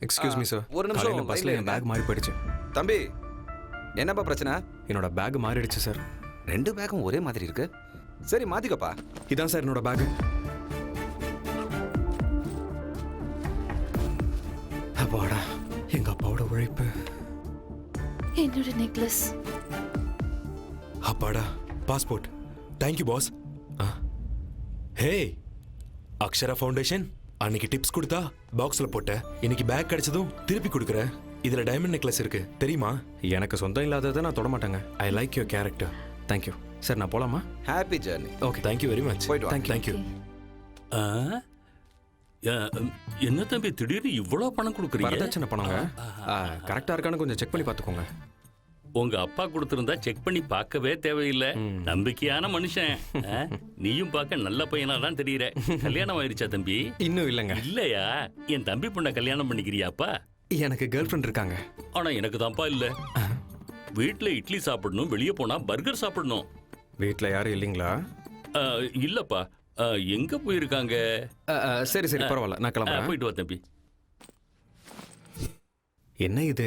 எக்ஸ்கியூஸ் மீ சார், ஒரு நிமிஷம் பஸ்ல என் பேக் மாறி போயிடுச்சு. தம்பி என்னப்பா பிரச்சனை? என்னோட பேக் மாறிடுச்சு சார். 2 பேக்கும் ஒரே மாதிரி இருக்கு. சரி மாத்திக்கப்பா. இதான் சார் என்னோட பேக். அப்பாடா, எங்க அப்பாவோட உழைப்பு. என்னோட நெக்லஸ். அப்பாடா, passport. Thank you boss. Hey Akshara foundation, அன்னைக்கு டிப்ஸ் கொடுத்தா பாக்ஸ்ல போட்ட, இன்னைக்கு பேக் கிடைச்சதும் திருப்பி கொடுக்குற. இதுல டைமண்ட் நெக்லஸ் இருக்கு தெரியுமா? எனக்கு சொந்தம் இல்லாததை நான் தொட மாட்டேங்க. I like your character. Thank you sir. நான் போலாமா? Happy journey. Okay, thank you very much. போயிட்டு வா. தேங்க்யூ. என்ன தம்பி திடீர்னு இவ்வளவு பணம் கொடுக்குறீங்க? வரதட்சணை பணங்க. கரெக்டா இருக்கான்னு கொஞ்சம் செக் பண்ணி பார்த்துக்கோங்க. உங்க அப்பா கொடுத்திருந்தா செக் பண்ணி பார்க்கவே தேவையில்லை. நம்பிக்கையான மனுஷன். நீயும் பார்க்க நல்ல பையனா தான் தெரியற. கல்யாணம் ஆயிருச்சா தம்பி? இன்னும் இல்லைங்க. இல்லையா? என் தம்பி பொண்ணை கல்யாணம் பண்ணிக்கிறியாப்பா? எனக்கு கேர்ள் ஃப்ரெண்ட் இருக்காங்க. ஆனா எனக்கு தான்ப்பா இல்ல. வீட்டுல இட்லி சாப்பிடணும், வெளியே போனா பர்கர் சாப்பிடணும். வீட்டுல யாரும் இல்லைங்களா? இல்லப்பா. எங்க போயிருக்காங்க? சரி சரி பரவாயில்ல, நான் கிளம்புறேன். போயிட்டு வா தம்பி. என்ன இது,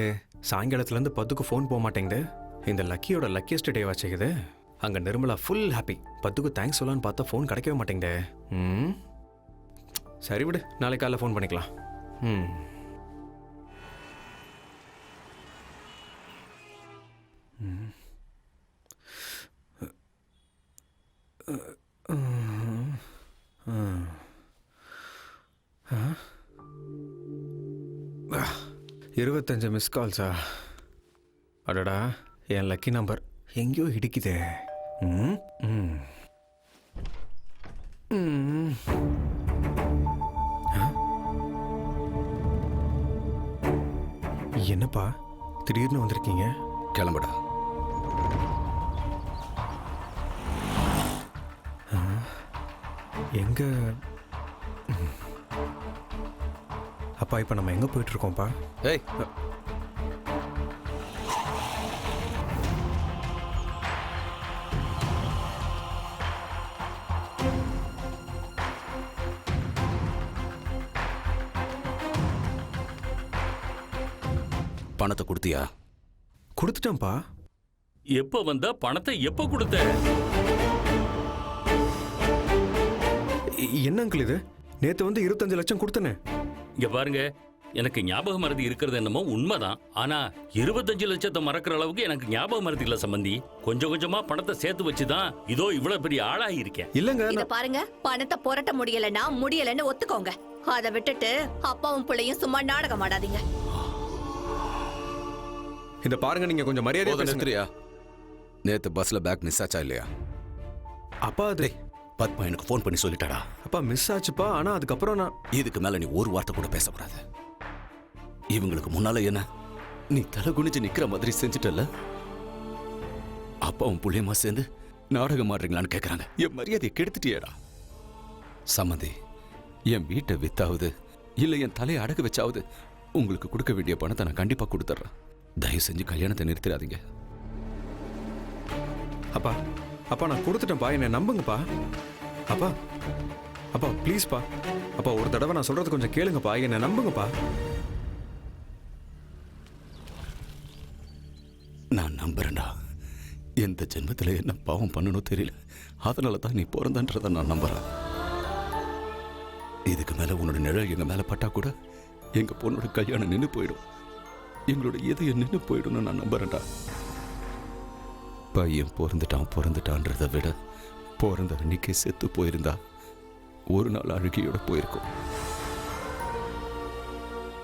சாயங்காலத்துல இருந்து பத்துக்கு ஃபோன் போக மாட்டேங்குது. இந்த லக்கியோட லக்கியஸ்ட் டே வச்சுக்குது. அங்க நிர்மலா ஃபுல் ஹாப்பி. பத்துக்கு தேங்க்ஸ் சொல்லலான்னு பார்த்தா ஃபோன் கிடைக்கவே மாட்டேங்குது. சரி விடு, நாளைக்கு காலைல ஃபோன் பண்ணிக்கலாம். ஆ 25 மிஸ் கால்ஸா? அடடா, என் லக்கி நம்பர் எங்கேயோ இடிக்குதே. என்னப்பா திடீர்னு வந்திருக்கீங்க? கிளம்புடா. எங்க அப்பா, இப்ப நம்ம எங்க போயிட்டு இருக்கோம்ப்பா? ஏய் பணத்தை கொடுத்தியா? கொடுத்துட்டேன்ப்பா. எப்ப வந்தா பணத்தை எப்ப கொடுத்த? என்ன அங்கிள் இது? நேத்து வந்து 25 லட்சம் கொடுத்தனே. இங்க பாருங்க, எனக்கு ஞாபக மறதி இருக்கிறது என்னமோ உண்மைதான். ஆனா 25 லட்சத்தை மறக்கிற அளவுக்கு எனக்கு ஞாபக மறதி இல்ல சம்பந்தி. கொஞ்சம் கொஞ்சமா பணத்தை சேர்த்து வச்சுதான் இதோ இவ்வளவு பெரிய ஆளாகி இருக்கேன். இல்லங்க, இத பாருங்க, பணத்தை புரட்ட முடியலன்னு ஒத்துக்கோங்க. அதை விட்டுட்டு அப்பாவும் பிள்ளையும் சும்மா நாடகம் ஆடாதீங்க. இந்த பாருங்க, நீங்க கொஞ்சம் மரியாதையா பேசுறியா? நேத்து பஸ்ல பேக் மிஸ் ஆச்சா இல்லையா? அப்பா அது பத்மா எனக்கு ஃபோன் பண்ணி சொல்லிட்டாடா. அப்பா மிஸ் ஆச்சுப்பா. ஆனா அதுக்கப்புறம் நான் இதுக்கு மேல நீ ஒரு வார்த்தை கூட பேசக்கூடாது. இவங்களுக்கு முன்னால என்ன நீ தலை குனிஞ்சு நிக்கிற மாதிரி செஞ்சுட்டல. அப்பாவும் புள்ளியமா சேர்ந்து நாடகம் ஆடுறீங்களான்னு கேக்குறாங்க. என் மரியாதையை கெடுத்துட்டியேடா. சம்மந்தி, என் வீட்டை வித்தாவது இல்ல என் தலையை அடகு வச்சாவது உங்களுக்கு கொடுக்க வேண்டிய பணத்தை நான் கண்டிப்பா கொடுத்துட்றேன். தயவு செஞ்சு கல்யாணத்தை நிறுத்திடாதீங்க. அப்பா அப்பா நான் கொடுத்துட்டேன்ப்பா, என்னை நம்புங்கப்பா. அப்பா அப்பா ப்ளீஸ்ப்பா. அப்பா ஒரு தடவை நான் சொல்றது கொஞ்சம் கேளுங்கப்பா, என்னை நம்புங்கப்பா. நான் நம்புறேன்டா. எந்த ஜென்மத்தில் என்ன பாவம் பண்ணணும் தெரியல. அதனால தான் நீ பிறந்தன்றதை நான் நம்புறேன். இதுக்கு மேல உன்னோட நிழல் எங்க மேல பட்டா கூட எங்க பொண்ணோட கல்யாணம் நின்று போயிடும். எங்களோட இதயம் நின்று போயிடும்னு நான் நம்புறேன்டா. பையன் பிறந்துட்டான்றதை விட பிறந்த அன்னைக்கு செத்து போயிருந்தா ஒரு நாள் அழுகியோட போயிருக்கும்.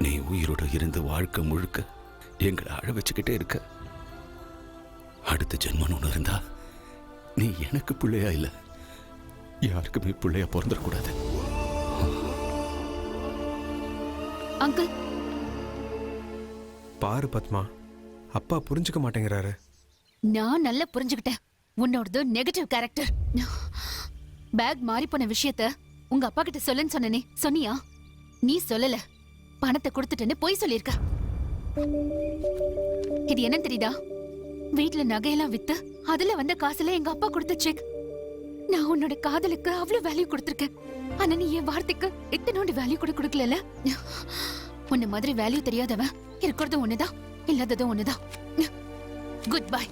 நீ உயிரோட இருந்து வாழ்க்கை முழுக்க எங்களை அழ வச்சுக்கிட்டே இருக்க. அடுத்த ஜென்மன் ஒன்று இருந்தா நீ எனக்கு பிள்ளையா இல்லை, யாருக்குமே பிள்ளையா பிறந்துடக்கூடாது. அங்கிள் பாரு பத்மா, அப்பா புரிஞ்சுக்க மாட்டேங்கிறாரு. நான் நல்லா புரிஞ்சுக்கிட்டேன். உன்னோடது நெகட்டிவ் கேரக்டர். பேக் மாறி போன விஷயத்த உங்க அப்பா கிட்ட சொல்லுன்னு சொன்னனே, சொன்னியா? நீ சொல்லல. பணத்தை கொடுத்துட்டேன்னு போய் சொல்லிருக்க. இது என்ன தெரியுதா? வீட்டுல நகையெல்லாம் வித்து அதுல வந்த காசுல எங்க அப்பா கொடுத்த செக். நான் உன்னோட காதலுக்கு அவ்வளவு வேல்யூ கொடுத்திருக்கேன். ஆனா நீ என் வார்த்தைக்கு இத்தனோண்டு வேல்யூ கூட கொடுக்கல. உன்ன மாதிரி வேல்யூ தெரியாதவன் இருக்கிறது ஒண்ணுதான், இல்லாததும் ஒண்ணுதான். Good bye.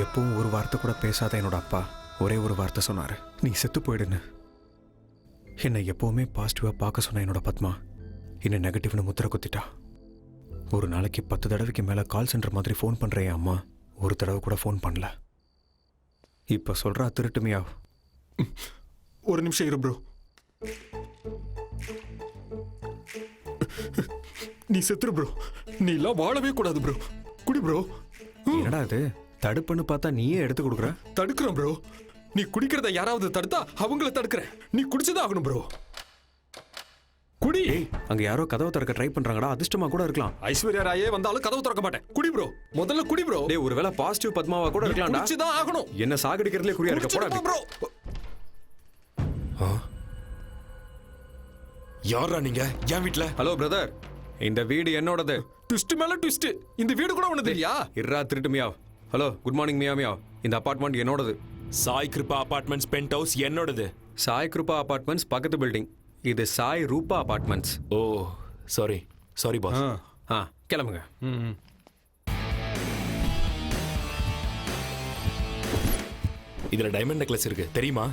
எப்பவும் ஒரு வார்த்தை கூட பேசாத என்னோட அப்பா ஒரே ஒரு வார்த்தை சொன்னாரு, நீ செத்து போயிடுன்னு. என்னை எப்பவுமே பாசிட்டிவா பார்க்க சொன்ன என்னோட பத்மா என்ன நெகட்டிவ்னு முத்திர குத்திட்டா. ஒரு நாளைக்கு 10 தடவைக்கு மேல கால் சென்டர் மாதிரி ஃபோன் பண்ற என் அம்மா ஒரு தடவை கூட ஃபோன் பண்ணல. இப்ப சொல்றா திருட்டுமையா. ஒரு நிமிஷம் இரு ப்ரோ. நீ செத்துரு ப்ரோ. நீ எல்லாம் வாழவே கூடாது ப்ரோ. குடி ப்ரோ. என்னடா இது தடுப்புன்னு பார்த்தா நீயே எடுத்து கொடுக்குற? தடுக்கிறோம் ப்ரோ. நீ குடிக்கிறத யாராவது தடுத்தா அவங்கள தடுக்கிறேன். நீ குடிச்சுதான் ஆகணும் ப்ரோ. குடி. அங்க யாரோ கதவை திறக்க ட்ரை பண்றாங்கடா. அதிர்ஷ்டமா கூட இருக்கலாம். ஐஸ்வர்யா ராயே வந்தாலும் கதவை திறக்க மாட்டேன். குடி ப்ரோ. முதல்ல குடி ப்ரோ. டேய் ஒருவேளை பாசிட்டிவ் பத்மாவா கூட இருக்கலாம்டா. குடிச்சுதான் ஆகணும். என்ன சாகடிக்கிறதுல குறியா இருக்க போடா ப்ரோ. யாரா நீங்க? என் வீட்ல? ஹலோ பிரதர், இந்த வீடு என்னோடது. ட்விஸ்ட் மேல ட்விஸ்ட். இந்த வீடு கூட உனது இல்லையா? இர்ரா திருட்டு மியா. ஹலோ குட் மார்னிங் மியா மியா. இந்த அபார்ட்மெண்ட் என்னோடது. Sai Kripa apartments penthouse என்னோடது. சாய் கிருபா அபார்ட்மெண்ட்ஸ் பக்கத்து பில்டிங். இது Sai Rupa apartments. Oh sorry sorry boss. கிளம்புங்க. இதுல டைமண்ட் நெக்லஸ் இருக்கு தெரியுமா?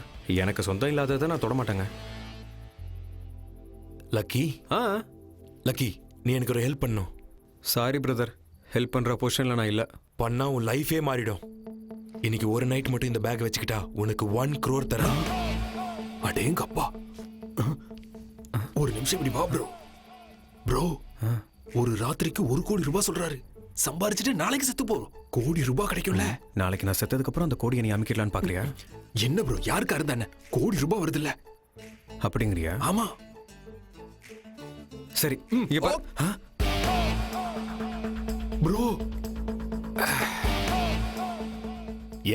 எனக்கு சொந்தம் இல்லாததை நான் தொட மாட்டேங்க. லக்கி. லக்கி, நீ எனக்கு ஒரு ஹெல்ப் பண்ணும். சாரி பிரதர், ஹெல்ப் பண்ற பொசிஷன்ல நான் இல்ல. பண்ணா உன் லைஃபே மாறிடும். இன்னைக்கு ஒரு நைட் மட்டும் இந்த பேக் வச்சுக்கிட்டா உனக்கு 1 crore தரேன். அடேங்கப்பா. ஒரு நிமிஷம் இப்படி வா ப்ரோ. ப்ரோ, ஒரு ராத்திரிக்கு 1 கோடி ரூபாய் சொல்றாரு. சம்பாரிச்சுட்டு நாளைக்கு செத்து போறோம். கோடி ரூபாய் கிடைக்கும்ல? நாளைக்கு நான் செத்ததுக்கு அப்புறம் அந்த கோடியை நீ அமைக்கலான்னு பாக்குறியா? என்ன ப்ரோ, யாருக்கு அருந்தானே கோடி ரூபாய் வருது இல்ல? அப்படிங்கறியா? ஆமா. சரி ப்ரோ.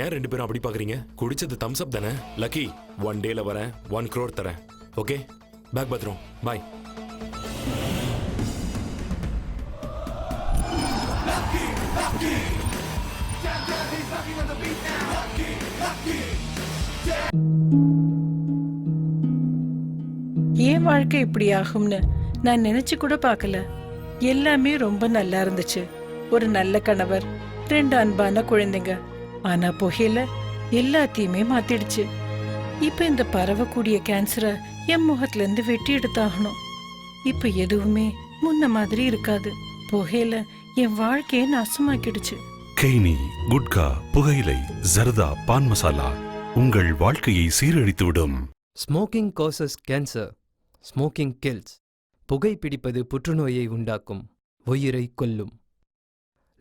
ஏன் 2 பேரும் அப்படி பாக்குறீங்க? குடிச்சது தம்ஸ் அப் தானே? லக்கி, 1 டேல வரேன், 1 crore தரேன். ஓகே, பேக் பத்திரம். பாய். ஏன் வாழ்க்கை இப்படி ஆகும்னு நான் நினைச்சு கூட பார்க்கல. எல்லாமே ரொம்ப நல்லா இருந்துச்சு. ஒரு நல்ல கணவர், 2 அன்பான குழந்தைங்க. ஆனா புகையில எல்லாத்தையுமே மாத்திடுச்சு. இப்ப இந்த பரவக்கூடிய கேன்சரை என் முகத்துல இருந்து வெட்டி எடுத்தாகணும். இப்ப எதுவுமே முன்ன மாதிரி இருக்காது. புகையில என் வாழ்க்கையை நாசமாக்கிடுச்சு. கெய்னி, குட்கா, புகையிலை, ஜர்தா, பான் மசாலா உங்கள் வாழ்க்கையை சீரழித்துவிடும். Smoking causes cancer. Smoking kills. புகைப்பிடிப்பது புற்றுநோயை உண்டாக்கும், உயிரை கொல்லும்.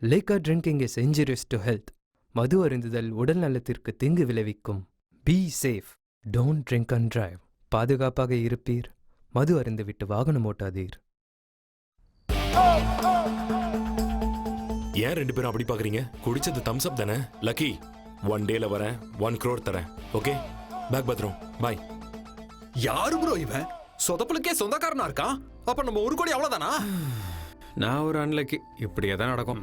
Liquor drinking is injurious to health. மது அருந்துதல் உடல் நலத்திற்கு தீங்கு விளைவிக்கும். Be safe. Don't drink and drive. பாதுகாப்பாக இருப்பீர். மது அருந்துவிட்டு வாகனம் ஓட்டாதீர். ஏன் 2 பேரும் அப்படி பாக்குறீங்க? குடிச்சது தம்ஸ் அப் தானே. லக்கி, 1 டேல வரேன், 1 crore தரேன். ஓகே, பேக் பத்ரம், பாய். யாரு ப்ரோ இவன்? சொதப்பலுக்கே சொந்தக்காரனா இருக்கான். அப்ப நம்ம 1 கோடி அவ்வளவுதானா? நான் ஒரு அன்லக்கி. இப்படியே தான் நடக்கும்.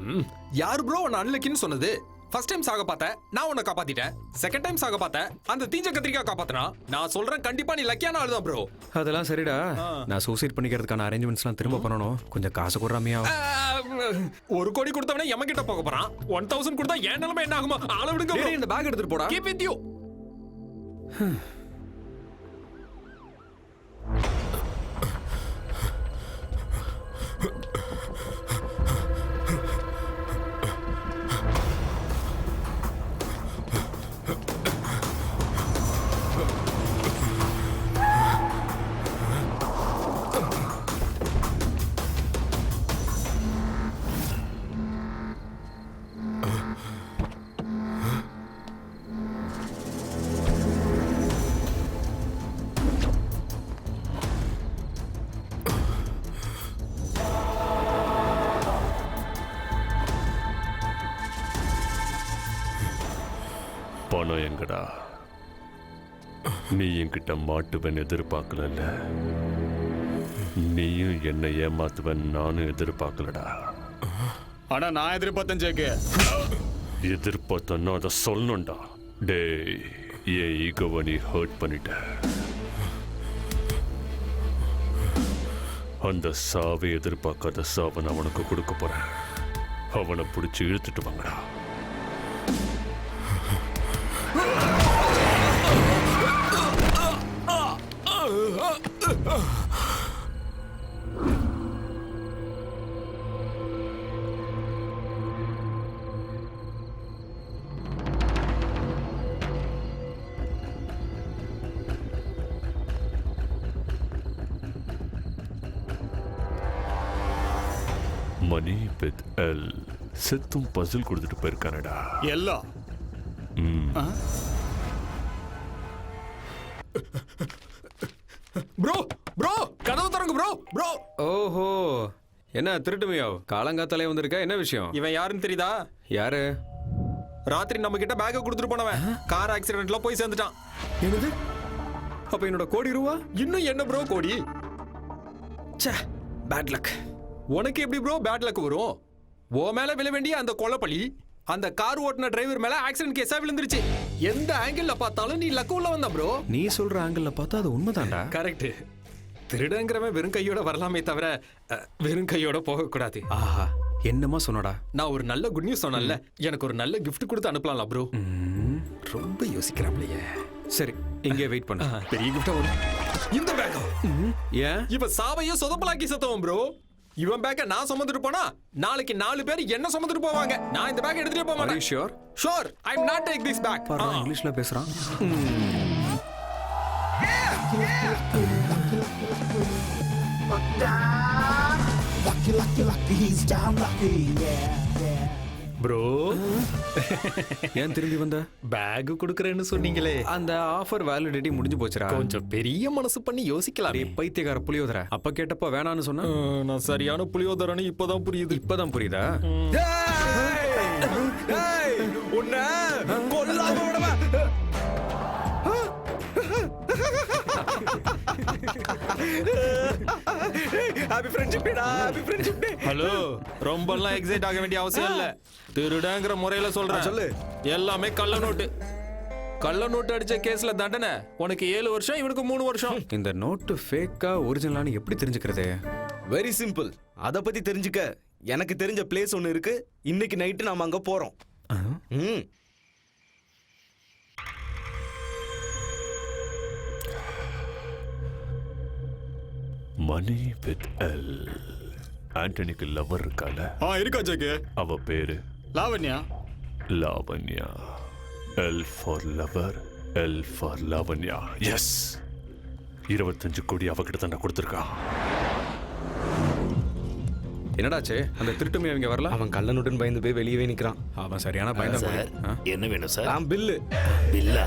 யாரு ப்ரோ உன்னை அன்லக்கின்னு சொன்னது? ஃபர்ஸ்ட் டைம் சாக பார்த்த, நான் உன்னை காப்பாத்திட்டேன். செகண்ட் டைம் சாக பார்த்த, அந்த தீஞ்ச கத்திரிக்கா காப்பாத்தினா. நான் சொல்றேன், கண்டிப்பா நீ லக்கியான ஆள் தான் ப்ரோ. அதெல்லாம் சரிடா. நான் சூசைட் பண்ணிக்கிறதுக்கான அரேஞ்ச்மெண்ட்ஸ்லாம் திரும்ப பண்ணணும். கொஞ்சம் காசு கொடுறாமையா? 1 கோடி கொடுத்தவனே எம்ம கிட்ட போக போறான். 1000 கொடுத்தா என் நிலைமை என்ன ஆகுமா? ஆள விடுங்க bro. இந்த பேக் எடுத்துட்டு போடா. Keep with you. பணம் எங்கடா? நீ என்கிட்ட மாட்டுவன் எதிர்பார்க்கல. நீயும் என்னை ஏமாத்துவன் நானும் எதிர்பார்க்கலடா. ஆனா நான் எதிர்பார்த்தேன் ஜேகே. எதிர்பார்த்தன்னா அதை சொல்லணும்டா. டேய், என் ஈகோவை நீ ஹர்ட் பண்ணிட்ட. அந்த சாவை எதிர்பார்க்காத சாவை நான் அவனுக்கு கொடுக்க போறேன். அவனை பிடிச்சி இழுத்துட்டு வாங்கடா. மணி வித் எல் செத்தும் பசில் கொடுத்துட்டு போயிருக்கானடா. எல்லாம் ப்ரோ ப்ரோ கதவு திறங்க ப்ரோ. ப்ரோ ஓஹோ, என்ன திருட்டுமையோ? காலங்காத்தாலே வந்திருக்க, என்ன விஷயம்? இவன் யாருன்னு தெரியுதா? யாரு? ராத்திரி நம்ம கிட்ட பேக்கை கொடுத்துட்டு போனவன் கார் ஆக்சிடென்ட்ல போய் சேர்ந்துட்டான். என்னது? அப்ப என்னோட கோடி ரூபா? இன்னும் என்ன ப்ரோ கோடி? ச்சே, பேட் லக். உனக்கு எப்படி ப்ரோ பேட் லக் வரும்? ஓ மேல விழ வேண்டிய அந்த கொலைப்பள்ளி அந்த கார் ஓட்டுன டிரைவர் மேல ஆக்சிடென்ட் கேஸா விழுந்துருச்சு. எந்த ஆங்கிள் பார்த்தாலும் நீ லக் உள்ள வந்த ப்ரோ. நீ சொல்ற ஆங்கிள் பார்த்தா அது உண்மைதான்டா. கரெக்ட். திருடங்கிறவன் வெறும் கையோட வரலாமே தவிர வெறும் கையோட போக கூடாது. ஆஹா, என்னமா சொன்னடா? நான் ஒரு நல்ல குட் நியூஸ் சொன்னேன்ல, எனக்கு ஒரு நல்ல கிஃப்ட் கொடுத்து அனுப்பலாம்ல ப்ரோ. ரொம்ப யோசிக்கிறாப்லையே. சரி, இங்கே வெயிட் பண்ணு. பெரிய கிஃப்டா வரும். இந்த பேக் ஏன் இவன் சாவையும் சொதப்பலாக்கி சத்தவன் ப்ரோ. இவன் பேக்க நான் சுமந்துட்டு போனா நாளைக்கு 4 பேர் என்ன சுமந்துட்டு போவாங்க. நான் இந்த பேக் எடுத்துட்டு போக மாட்டேன். Sure? Sure, I am not take this bag. இங்கிலீஷ்ல பேசுறான். ப்ரோ ஏன் திரும்பி வந்த? பேக் கொடுக்கறேன்னு சொன்னீங்களே, அந்த ஆஃபர் வேலிடிட்டி முடிஞ்சு போச்சுடா. கொஞ்சம் பெரிய மனசு பண்ணி யோசிக்கலாம். பைத்தியக்கார புளியோதர அப்ப கேட்டப்ப வேணான்னு சொன்னா நான் சரியான புளியோதரன்னு இப்பதான் புரியுது. இப்பதான் புரியுதா? உன்னை கொல்லாம விடவா? ஹாப்பி ஃப்ரெண்ட்ஷிப் டேடா, ஹாப்பி ஃப்ரெண்ட்ஷிப் டே. ஹலோ, ரொம்பலாம் எக்ஸைட் ஆக வேண்டிய அவசியம் இல்ல. திருடங்கிற முறையில சொல்றேன். சொல்லு. எல்லாமே கள்ள நோட்டு. கள்ள நோட்டு அடிச்ச கேஸ்ல தண்டனை உனக்கு 7 வருஷம், இவனுக்கு 3 வருஷம். இந்த நோட்டு ஃபேக்கா ஒரிஜினலானு எப்படி தெரிஞ்சுக்கிறது? Very simple. அத பத்தி தெரிஞ்சுக்க எனக்கு தெரிஞ்ச பிளேஸ் ஒன்னு இருக்கு. இன்னைக்கு நைட்டு நாம அங்க போறோம். Mani with L. ஆண்டனிக்கு லவர் இருக்கால? இருக்கா ஜெகே. அவ பேரு Lavanya. Lavanya. L for lover, L for Lavanya. Yes, 25 கோடி அவகிட்ட தான் கொடுத்துருக்கான். என்னடாச்சு? அந்த திருட்டுமே அவங்க வரல. அவன் கள்ளனுடன் பயந்து போய் வெளியவே நிக்கிறான். அவன் சரியான பயந்த. என்ன வேணும் சார்? பில்லு. பில்லா?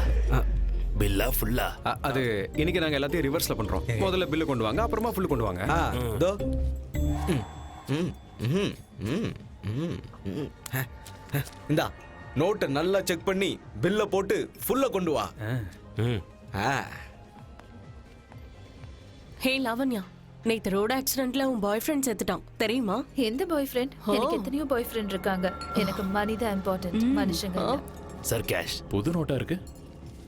பில்லா ஃபுல்லா? அது இன்னைக்கு நாங்க எல்லாத்தையும் ரிவர்ஸ்ல பண்றோம். முதல்ல பில்லு கொண்டு வாங்க, அப்புறமா ஃபுல் கொண்டு வாங்க. தோ. இந்தா நோட்டை நல்லா செக் பண்ணி பில்ல போட்டு ஃபுல்ல கொண்டு வா. ஹே லாவண்யா, நேத்து ரோட் ஆக்சிடென்ட்ல உன் பாய் ஃப்ரெண்ட் செத்துட்டான் தெரியுமா? எந்த பாய் ஃப்ரெண்ட்? எனக்கு எத்தனையோ பாய் ஃப்ரெண்ட் இருக்காங்க. எனக்கு மணி தான் இம்பார்ட்டன்ட், மனுஷங்க இல்ல. Sir cash. புது நோட்டா இருக்கு.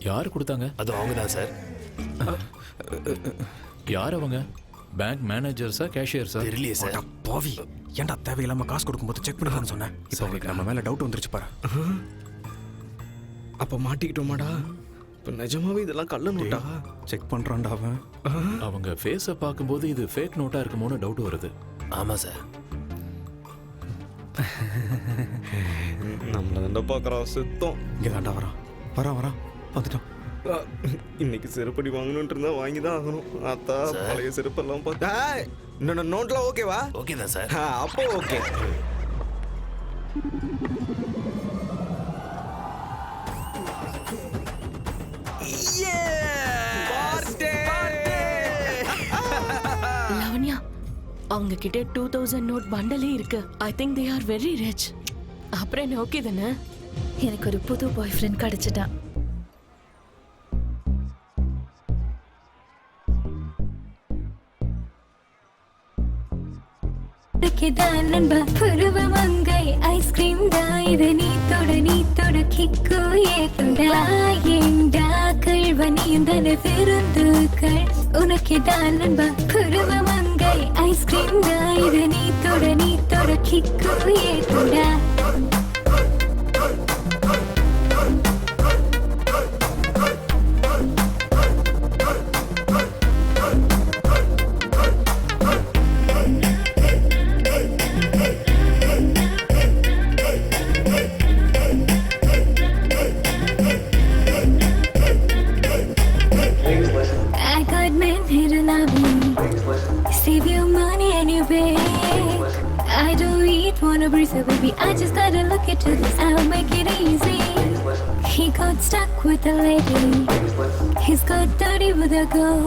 யாரு கொடுத்தாங்க? அது அவங்க தான் சார். யார் அவங்க? பேங்க் மேனேஜர்ஸா, கேஷியர்ஸா? தெரியலையே சார். பாவி, ஏன்டா தேவையில்லாம காசு கொடுக்கும்போது செக் பண்ணி சொன்னேன். இப்போ அவங்களுக்கு நம்ம மேல டவுட் வந்துருச்சு பாரு. அப்ப மாட்டிக்கிட்டோமாடா? இப்ப நிஜமாவே இதெல்லாம் கள்ள நோட்டா? செக் பண்றான்டா அவன். அவங்க ஃபேஸை பார்க்கும்போது இது ஃபேக் நோட்டா இருக்குமோன்னு டவுட் வருது. ஆமா சார். நம்மள தான் பாக்குறோம். சுத்தம் இங்க தாண்டா வரான். வரான் வந்துட்டான். இன்னைக்கு செருப்படி வாங்கணும்னு இருந்தா வாங்கிதான் ஆகணும். அத்தா பழைய செருப்பெல்லாம் பார்த்தா இன்னொன்னு நோட்லாம் ஓகேவா? ஓகே தான் சார். அப்போ ஓகே. லாவண்யா, அவங்க கிட்ட 2000 நோட் பண்டலே இருக்கு. I think they are very rich. அப்புறம் என்ன, ஓகே தானே? எனக்கு ஒரு புது பாய் ஃப்ரெண்ட் கிடைச்சிட்டான். பருவமங்கை ஐஸ்கிரீம் தான் இது, நீ தொட கிக்கு ஏத்துடா. ஏண்டா கல்வனியும் தன விருந்துகள் உனக்கு தான் நண்பா. பருவமங்கை ஐஸ்கிரீம் தான் இது, நீ தொட kick ஏத்துடா. Save your money anyway. I don't eat, wanna breathe, so baby, I just gotta look into this. I'll make it easy. He got stuck with a lady. He's got dirty with a girl.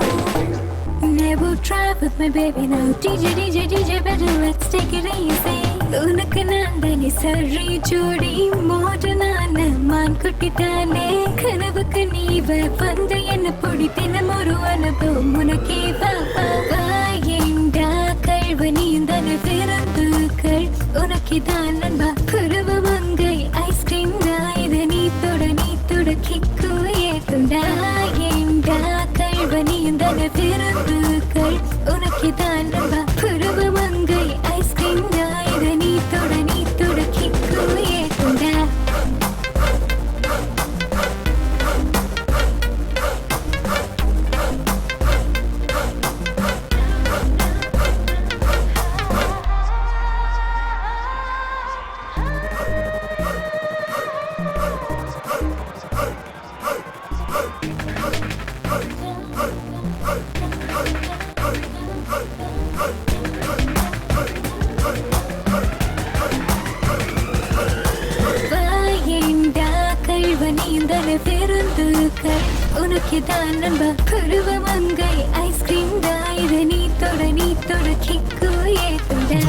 Never drive with my baby now. DJ, better let's take it easy. உனக்கு நான் தானே சரி ஜோடி, மோடனான மான் குட்டி தானே. கனவுக்கு நீ வந்து என்ன பொடி, தினம் ஒரு அனுபவம் உனக்கே. ஏண்டா கல்வனியும் தானே விருந்துகள் உனக்கு தான் நண்பா. பருவமங்கை ஐஸ்கிரீம் தான் இது, நீ தொட கிக்கு ஏத்துண்டா. ஏண்டா கல்வனியும் தானே விருந்துகள் உனக்கு தான் நண்பா. பருவமங்கை ஐஸ்கிரீம் தான் இது, நீ தொட கிக்கு ஏத்துண்டா. உனக்கு தான் நண்பா. பருவமங்கை ஐஸ்கிரீம் தான் இது, நீ தொட கிக்கு ஏத்துண்டா.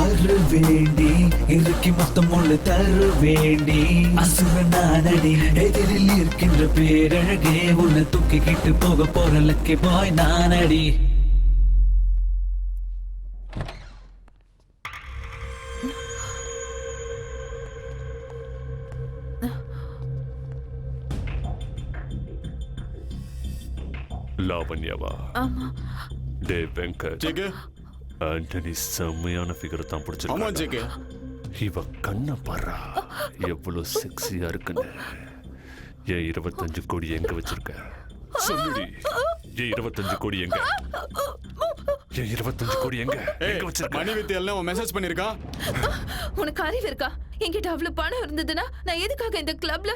வேண்டி இருக்கு மொத்தம் ஒன்று தரு வேண்டி அசுரனானடி எதிரில் இருக்கின்ற பேரழகே, உன்னை தூக்கிக்கிட்டு போக போற லக்கி பாய் நானடி. லாவண்யாவா? ஆமா. டே வெங்கட், ஜேகே ஆண்டனி செம்மையான ஃபிகர் தான் ஆமா பிடிச்சிருக்கான். ஜேகே. இவ கண்ண பாரா எவ்வளவு செக்ஸியா இருக்குன்னு. ஏன் 25 கோடி எங்க வச்சிருக்க? சொல்லுடி. ஏன் 25 கோடி எங்க? ஏன் 25 கோடி எங்க எங்க வச்சிருக்க? மணி வித் எல்லாம் மெசேஜ் பண்ணிருக்கா. உனக்கு அறிவு இருக்கா? என்கிட்ட அவ்வளவு பணம் இருந்ததுன்னா நான் எதுக்காக இந்த கிளப்ல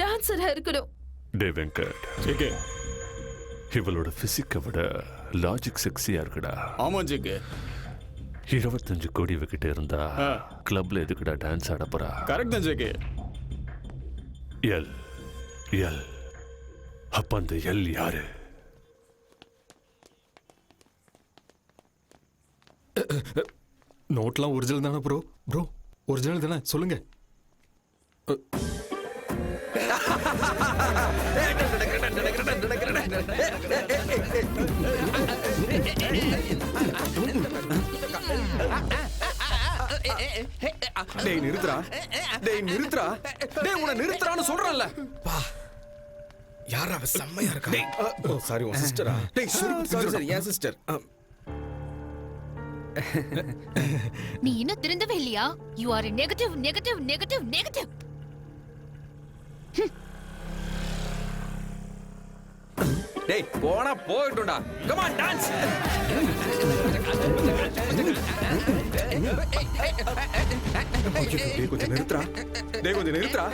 டான்சரா இருக்கணும்? டே வெங்கட், ஜேகே இவளோட பிசிக்கை விட லாஜிக் செக்ஸியா இருக்குடா. ஆமா ஜேகே. 25 கோடி இவகிட்ட இருந்தா கிளப்ல எதுக்குடா டான்ஸ் ஆட போறா? கரெக்ட் தான் ஜேகே. எல் எல் அப்ப அந்த எல் யாரு? நோட்லாம் ஒரிஜினல் தானே ப்ரோ? ப்ரோ ஒரிஜினல் தானே? சொல்லுங்க. டேய் நிறுத்துறா. டேய் நிறுத்துறா. டேய் உன்னை நிறுத்துறான்னு சொல்றேன்ல. யாரா அவ செம்மையா இருக்கா? ஓ சாரி உன் சிஸ்டரா? டேய் சாரி சாரி என் சிஸ்டர். நீ இன்னும் திருந்தவே இல்லையா? You are negative negative negative negative. டேய் போனா போகட்டும்டா. Come on dance. டேய் கொஞ்சம் நிறுத்துறா. டேய் கொஞ்சம் நிறுத்துறா.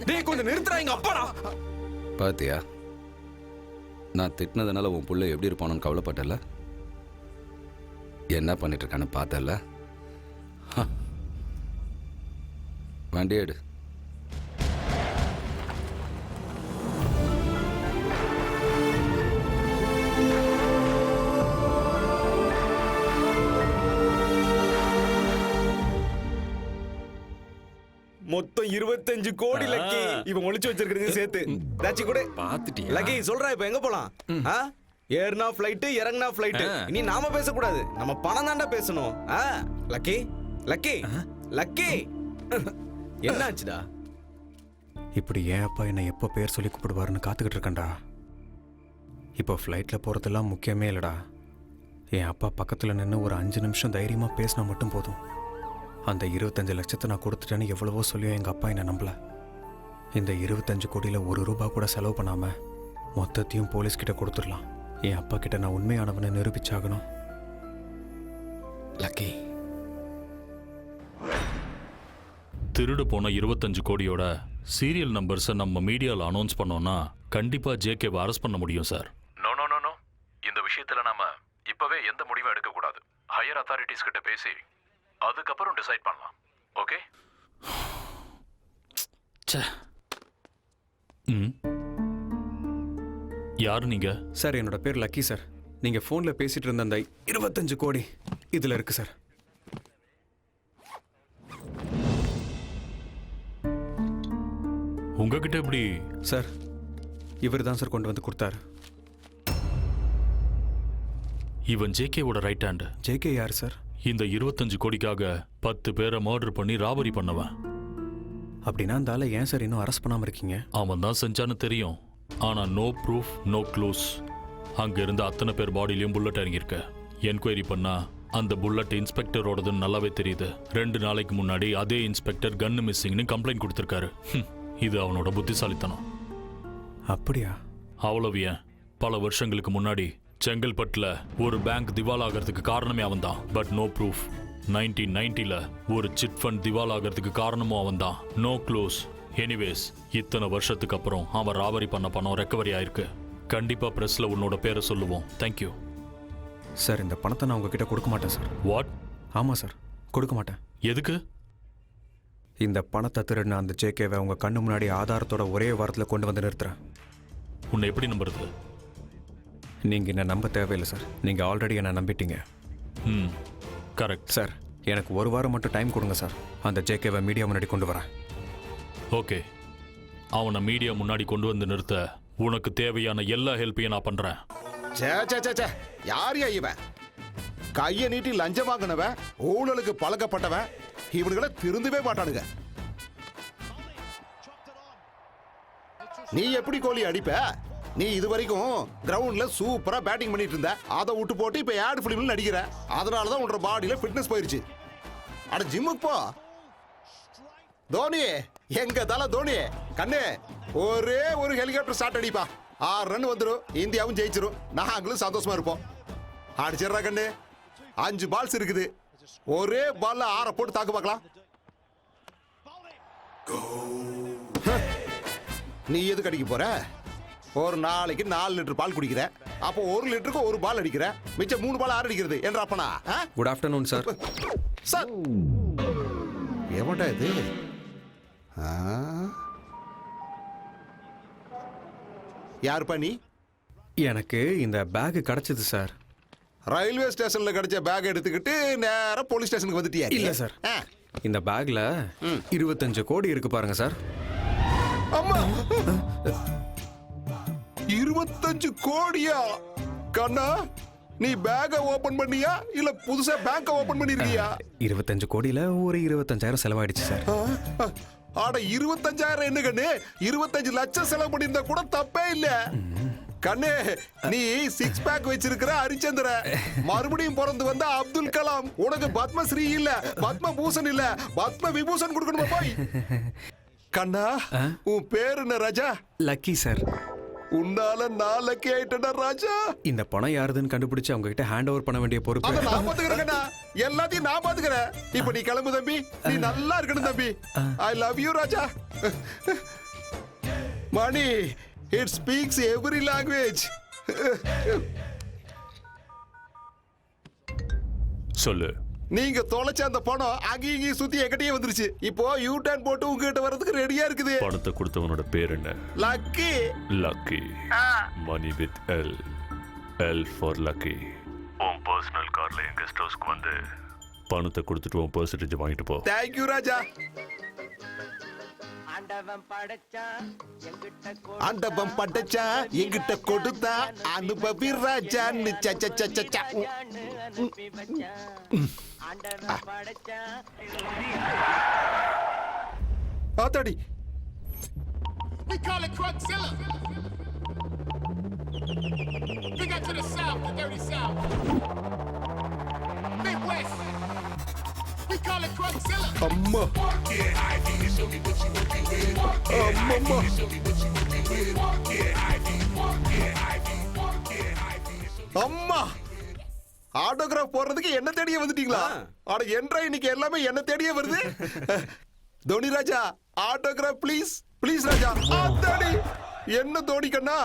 டேய் கொஞ்சம் நிறுத்துறா. எங்க அப்பாடா. பாத்தியா, நான் திட்டினதுனால உன் புள்ள எப்படி இருப்பானு கவலைப்பட்டல? என்ன பண்ணிட்டு இருக்கான்னு பார்த்தல? வண்டி எடு. மொத்தம் 25 கோடி லக்கி. இவன் ஒளிச்சு வச்சிருக்கிறது சேர்த்து. தாச்சி கூட பாத்துட்டியா? லக்கி சொல்றா இப்ப எங்க போலாம்? ஏர்னா ஃளைட், இறங்குனா ஃளைட். இனி நாம பேசக்கூடாது, நம்ம பணம் தாண்டா பேசணும். லக்கி லக்கி லக்கி என்னாச்சுடா? இப்படி ஏன் அப்பா என்னை எப்போ பேர் சொல்லி கூப்பிடுவாருன்னு காத்துக்கிட்டு இருக்கேன்டா. இப்போ ஃப்ளைட்டில் போகிறதெல்லாம் முக்கியமே இல்லைடா. என் அப்பா பக்கத்தில் நின்று ஒரு 5 நிமிஷம் தைரியமாக பேசினா மட்டும் போதும். அந்த 25 லட்சத்தை நான் கொடுத்துட்டேன்னு எவ்வளவோ சொல்லியும் எங்கள் அப்பா என்னை நம்பல. இந்த 25 கோடியில் ₹1 கூட செலவு பண்ணாமல் மொத்தத்தையும் போலீஸ்கிட்ட கொடுத்துடலாம். என் அப்பா கிட்ட நான் உண்மையானவனை நிரூபிச்சாகணும். லக்கி, திருடு போன 25 கோடியோட சீரியல் நம்பர்ஸை நம்ம மீடியாவில் அனௌன்ஸ் பண்ணோம்னா கண்டிப்பா ஜேகேவை அரெஸ்ட் பண்ண முடியும் sir. No no no no, இந்த விஷயத்துல நாம இப்பவே எந்த முடிவும் எடுக்க கூடாது. ஹையர் அத்தாரிட்டிஸ் கிட்ட பேசி அதுக்கப்புறம் டிசைட் பண்ணலாம். ஓகே? யாரு நீங்க? சார் என்னோட பேர் லக்கி சார். நீங்கள் ஃபோனில் பேசிட்டு இருந்த அந்த 25 கோடி இதில் இருக்கு சார். உங்ககிட்ட எப்படி? சார் இவர் தான் சார் கொண்டு வந்து கொடுத்தாரு. இவன் ஜேகேவோட ரைட் ஹேண்ட். ஜேகே யார் சார்? இந்த 25 கோடிக்காக 10 பேரை மர்டர் பண்ணி ராபரி பண்ணவன். அப்படின்னா அந்த ஆளை ஏன் சார் இன்னும் அரெஸ்ட் பண்ணாமல் இருக்கீங்க? அவன் தான் செஞ்சான்னு தெரியும், ஆனா நோ ப்ரூஃப் நோ க்ளூஸ். அங்க இருந்த அத்தனை பேர் பாடியிலையும் புல்லட் இறங்கியிருக்க. என்கொயரி பண்ணா அந்த புல்லட் இன்ஸ்பெக்டரோடதுன்னு நல்லாவே தெரியுது. 2 நாளைக்கு முன்னாடி அதே இன்ஸ்பெக்டர் கன்னு மிஸ்ஸிங்னு கம்ப்ளைண்ட் கொடுத்திருக்காரு. இது அவனோட புத்திசாலித்தனம். அப்படியா? அவ்வளவு ஏன், பல வருஷங்களுக்கு முன்னாடி செங்கல்பட்டுல ஒரு பேங்க் திவால் ஆகிறதுக்கு காரணமே அவன் தான். But no proof. 1990ல ஒரு சிட் ஃபண்ட் திவால் ஆகிறதுக்கு காரணமும் அவன் தான். No close. எனிவேஸ், இத்தனை வருஷத்துக்கு அப்புறம் அவன் ராபரி பண்ண பணம் ரெக்கவரி ஆயிருக்கு. கண்டிப்பா பிரஸ்ல உன்னோட பேரை சொல்லுவோம். Thank you sir. இந்த பணத்தை நான் உங்ககிட்ட கொடுக்க மாட்டேன் சார். வாட்? ஆமாம் சார், கொடுக்க மாட்டேன். எதுக்கு? இந்த பணத்தை திருடின அந்த ஜேகேவை உங்க கண்ணு முன்னாடி ஆதாரத்தோட ஒரே வாரத்தில் கொண்டு வந்து நிறுத்துறேன். உன்னை எப்படி நம்புறது? நீங்க என்ன நம்ப தேவையில்லை சார். நீங்க ஆல்ரெடி என்ன நம்பிட்டீங்க. Correct sir. எனக்கு 1 வாரம் மட்டும் டைம் கொடுங்க சார். அந்த ஜேகேவை மீடியா முன்னாடி கொண்டு வரேன். ஓகே, அவனை மீடியா முன்னாடி கொண்டு வந்து நிறுத்த உனக்கு தேவையான எல்லா ஹெல்ப்பையும் நான் பண்றேன். யாரையா இவன்? கையை நீட்டி லஞ்சம் வாங்கினவன், ஊழலுக்கு பழக்கப்பட்டவன். இவனுங்களை திருந்தவே மாட்டானுங்க. நீ எப்படி கோழி அடிப்ப? நீ இது வரைக்கும் கிரவுண்ட்ல சூப்பரா பேட்டிங் பண்ணிட்டு இருந்த, அதை விட்டு போட்டு இப்ப ஆட் பிலிம்ல நடிக்கிற. அதனாலதான் உன்னோட பாடியில ஃபிட்னஸ் போயிருச்சு. அட ஜிம்முக்கு போ. தோனி, எங்க தல தோனி கண்ணு, ஒரே ஒரு ஹெலிகாப்டர் ஸ்டார்ட் அடிப்பா. 6 ரன் வந்துடும், இந்தியாவும் ஜெயிச்சிரும், நாங்களும் சந்தோஷமா இருப்போம். அடிச்சிடறா கண்ணு. 5 பால்ஸ் இருக்குது, ஒரே பால்ல 6 போட்டு தாக்கு பார்க்கலாம். நீ எதுக்கு அடிக்க போற? ஒரு நாளைக்கு 4 லிட்டர் பால் குடிக்கிற, அப்போ 1 லிட்டருக்கு 1 பால் அடிக்கிற, மிச்சம் 3 பால் 6 அடிக்கிறது என்ற அப்பனா? Good afternoon sir. சார் ஏமாட்டா இது? யாருப்பா நீ? எனக்கு இந்த பேக் கிடைச்சது சார். ரயில்வே ஸ்டேஷன்ல கிடைச்ச பேக் எடுத்துக்கிட்டு நேரா போலீஸ் ஸ்டேஷனுக்கு வந்துட்டியா? இல்ல சார், இந்த பேக்ல 25 கோடி இருக்கு பாருங்க சார். அம்மா, 25 கோடியா? கண்ணா, நீ பேக்க ஓபன் பண்ணியா இல்ல புதுசா பேங்க ஓபன் பண்ணிருக்கியா? 25 கோடியில ஒரு 25,000 செலவாயிடுச்சு சார். ஆட 25,000 என்ன கண்ணு, 25 லட்சம் செலவு பண்ணியிருந்தா கூட தப்பே இல்ல. கண்ணே, நீ 6 பேக் வச்சிருக்கிற ஹரிச்சந்திர, மறுபடியும் பிறந்து வந்த அப்துல் கலாம். உனக்கு பத்மஸ்ரீ இல்ல, பத்ம பூஷன் இல்ல, பத்ம விபூஷன் கொடுக்கணுமா போய்? கண்ணா, உன் பேரு என்ன ராஜா? Lucky sir. உன்னால நான் லக்கி ஆயிட்டேன்டா ராஜா. இந்த பணம் யாருதுன்னு கண்டுபிடிச்சு அவங்க கிட்ட ஹேண்ட் ஓவர் பண்ண வேண்டிய பொறுப்பு அத நான் பாத்துக்கிறேன் கண்ணா, எல்லாத்தையும் நான் பாத்துக்கிறேன். இப்ப நீ கிளம்பு தம்பி, நீ நல்லா இருக்கணும் தம்பி. I love you Raja. Money, it speaks every language. சொல்லு. நீங்க தொலைச்ச அந்த பணம் அங்கேயும் சுத்தி எங்கிட்டயே வந்துருச்சு. இப்போ யூ டர்ன் போட்டு உங்ககிட்ட வரதுக்கு ரெடியா இருக்குது. பணத்தை கொடுத்தவனோட பேர் என்ன? Lucky. Lucky. Mani with L. L for lucky. உன் பர்சனல் கார்ல என் கெஸ்ட் ஹவுஸ்க்கு வந்து பணத்தை கொடுத்துட்டு உன் பெர்சன்டேஜ் வாங்கிட்டு போ. தேங்க் யூ ராஜா. ஆண்டவன் படைச்சா எங்கிட்ட கொடுத்தா அனுபவி ராஜான்னு. ஆத்தாடி. We call it Crugzilla. Big up to the South, the dirty South. Midwest. We call it Crugzilla. அம்மா. அம்மா. அம்மா, ஆட்டோகிராஃப் போடுறதுக்கு என்ன தேடியே வந்துட்டீங்களா? அட என்றா இன்னைக்கு எல்லாமே என்ன தேடியே வருது. தோனி ராஜா, ஆட்டோகிராஃப் ப்ளீஸ் ப்ளீஸ் ராஜா. ஆத்தாடி, என்ன தோனி கண்ணா,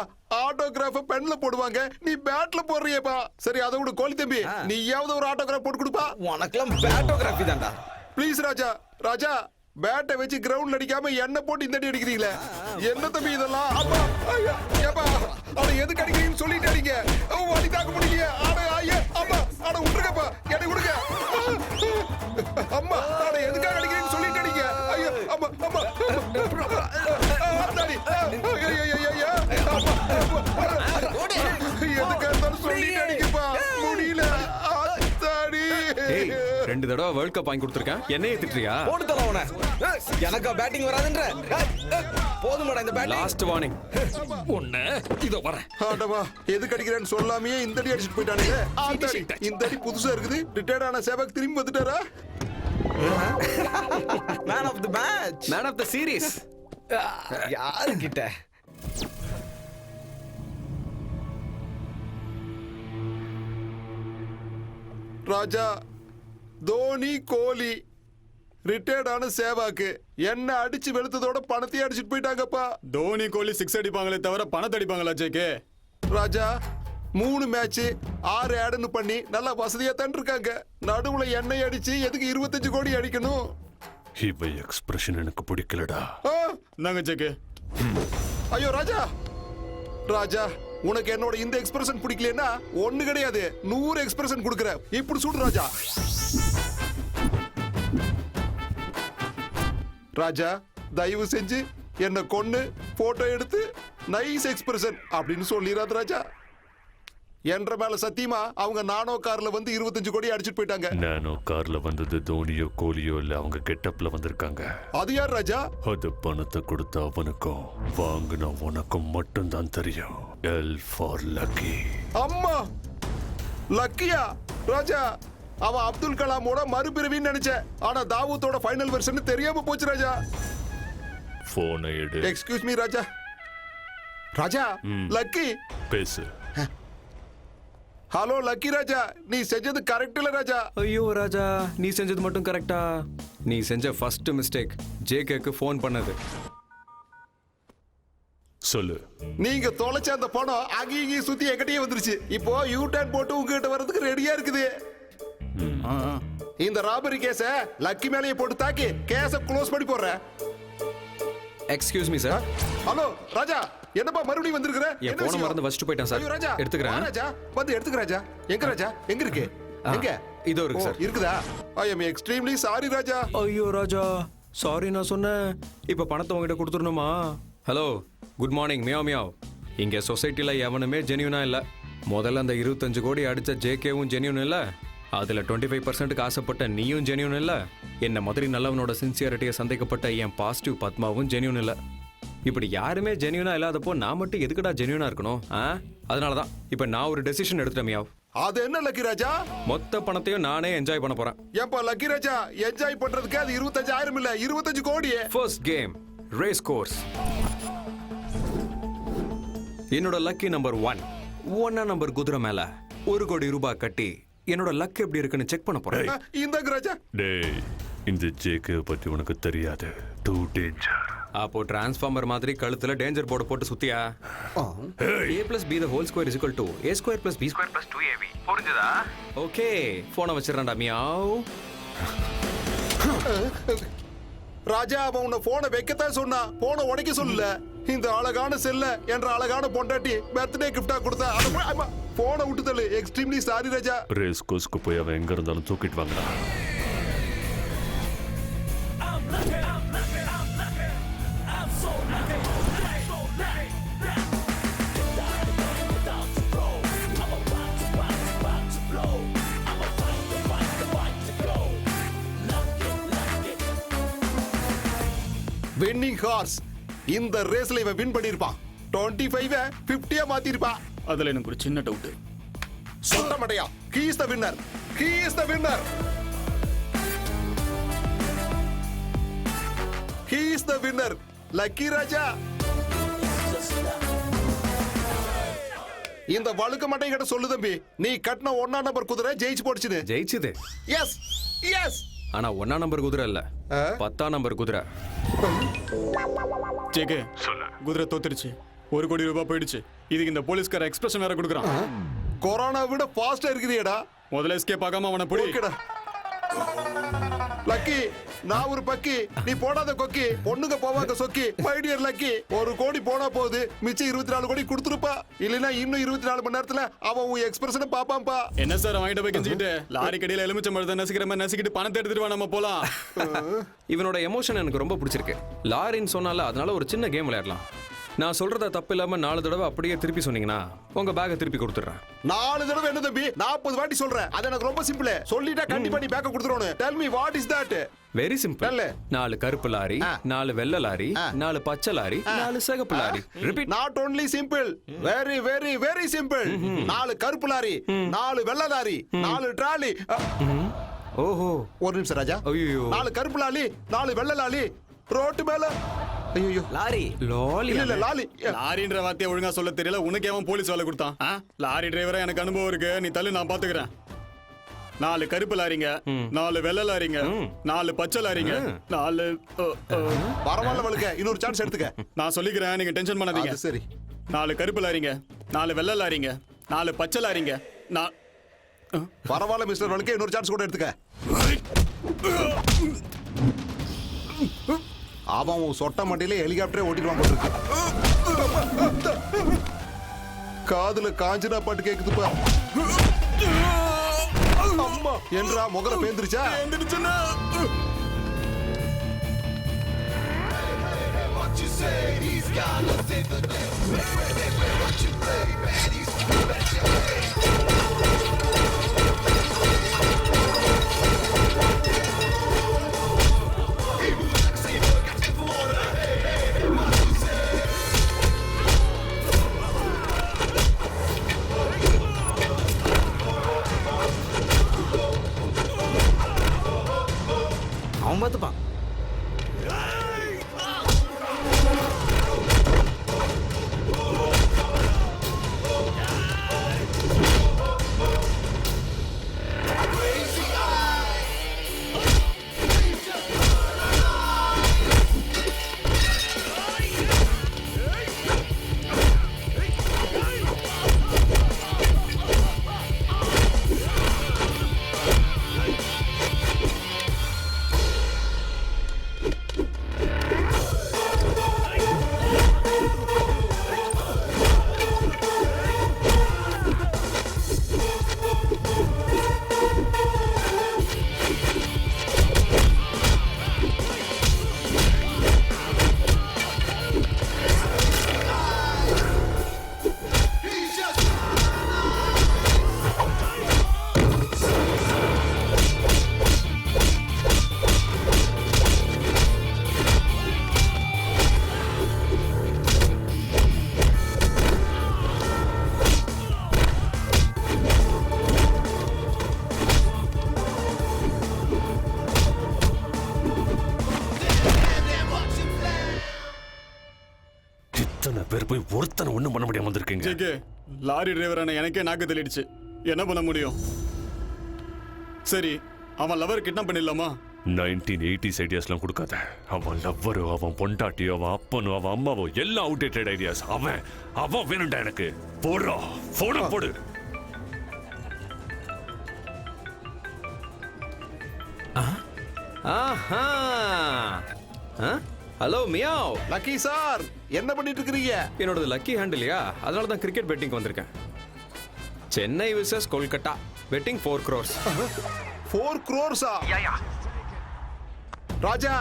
ஆட்டோகிராஃப் பென்ல போடுவாங்க, நீ பேட்ல போடுறியேப்பா. சரி அதை விட கோழி தம்பி, நீயாவது ஒரு ஆட்டோகிராஃப் போட்டு கொடுப்பா. உனக்கெல்லாம் பேட்டோகிராஃபி தான்டா. ப்ளீஸ் ராஜா. ராஜா, பேட்டை வச்சு கிரவுண்ட்ல அடிக்காம என்ன போட்டு இந்த அடி அடிக்கிறீங்களே, என்ன தம்பி இதெல்லாம்? அப்பா, ஐயா, ஏப்பா, அட எதுக்கு அடிக்கிறீங்கன்னு சொல்லிட்டு அடிங்க. வலி தாக்க முடியலையே. அட ஐயா, அம்மா, அட விட்டுருங்கப்பா, என்னை விடுங்க. அம்மா, அட எதுக்காக அடிக்கிறீங்கன்னு சொல்லிட்டு அடிங்க. ஐயா, அம்மா, அம்மா, ஆத்தாடி, ஐயா, அம்மா, எதுக்காக இருந்தாலும் சொல்லிட்டு அடிக்கப்பா, முடியல. ஆத்தாடி. 2 தடவை வேர்ல்ட் கப் வாங்கி கொடுத்துருக்கேன், என்னையே திட்டுறியா? போட்டு தல அவனை. எனக்கா பேட்டிங் வராதுன்ற? போதுமாடா இந்த பேட்டிங். Last warning. ஒண்ணு இதோ வரேன். ஆண்டவா, எதுக்கு அடிக்கிறேன்னு சொல்லாமே இந்த அடி அடிச்சிட்டு போயிட்டானுங்க. ஆத்தாடி, இந்த அடி புதுசா இருக்குது. ரிட்டையர்ட் ஆன சேவக் திரும்பி வந்துட்டாரா? Man of the match, man of the series. யாரு கிட்ட? ராஜா, தோனி, கோலி, ரிட்டையர்ட் ஆன சேவாக்கு என்ன அடிச்சு வெளுத்ததோட பணத்தையும் அடிச்சுட்டு போயிட்டாங்கப்பா. தோனி கோலி 6 அடிப்பாங்களே தவிர பணத்தை அடிப்பாங்களா ஜேகே? ராஜா, 3 மேட்ச் 6 ஆடுன்னு பண்ணி நல்லா வசதியா தான் இருக்காங்க. நடுவுல எண்ணெய் அடிச்சு எதுக்கு 25 கோடி அடிக்கணும்? இவ எக்ஸ்பிரஷன் எனக்கு பிடிக்கலடா. நாங்க ஜேகே. ஐயோ ராஜா, ராஜா, உனக்கு என்னோட இந்த எக்ஸ்பிரஷன் பிடிக்கலன்னா ஒண்ணு கிடையாது, 100 எக்ஸ்பிரஷன் கொடுக்குற. இப்படி சுடு ராஜா. ராஜா, தயவு செஞ்சு என்ன கொன்னு போட்டோ எடுத்து நைஸ் எக்ஸ்பிரஷன் அப்படின்னு சொல்லிடாத ராஜா. என்ற மேல சத்தியமா அவங்க நானோ கார்ல வந்து 25 கோடி அடிச்சிட்டு போயிட்டாங்க. நானோ கார்ல வந்தது தோனியோ கோலியோ இல்ல, அவங்க கெட்டப்ல வந்திருக்காங்க. அது யார் ராஜா? அது பணத்தை கொடுத்த அவனுக்கும் வாங்கின உனக்கும் மட்டும்தான் தெரியும். L for lucky. அம்மா லக்கியா? ராஜா அவன் அப்துல் கலாமோட மறுபிறவின்னு நினைச்சேன். ஆனா தாவூத்தோட ஃபைனல் வெர்ஷன் தெரியாம போச்சு ராஜா. போனை எடு. எக்ஸ்கியூஸ் மீ ராஜா. ராஜா லக்கி பேசு. ஹலோ லக்கி ராஜா, நீ செஞ்சது கரெக்ட் இல்ல ராஜா. ஐயோ ராஜா, நீ செஞ்சது மட்டும் கரெக்டா? நீ செஞ்ச ஃபர்ஸ்ட் மிஸ்டேக் ஜேகேக்கு ஃபோன் பண்ணது. சொல்லு. நீங்க தொலைச்ச அந்த பணம் அங்கேயும் சுத்தி என்கிட்டயே வந்துருச்சு. இப்போ யூ டர்ன் போட்டு உங்ககிட்ட வர்றதுக்கு ரெடியா இருக்குது. இந்த ராபரி கேஸ லக்கி மேலேயே போட்டு தாக்கி கேஸ க்ளோஸ் பண்ணி போடுறேன். Excuse me sir. ஹலோ ராஜா, என்னப்பா மறுபடியும் வந்திருக்கிற? என் போன மறந்து வச்சுட்டு போயிட்டேன் சார். ராஜா எடுத்துக்கிறேன். ராஜா வந்து எடுத்துக்க ராஜா. எங்க ராஜா? எங்க இருக்கு? எங்க? இதோ இருக்கு சார். இருக்குதா? I am extremely sorry Raja. ஐயோ ராஜா, சாரி நான் சொன்னேன். இப்போ பணத்தை உங்ககிட்ட கொடுத்துடணுமா? Hello, good morning. Meow meow. இங்கே சொசைட்டியில் எவனுமே ஜென்யூனா இல்லை. முதல்ல அந்த 25 கோடி அடித்த ஜேகேவும் ஜென்யூன் இல்லை. அதில் 25% ஆசைப்பட்ட நீயும் ஜென்யூன் இல்லை. என்ன மாதிரி நல்லவனோட சின்சியரிட்டியை சந்தேகப்பட்ட என் பாசிட்டிவ் பத்மாவும் ஜென்யூன் இல்லை. இப்படி யாருமே ஜென்யூனா இல்லாதப்போ நான் மட்டும் எதுக்குடா ஜென்யூனா இருக்கணும்? அதனால தான் இப்போ நான் ஒரு டெசிஷன் எடுத்துட்டேன் மியாவ். அது என்ன லக்கி ராஜா? மொத்த பணத்தையும் நானே என்ஜாய் பண்ண போறேன். ஏப்பா லக்கி ராஜா, என்ஜாய் பண்றதுக்கு அது 25,000 இல்ல 25 கோடி. First game race course. என்னோட லக்கி நம்பர் 1 நம்பர் குதிரை மேல 1 கோடி ரூபாய் கட்டி என்னோட லக் எப்படி இருக்குன்னு செக் பண்ண போறேன். இந்த ராஜா. டேய், இந்த ஜேகே பத்தி உனக்கு தெரியாது. Two danger. அப்போ டிரான்ஸ்ஃபார்மர் மாதிரி கழுத்துல டேஞ்சர் போர்டு போட்டு சுத்தியா? a + b the whole square is equal to a square + b square + 2ab. புரிஞ்சதா? ஓகே, போனை வச்சிரறேன்டா மியாவ். ராஜா அவன் உன்னை போனை வைக்கத்தான் சொன்னா, போனை உடைக்க சொல்லல. இந்த அழகான செல்ல என்ற அழகான பொண்டாட்டி பர்த்டே கிஃப்டா கொடுத்தா போனை விட்டு தள்ளு. Extremely sorry Raja. ரேஸ் கோர்ஸ்க்கு போய் அவன் எங்க இருந்தாலும் தூக்கிட்டு வாங்கடா. Winning horse. இந்த ரேஸ்ல இவன் வின் பண்ணிருப்பான். 25 50 மாத்திருப்பான். அதுல எனக்கு ஒரு சின்ன டவுட். சொட்ட மாட்டியா? He is the winner. He is the winner. He is the winner. Lucky Raja. இந்த வழுக்க மட்டை கிட்ட சொல்லு தம்பி, நீ கட்டின 1 நம்பர் குதிரை ஜெயிச்சு போடுச்சுன்னு. ஜெயிச்சுது. S S. ஆனா 1 நம்பர் குதிரை இல்ல, 10 நம்பர் குதிரை. ஜேகே, குதிரை தோத்துருச்சு. 1 கோடி ரூபாய் போயிடுச்சு. இதுக்கு இந்த போலீஸ்கார எக்ஸ்பிரஷன் வேற கொடுக்குறான். கொரோனா விட ஃபாஸ்டா இருக்கிறியடா. முதல்ல எஸ்கேப் ஆகாம அவனை புடி. ஓகேடா. லக்கி, நான் ஒரு பக்கி, நீ போடாத கொக்கி. பொண்ணுங்க போவாங்க சொக்கி. மை டியர் லக்கி, 1 கோடி போனா போகுது, மிச்சம் 24 கோடி கொடுத்துருப்பா. இல்லைன்னா இன்னும் 24 மணி நேரத்துல அவன் உன் எக்ஸ்பிரஷனை பாப்பாம்பா. என்ன சார் வாங்கிட்டு போய் கெஞ்சிக்கிட்டு லாரி கடையில எலுமிச்சம்பழத்தை நசிக்கிற மாதிரி நசிக்கிட்டு பணத்தை எடுத்துட்டு வா, நம்ம போலாம். இவனோட எமோஷன் எனக்கு ரொம்ப பிடிச்சிருக்கு. லாரின்னு சொன்னால அதனால ஒரு சின்ன கேம் விளையாடலாம். நான் சொல்றத தப்பு இல்லாம 4 தடவை அப்படியே திருப்பி சொன்னீங்கன்னா உங்க பேக்கை திருப்பி கொடுத்துறேன். 4 தடவை என்ன தம்பி? 40 வாட்டி சொல்றேன். அது எனக்கு ரொம்ப சிம்பிள். சொல்லிட்டா கண்டிப்பா நீ பேக்க கொடுத்துறணும். Tell me what is that? Very simple. 4 கருப்பு லாரி, 4 வெள்ளை லாரி, 4 பச்சை லாரி, 4 சிகப்பு lorry. Repeat. Not only simple, very very very simple. 4 கருப்பு லாரி, 4 வெள்ளை லாரி, 4 டிராலி. ஓஹோ, ஒரு நிமிஷம் ராஜா. ஐயோ, 4 கருப்பு லாரி, 4 வெள்ளை லாரி, ரோட்டு மேல. ஐயோ, லாரி. லாரி இல்ல லாரி. லாரின்ற வார்த்தையை ஒழுங்கா சொல்ல தெரியல. உனக்கு ஏன் போலீஸ் வேலை கொடுத்தான்? லாரி டிரைவரா எனக்கு அனுபவம் இருக்கு. நீ தள்ளு, நான் பாத்துக்கிறேன். 4 கருப்பு லாரிங்க, 4 வெள்ளை லாரிங்க, 4 பச்சை லாரிங்க, 4 பரவாயில்ல வழுக்க. இன்னொரு சான்ஸ் எடுத்துக்க. நான் சொல்லிக்கிறேன், நீங்க டென்ஷன் பண்ணாதீங்க. சரி. 4 கருப்பு லாரிங்க, 4 வெள்ளை லாரிங்க, 4 பச்சை லாரிங்க. பரவாயில்ல மிஸ்டர் வழுக்க, இன்னொரு சான்ஸ் கூட எடுத்துக்க. அவன் சொட்ட மட்டிலே ஹெலிகாப்டரே ஓட்டிடுவான் போட்டுருக்கு. காதுல காஞ்சனா பாட்டு கேக்குதுப்பா. அம்மா என்றா முகர பேந்திருச்சா? What you say, he's got us in the பேர் போய் ஒருத்தனை ஒண்ணும் பண்ண முடியாம வந்திருக்கீங்க. ஜேகே, லாரி டிரைவரான எனக்கே நாக்கு தள்ளிடுச்சு. என்ன பண்ண முடியும்? சரி, அவன் லவர் கிட்னாப் பண்ணிடலாமா? 1980s ஐடியாஸ்லாம் கொடுக்காத. அவன் லவ்வரோ, அவன் பொண்டாட்டியோ, அவன் அப்பனோ, அவன் அம்மாவோ எல்லாம் அவுடேட்டட் ஐடியாஸ். அவன் வேணும்டா எனக்கு. போடுறா, போன போடு. Hello meow. லக்கி சார், என்ன பண்ணிட்டு இருக்கீங்க? என்னோடது லக்கி ஹேண்டில்லையா, அதனால தான் கிரிக்கெட் பெட்டிங் வந்திருக்கேன். Chennai versus Kolkata betting 4 crores. 4 crores? Raja,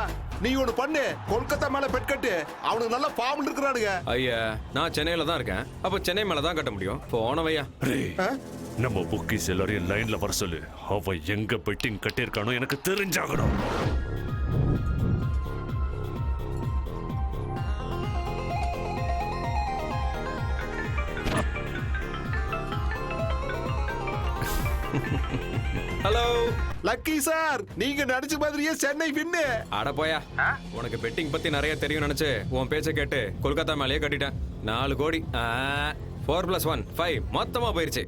நீ ஒண்ணு பண்ணு, கொல்கத்தா மேல பெட் கட்டு. அவனுக்கு நல்ல ஃபார்ம்ல இருக்கறானுங்க. ஐயா, நான் சென்னையில தான் இருக்கேன். அப்ப சென்னை மேல தான் கட்ட முடியும். போனவையா. நம்ம புக்கிஸ் எல்லாரையும் லைன்ல வர சொல்லு. அவன் எங்க பெட்டிங் கட்டியிருக்கானோ எனக்கு தெரிஞ்சாகணும். ஹலோ லக்கி சார், நீங்க நடிச்ச மாதிரியே சென்னை வின்னு. அட போயா, உனக்கு பெட்டிங் பத்தி நிறைய தெரியும் நினைச்சு உன் பேச்ச கேட்டு கொல்கத்தா மேலேயே கட்டிட்டேன். 4 கோடி. 4+1 5 மொத்தமா போயிருச்சு.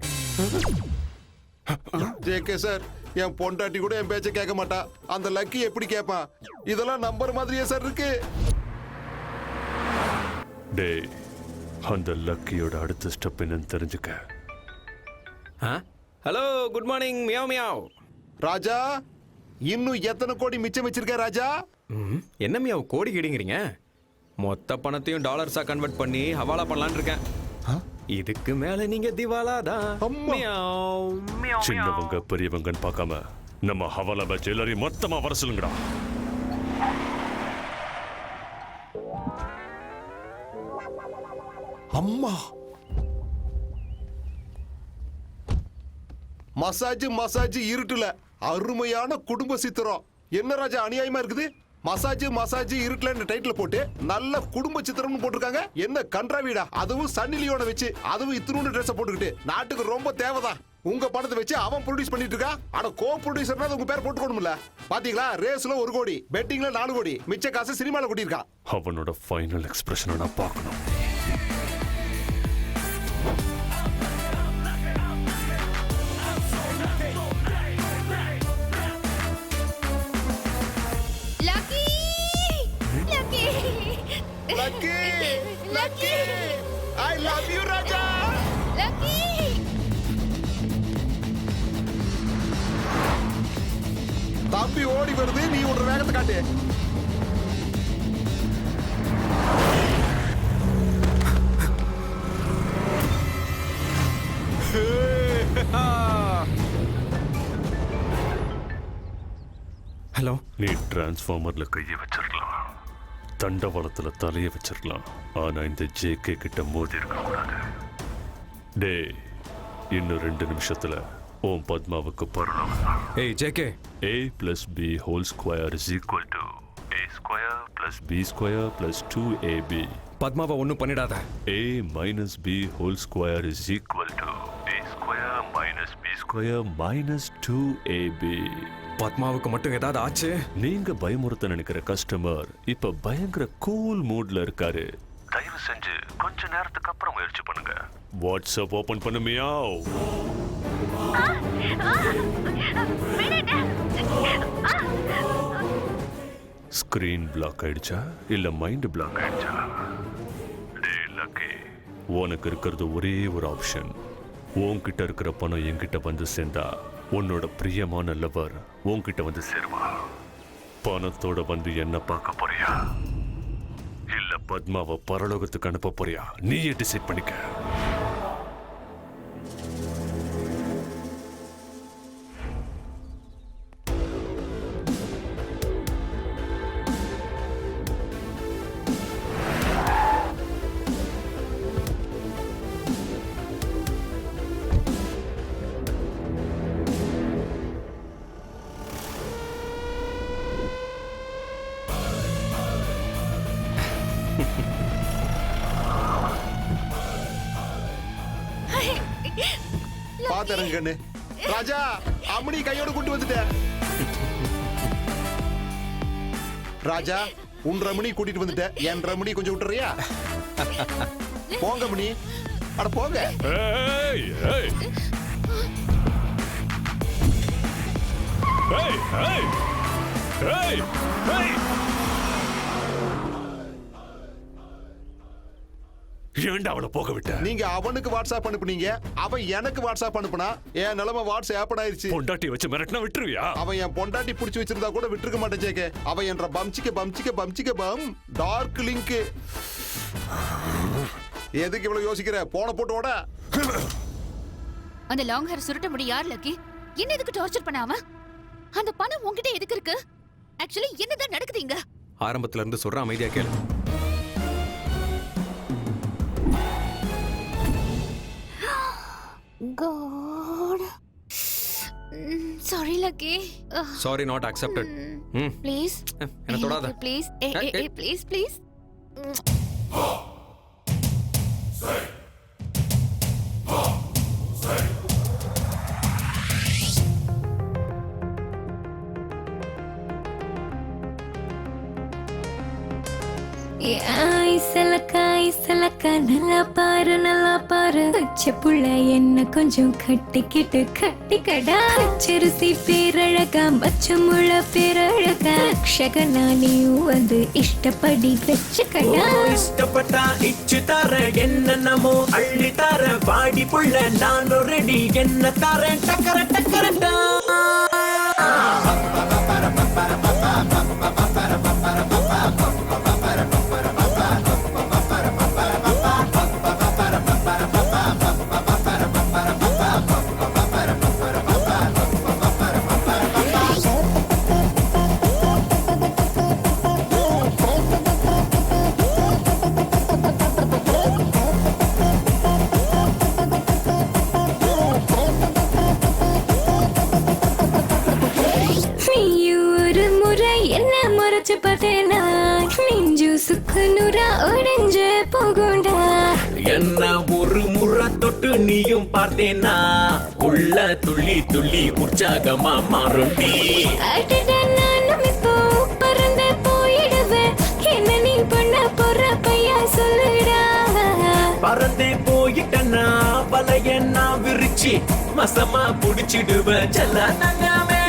ஜேகே சார், என் பொண்டாட்டி கூட என் பேச்ச கேட்க மாட்டா. அந்த லக்கி எப்படி கேட்பான்? இதெல்லாம் நம்பர் மாதிரியே சார் இருக்கு. டேய், அந்த லக்கியோட அடுத்த ஸ்டெப் என்னன்னு தெரிஞ்சுக்க. Hello, good morning meow meow. Raja, இன்னும் எத்தனை கோடி மிச்சம் வச்சிருக்க ராஜா? என்ன மியாவ் கோடி கிடிங்கிறீங்க? மொத்த பணத்தையும் டாலர்ஸா கன்வெர்ட் பண்ணி ஹவாலா பண்ணலான்னு இருக்கேன். இதுக்கு மேல நீங்க திவாலா தான். சின்னவங்க பெரியவங்கன்னு பார்க்காம நம்ம ஹவாலா பேட்ச் எல்லாரையும் மொத்தமா வர சொல்லுங்கடா. அம்மா, மசாஜ் இருட்டுல அருமையான குடும்ப சித்திரம். என்ன ராஜா அநியாயமா இருக்குது? மசாஜ் இருட்டுல டைட்டில் போட்டு நல்ல குடும்ப சித்திரம்னு போட்டிருக்காங்க. என்ன கன்றாவிடா, அதுவும் சன்னி லியோனை வச்சு, அதுவும் இத்தினூண்டு ட்ரெஸ் போட்டுக்கிட்டு. நாட்டுக்கு ரொம்ப தேவைதான். உங்க பணத்தை வச்சு அவன் ப்ரொடியூஸ் பண்ணிட்டு இருக்கா. ஆனா கோ ப்ரொடியூசர்னா உங்க பேர் போட்டுக்கணும்ல. பாத்தீங்களா, ரேஸ்ல 1 கோடி, பெட்டிங்ல 4 கோடி, மிச்ச காசு சினிமால கொட்டியிருக்கான். அவனோட ஃபைனல் எக்ஸ்பிரஷனை நான் பார்க்கணும். Lucky! I love you, Raja! Lucky! தம்பி ஓடி வருது, நீ ஒரு வேகத்தை காட்டு. ஹலோ, நீ டிரான்ஸ்ஃபார்மர்ல கையை வச்சிருக்கலாம், தண்டவாளத்துல தலையை வச்சிருக்கலாம். ஆனா இந்த ஜேகே கிட்ட மோதி இருக்க கூடாது. டே, இன்னும் 2 நிமிஷத்துல ஓம் பத்மாவுக்கு பருணம். ஏய் JK, a+b² is equal to a² + b² + 2ab. பத்மாவை ஒன்றும் பண்ணிடாத. a-b² is equal to a² - b² - 2ab. பத்மாவுக்கு மட்டும் ஏதாவது ஆச்சு? நீங்க பயமுறுத்த நினைக்கிற கஸ்டமர் இப்ப பயங்கர கூல் மூட்ல இருக்காரு. தயவு செஞ்சு கொஞ்ச நேரத்துக்கு அப்புறம் முயற்சி பண்ணுங்க. வாட்ஸ்அப் ஓபன் பண்ணுமியா? ஸ்கிரீன் பிளாக் ஆயிடுச்சா இல்ல மைண்ட் பிளாக் ஆயிடுச்சா? டேய் லக்கி, உனக்கு இருக்கிறது ஒரே ஒரு ஆப்ஷன். உன்கிட்ட இருக்கிற பணம் என்கிட்ட வந்து சேர்ந்தா உன்னோட பிரியமான லவர் உன்கிட்ட வந்து சேருவா. பணத்தோட வந்து என்ன பார்க்க போறியா இல்ல பத்மாவை பரலோகத்துக்கு அனுப்ப போறியா? நீயே டிசைட் பண்ணிக்க. பாத்தரங்க கண்ணு. ராஜா, அம்மனி கையோட கூட்டு வந்துட்டேன். ராஜா, உன் ரமணி கூட்டிட்டு வந்துட்டேன். என் ரமணி கொஞ்சம் விட்டுறியா? போங்க மணி, அட போங்க. ஏய் ஏய் ஏய் ஏய் ஏய் ஏய் ஏன்டா அவளை போக விட்ட? நீங்க அவனுக்கு வாட்ஸ்அப் அனுப்புனீங்க, அவன் எனக்கு வாட்ஸ்அப் அனுப்புனா, என் நிலைமை வாட்ஸ்அப் ஆயிடுச்சு. பொண்டாட்டி வச்சு மிரட்டினா விட்டுருவியா? அவன் என் பொண்டாட்டி புடிச்சு வச்சிருந்தா கூட விட்டுருக்க மாட்டேன் ஜேகே. அவன் என்ற பம்சிக்க பம் டார்க் லிங்க். எதுக்கு இவ்வளவு யோசிக்கிற? போன போட்டு ஓட. அந்த லாங் ஹேர் சுருட்ட முடி யார் லக்கி? என்ன எதுக்கு டார்ச்சர் பண்ணாம? அந்த பணம் உன்கிட்ட எதுக்கு இருக்கு? ஆக்சுவலி என்னதான் நடக்குதுங்க? ஆரம்பத்துல இருந்து சொல்ற, அமைதியா கேளு. God. Sorry, Lucky. Sorry not accepted. Please. என்ன தொடாத. Please. Hey, please. ஐசலக்கா நல்லா பாரு பச்சை புள்ள என்ன கொஞ்சம் கட்டிக்கடா. பச்சரிசி பேரழகா பச்சமுள்ள பேரழகா அக்ஷகனானியும் வந்து இஷ்டப்படி வச்சுக்கடா. இஷ்டப்பட்டா இச்சு தர என்னமோ அள்ளி தர பாடி புள்ள நானும் ரெடி என்ன தரேன் டக்கரட்டா. என்ன ஒரு முறை தொட்டு நீயும் பார்த்தேனா உள்ள துள்ளி துள்ளி உற்சாகமா மாறுண்டி. நானும் இப்போ பறந்து போயிடுவேன், என்ன நீ பண்ண போற பையா சொல்லுடா. பறந்தே போயிட்டனா வலைய நான் விரிச்சு மசமா புடிச்சிடுவேன் செல்ல தங்கமே.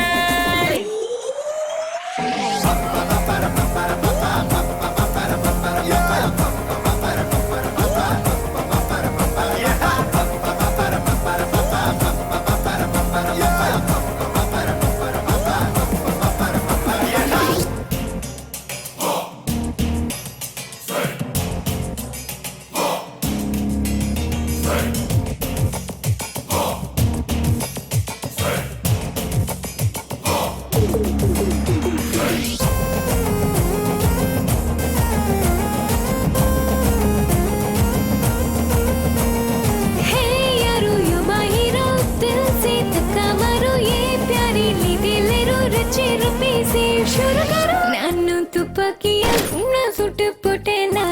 நானும் துப்பாக்கிய சுட்டு போட்டேனா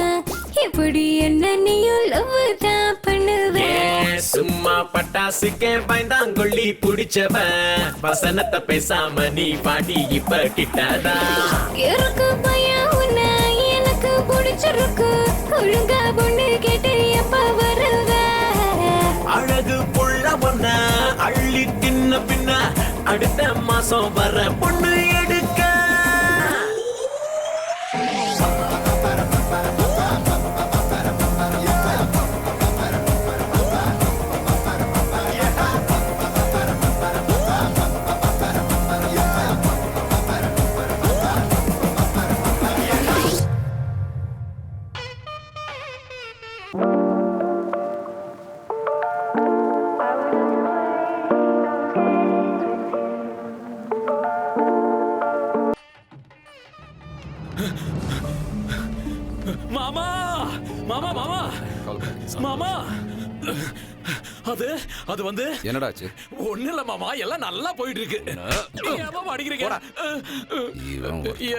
எப்படி என்ன நீயும் லவ் தான் பண்ணுவேன். சும்மா பட்டாசுக்கே பயந்தாங்கொள்ளி புடிச்சவன் வசனத்தை பேசாம நீ பாடி இப்ப கிட்டதா. இருக்கு பையன் உன்ன எனக்கு பிடிச்சிருக்கு, ஒழுங்கா பொண்ணு கேட்டு எப்ப வருவ? அழகு புள்ள ஒன்ன அள்ளி தின்ன பின்ன அடுத்த மாசம் வர பொண்ணு எடுக்க. மாமா மாமா மாமா மாமா அது அது வந்து என்னடாச்சு? ஒண்ணு இல்ல மாமா, எல்லாம் நல்லா போயிட்டு இருக்கு. ஏன் மாமா அடிக்கிறீங்க?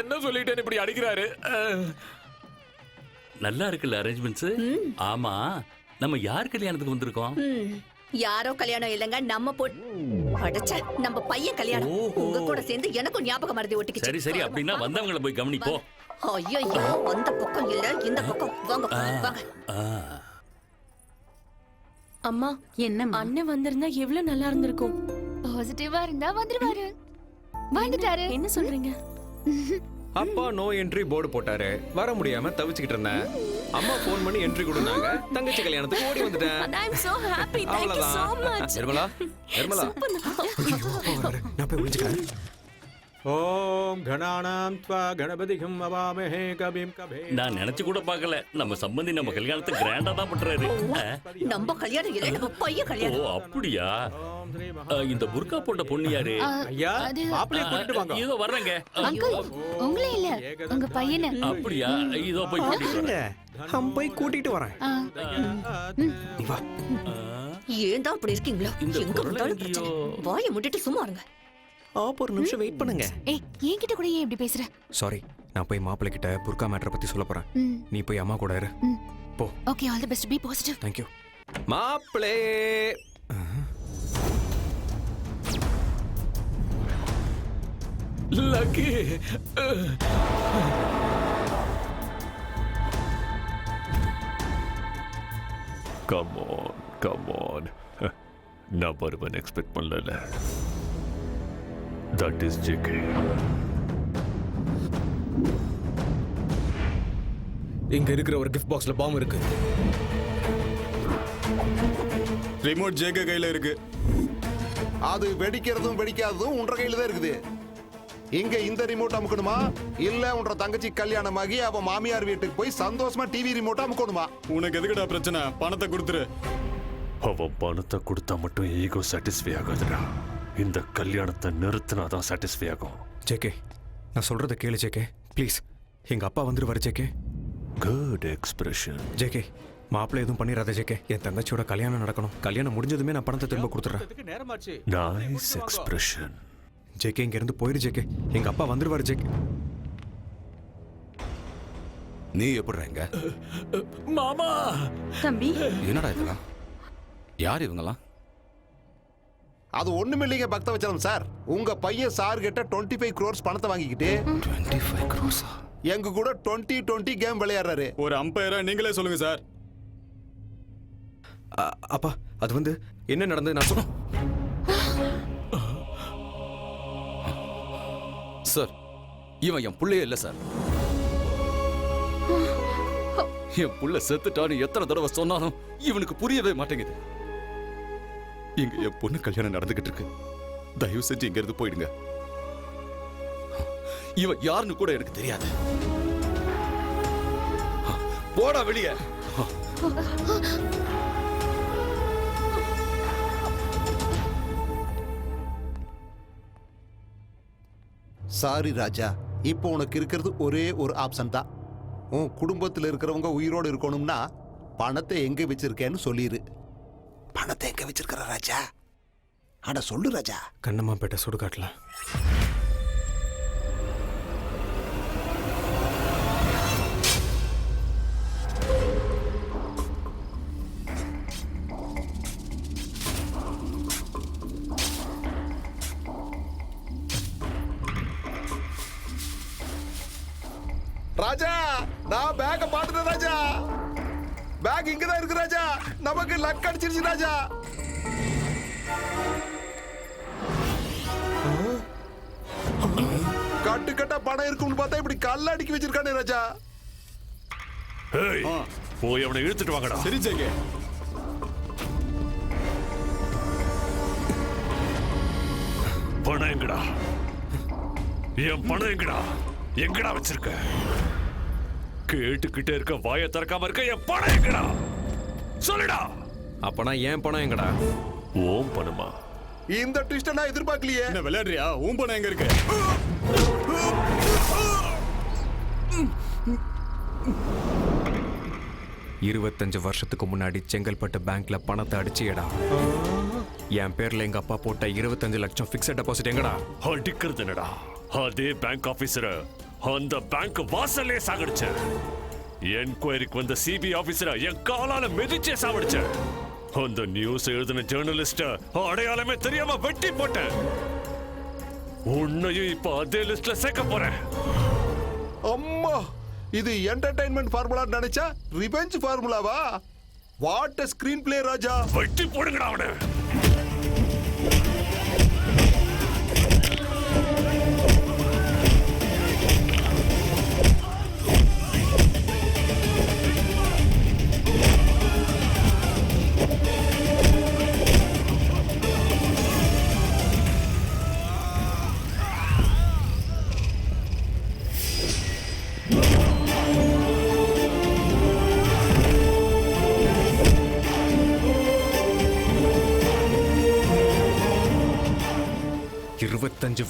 என்ன சொல்லிட்டேன்னு இப்படி அடிக்கிறாரு? நல்லா இருக்குல்ல அரேஞ்ச்மெண்ட்ஸ்? ஆமா, நம்ம யார் கல்யாணத்துக்கு வந்திருக்கோம்? யாரோ கல்யாணம் இல்லங்க, நம்ம அடச்சே நம்ம பையன் கல்யாணம். உங்க கூட சேர்ந்து எனக்கும் ஞாபகம் மறதி ஒட்டிக்கிச்சு. சரி சரி, அப்படின்னா வந்தவங்கள போய் கவனிப்போ. ஐயோ, அந்த பக்கம் இல்ல இந்த பக்கம் வாங்க வாங்க. அம்மா என்ன அண்ணன் வந்திருந்தா எவ்வளவு நல்லா இருந்திருக்கும். பாசிட்டிவா இருந்தா வந்துருவாரு. வந்துட்டாரு. என்ன சொல்றீங்க? அப்பா நோ என்ட்ரி போர்டு போட்டாரு. வர முடியாம தவிச்சுக்கிட்டு இருந்தேன். அம்மா ஃபோன் பண்ணி என்ட்ரி கொடுத்தாங்க. தங்கச்சி கல்யாணத்துக்கு ஓடி வந்துட்டேன். And I'm so happy. Thank you so much. Nirmala Nirmala நான் போய் ஒளிஞ்சுக்கிறேன். ஓம் கணானாம் த்வா கணபதிகம் அவாமஹே கபீம் கபே. நான் நினைச்சு கூட பார்க்கல நம்ம சம்பந்தி நம்ம கல்யாணத்தை கிராண்டா தான் பண்றாரு. நம்ம கல்யாணம் இல்ல, நம்ம பையன் ஓ கல்யாணம். அப்படியா? இந்த புர்கா போட்ட பொண்ணு யாரு? ஐயா மாப்பிளைய கூட்டிட்டு வாங்க. இதோ வர்றேங்க. அங்கிள் உங்களே இல்ல, உங்க பையனை. அப்படியா? இதோ போய் கூட்டிட்டு வரேன். நான் போய் கூட்டிட்டு வரேன். நீ வா. ஏன் தான் அப்படி இருக்கீங்களா? எங்க வந்தாலும் பிரச்சனை. வாயை மூடிட்டு சும்மா இருங்க. ஒரு நிமிஷம் வெயிட் பண்ணுங்க. ஏய் என்கிட்ட கூட ஏன் இப்படி பேசுற? சாரி, நான் போய் மாப்பிள்ளை கிட்ட புர்கா மேட்டரை பத்தி சொல்ல போறேன். நீ போய் அம்மா கூட இரு. போ. Okay, all the best. Be positive. Thank you. மாப்பிளே. Lucky. Come on come on. நான் வருவன் எக்ஸ்பெக்ட் பண்ணல. That is JK. இங்க இருக்கிற ஒரு கிஃப்ட் பாக்ஸ்ல பாம் இருக்கு. ரிமோட் ஜேகே கையில இருக்கு. அது வெடிக்கிறதும் வெடிக்காததும் உன்ற கையில தான் இருக்குது. இங்க இந்த ரிமோட் அமுக்கணுமா இல்ல உன்ற தங்கச்சி கல்யாணமாகி அவ மாமியார் வீட்டுக்கு போய் சந்தோஷமா டிவி ரிமோட் அமுக்கணுமா? உனக்கு எதுக்குடா பிரச்சனை? பணத்தை கொடுத்துரு. அவன் பணத்தை கொடுத்தா மட்டும் ஈகோ சாட்டிஸ்ஃபை ஆகாதுடா. இந்த கல்யாணத்தை நிறுத்தினாதான் சாட்டிஸ்ஃபை ஆகும். ஜேகே, நான் சொல்றத கேளு ஜேகே ப்ளீஸ். எங்க அப்பா வந்துருவாரு ஜேகே. Good expression. ஜேகே, மாப்பிள்ளை எதுவும் பண்ணிடாத ஜேகே. என் தங்கச்சியோட கல்யாணம் நடக்கணும். கல்யாணம் முடிஞ்சதுமே நான் பணத்தை திரும்ப கொடுத்துறேன். Nice expression. ஜேகே, இங்க இருந்து போயிரு ஜேகே. எங்க அப்பா வந்துருவாரு ஜேகே. நீ எப்படிங்க? மாமா. தம்பி என்னடா இதெல்லாம்? யார் இவங்கலாம்? அது ஒண்ணுமில்லைங்க பக்தவச்சலம் சார். உங்க பையன் சார் கிட்ட 25 crores பணத்தை வாங்கிக்கிட்டு 25 crores எங்க கூட 20-20 கேம் விளையாடுறாரு. ஒரு அம்பையரா நீங்களே சொல்லுங்க சார். அப்பா, அது வந்து என்ன நடந்தது நான் சொல்றேன். சார், இவன் என் புள்ளையே இல்ல சார். என் புள்ள செத்துட்டான்னு எத்தனை தடவை சொன்னாலும் இவனுக்கு புரியவே மாட்டேங்குது. இங்க என் பொண்ணு கல்யாணம் நடந்துகிட்டு இருக்கு. தயவு செஞ்சு இங்க இருந்து போயிடுங்க. இவன் யாருன்னு கூட எனக்கு தெரியாது. போடா வெளியே. சாரி ராஜா, இப்போ உனக்கு இருக்கிறது ஒரே ஒரு ஆப்ஷன் தான். உன் குடும்பத்தில் இருக்கிறவங்க உயிரோடு இருக்கணும்னா பணத்தை எங்க வச்சிருக்கேன்னு சொல்லிடு. பணத்தை எங்க வச்சிருக்கிற ராஜா? அட சொல்லு ராஜா. கண்ணம்மாப்பேட்டை சுடுகாட்டுல. ராஜா, நான் பேக்க பாத்துட்டேன் ராஜா. பேக் இங்கதான் இருக்கு ராஜா. நமக்கு லக் அடிச்சிருச்சு ராஜா. கட்டு கட்டா பணம் இருக்கும்னு பார்த்தா இப்படி கல்ல அடிக்கி வச்சிருக்கானே ராஜா. போய் அவனை இழுத்துட்டு வாங்கடா. சரி ஜேகே. பணம் எங்கடா? என் பணம் எங்கடா? எங்கடா வச்சிருக்க? கேட்டுக்கிட்டே இருக்க, வாயை திறக்காம இருக்க. என் பணம் எங்கடா? சொல்லுடா. அப்பனா என் பணம் எங்கடா? ஓம் பணமா? இந்த ட்விஸ்ட நான் எதிர்பார்க்கலையே. என்ன விளையாடுறியா? உன் பணம் எங்க இருக்கு? இருபத்தஞ்சு வருஷத்துக்கு முன்னாடி செங்கல்பட்டு பேங்க்ல பணத்தை அடிச்சியடா. என் பேர்ல எங்க அப்பா போட்ட 25 லட்சம் பிக்ஸட் டெபாசிட் எங்கடா? அடிக்கிறது என்னடா? அதே பேங்க் ஆபீசர் அந்த பேங்க் வாசல்லே சாகடிச்ச. என்கொயரிக்கு வந்த சிபிஐ ஆபீசர் என் காலால மிதிச்சே சாவடிச்ச. அந்த நியூஸ் எழுதின ஜேர்னலிஸ்ட் அடையாளமே தெரியாம வெட்டி போட்டேன். உன்னையும் இப்ப அதே லிஸ்ட்ல சேர்க்க போறேன். அம்மா, இது என்டர்டைன்மெண்ட் ஃபார்முலா நினைச்சா ரிவெஞ்ச் ஃபார்முலாவா? What a screenplay Raja. வெட்டி போடுங்கடா அவனை.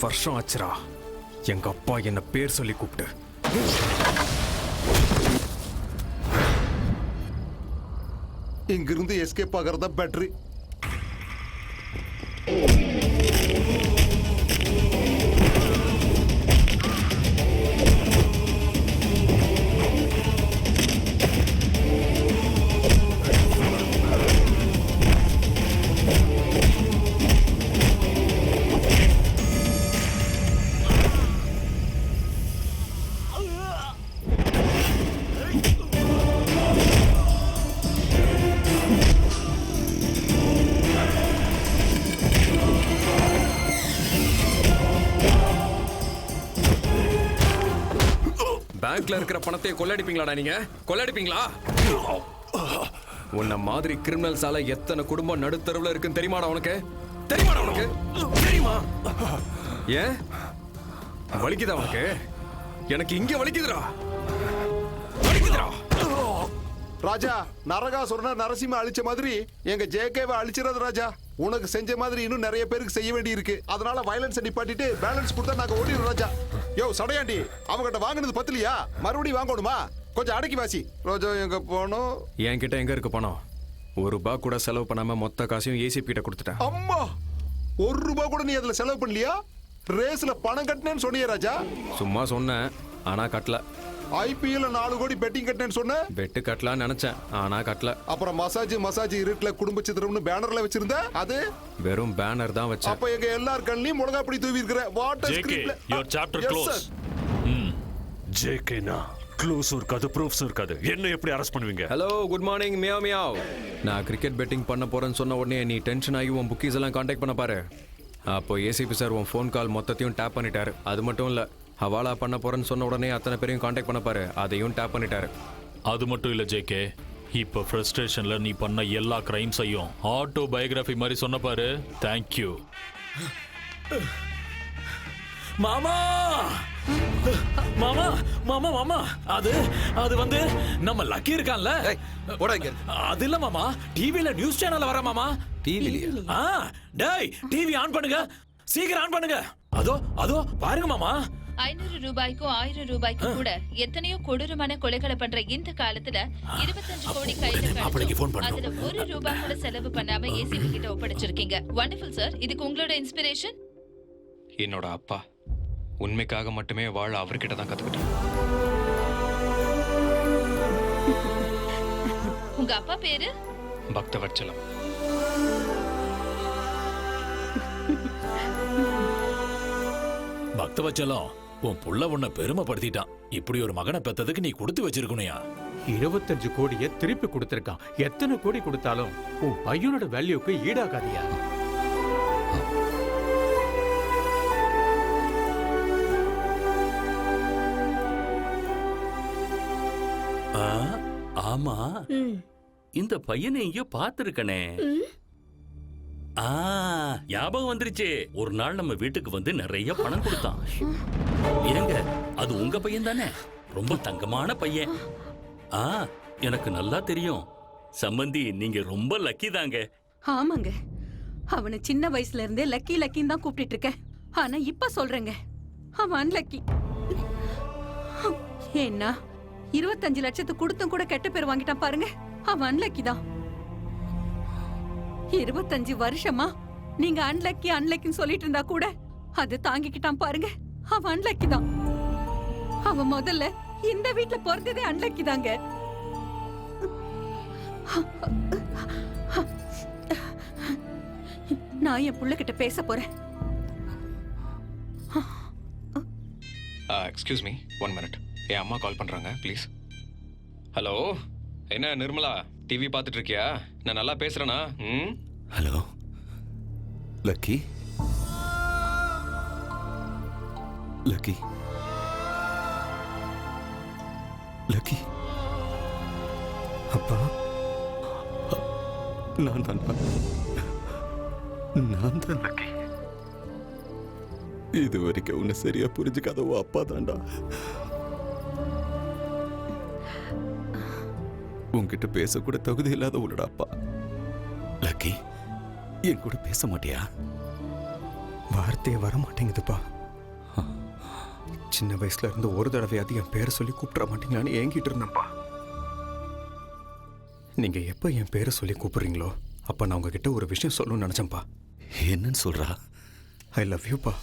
வருஷம் ஆச்சுரா எங்க அப்பா என்ன பேர் சொல்லி கூப்பிட்டு. இங்கிருந்து எஸ்கேப் ஆகிறதா பெட்டரி. பேங்க்ல இருக்கிற பணத்தை கொள்ளடிப்பீங்களாடா நீங்க? கொள்ளடிப்பீங்களா? உன்ன மாதிரி கிரிமினல்ஸால எத்தனை குடும்பம் நடுத்தருவுல இருக்குன்னு தெரியுமாடா உனக்கு? தெரியுமாடா உனக்கு? தெரியுமா? ஏன் வலிக்குதா உனக்கு? எனக்கு இங்க வலிக்குதுடா. வலிக்குதுடா. ராஜா, நரகாசுரனை நரசிம்ம அழிச்ச மாதிரி எங்க ஜேகேவை அழிச்சிடாத ராஜா. உனக்கு செஞ்ச மாதிரி இன்னும் நிறைய பேருக்கு செய்ய வேண்டி இருக்கு. அதனால வயலன்ஸ் நிப்பாட்டிட்டு பேலன்ஸ் கொடுத்தா நாங்க ஓடிடுறோம் ராஜா. யோ சடையாண்டி, அவங்ககிட்ட வாங்கினது பத்தலையா? மறுபடியும் வாங்கணுமா? கொஞ்சம் அடக்கி வாசி. ரோஜா எங்க போனோம்? என்கிட்ட எங்க இருக்கு பணம்? ₹1 கூட செலவு பண்ணாம மொத்த காசையும் ஏசிபி கிட்ட கொடுத்துட்டேன். அம்மா, ₹1 கூட நீ அதுல செலவு பண்ணலையா? ரேஸ்ல பணம் கட்டினேன்னு சொன்னியே ராஜா. சும்மா சொன்னேன், ஆனா கட்டல. IPL 4 கோடி பெட்டிங் கட்டினேன்னு சொன்ன. பெட்டு கட்டலாம்னு நினைச்சேன், ஆனா கட்டல. அப்புறம் மசாஜ் இருட்டுல குடும்ப சித்திரம்னு பேனர்ல வச்சிருந்த, அது வெறும் பேனர் தான் வச்சேன். அப்ப எங்க எல்லார் கண்ணிலையும் மிளகா பொடி தூவி இருக்கிற. What JK, your chapter close. JK னா க்ளோஸ் இருக்காது, ப்ரூஃப்ஸ் இருக்காது. என்ன எப்படி அரெஸ்ட் பண்ணுவீங்க? Hello, good morning meow meow. நான் கிரிக்கெட் பெட்டிங் பண்ண போறேன்னு சொன்ன உடனே நீ டென்ஷன் ஆகி உன் புக்கீஸ் எல்லாம் கான்டாக்ட் பண்ண பாரு. அப்போ ஏசிபி சார் உன் ஃபோன் கால் மொத்தத்தையும் டேப் பண்ணிட்டாரு. அது மட்டும் இல்ல, ஹவாலா பண்ண போறேன்னு சொன்ன உடனே அத்தனை பேரையும் கான்டாக்ட் பண்ண பாரு, அதையும் டேப் பண்ணிட்டாரு. அது மட்டும் இல்ல JK, இப்ப ஃப்ரஸ்ட்ரேஷன்ல நீ பண்ண எல்லா கிரைம்ஸையும் ஆட்டோ பயோகிராஃபி மாதிரி சொன்ன பாரு. தேங்க்யூ மாமா. மாமா மாமா மாமா, அது வந்து நம்ம லக்கி இருக்கான்ல, அது இல்ல மாமா, டிவில நியூஸ் சேனல்ல வர மாமா. டிவில டேய், டிவி ஆன் பண்ணுங்க, சீக்கிரம் ஆன் பண்ணுங்க. அதோ பாருங்க மாமா. 500 ரூபாய்க்கும் 1000 ரூபாய்க்கும் கூட எத்தனையோ கொடூரமான கொலைகளை பண்ற இந்த காலத்துல 25 கோடி கையில அதுல ₹1 கூட செலவு பண்ணாம ஏசிபி கிட்ட ஒப்படைச்சிருக்கீங்க. Wonderful sir. இதுக்கு உங்களோட இன்ஸ்பிரேஷன்? என்னோட அப்பா உண்மைக்காக மட்டுமே வாழ அவர்கிட்ட தான் கத்துக்கிட்டேன். உங்க அப்பா பேரு? பக்தவத்சலம். பக்தவத்சலம், உன் புள்ள உன்னை பெருமைப்படுத்திட்டான். இப்படி ஒரு மகனை பெத்ததுக்கு நீ கொடுத்து வச்சிருக்கணுயா. 25 கோடியை திருப்பி கொடுத்திருக்கான். எத்தனை கோடி கொடுத்தாலும் உன் பையனோட வேல்யூக்கு ஈடாகாதியா? ஆமா, இந்த பையனை எங்கேயோ பார்த்திருக்கனே. ஞாபகம் வந்துருச்சு. ஒரு நாள் நம்ம வீட்டுக்கு வந்து நிறைய பணம் கொடுத்தான். ஏங்க, அது உங்க பையன் தானே? ரொம்ப தங்கமான பையன். எனக்கு நல்லா தெரியும். சம்பந்தி, நீங்க ரொம்ப லக்கி தாங்க. ஆமாங்க, அவனை சின்ன வயசுல இருந்தே லக்கி லக்கின்னு தான் கூப்பிட்டு இருக்கேன். ஆனா இப்ப சொல்றேங்க, அவன் அன்லக்கி. ஏன்னா 25 லட்சத்துக்கு கொடுத்தும் கூட கெட்ட பேர் வாங்கிட்டான் பாருங்க. அவன் அன்லக்கி தான். 25 வருஷமா நீங்க அன்லக்கின்னு சொல்லிட்டு இருந்தா கூட அது தாங்கிக்கிட்டான் பாருங்க. அவன் அன்லக்கி தான். அவன் முதல்ல இந்த வீட்டுல பிறந்ததே அன்லக்கி தாங்க. நான் என் புள்ள கிட்ட பேச போறேன். Excuse me, 1 minute. என் அம்மா கால் பண்றாங்க, ப்ளீஸ். ஹலோ, என்ன நிர்மலா, டிவி பார்த்துட்டு இருக்கியா? நான் நல்லா பேசுறேனா? ம். ஹலோ லக்கி லக்கி லக்கி அப்பா நான் தான் லக்கி. இது வரைக்கும் உன்னை சரியா புரிஞ்சுக்காத உன் அப்பா தான்டா. உன்கிட்ட பேசக்கூட தகுதி இல்லாத உன்னோட அப்பா. லக்கி என் கூட பேச மாட்டியா? வார்த்தையே வர மாட்டேங்குதுப்பா. சின்ன வயசுல இருந்து ஒரு தடவையாவது என் பேரை சொல்லி கூப்பிட மாட்டீங்களான்னு ஏங்கிட்டு இருந்தேன்ப்பா. நீங்க எப்ப என் பேரை சொல்லி கூப்பிடுறீங்களோ அப்ப நான் உங்ககிட்ட ஒரு விஷயம் சொல்லணும்னு நினைச்சேன்ப்பா. என்னன்னு சொல்றா? ஐ லவ் யூப்பா.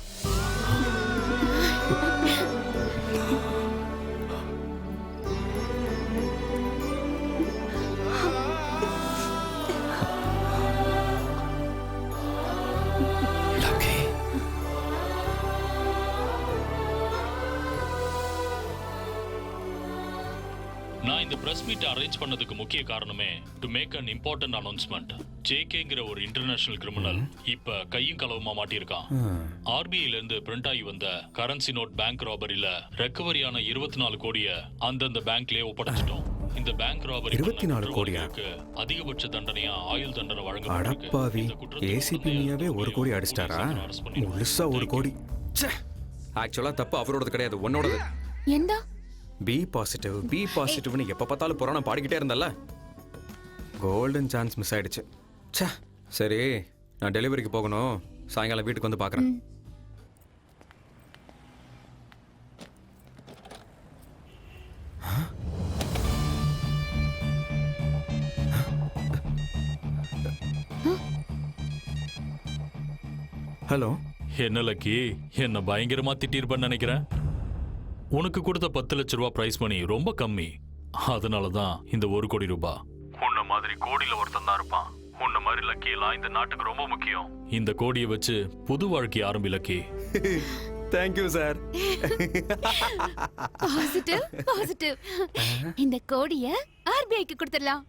நான் இந்த பிரஸ் மீட் அரேஞ்ச் பண்ணதுக்கு முக்கிய காரணமே to make an important announcement. ஜேகேங்கிற ஒரு இன்டர்நேஷனல் கிரிமினல் இப்ப கையும் களவுமா மாட்டியிருக்கான். ஆர்பிஐல இருந்து பிரிண்ட் ஆகி வந்த கரன்சி நோட் பேங்க் ராபரியில ரெக்கவரியான 24 கோடியை அந்தந்த பேங்க்லயே ஒப்படைச்சிட்டோம். இந்த பேங்க் ராபரி 24 கோடியா? அதிகபட்ச தண்டனையா ஆயுள் தண்டனை அடப்பாவி, ஏசிபியாவே 1 கோடி அடிச்சிட்டாரா? முழுசா 1 கோடி. ஆக்சுவலா தப்பு அவரோடது கிடையாது, உன்னோடது. எந்த பி பாசிட்டிவ்னு எப்ப பார்த்தாலும் புராணம் பாடிக்கிட்டே இருந்தல்ல. கோல்டன் சான்ஸ் மிஸ் ஆயிடுச்சு. சரி, நான் டெலிவரிக்கு போகணும். சாயங்காலம் வீட்டுக்கு வந்து பார்க்குறேன். ஹலோ. என்ன லக்கி, என்ன பயங்கரமா திட்டிருப்பேன்னு நினைக்கிறேன். உனக்கு கொடுத்த 10 லட்ச ரூபா பிரைஸ் மணி ரொம்ப கம்மி. அதனாலதான் இந்த 1 கோடி ரூபாய். உன்ன மாதிரி கோடியில ஒருத்தன் தான் இருப்பான். உன்ன மாதிரி லக்கி எல்லாம் இந்த நாட்டுக்கு ரொம்ப முக்கியம். இந்த கோடியை வச்சு புது வாழ்க்கை ஆரம்பி லக்கி. Thank you sir. பாசிட்டிவ். இந்த கோடியை ஆர்பிஐக்கு கொடுத்துடலாம்.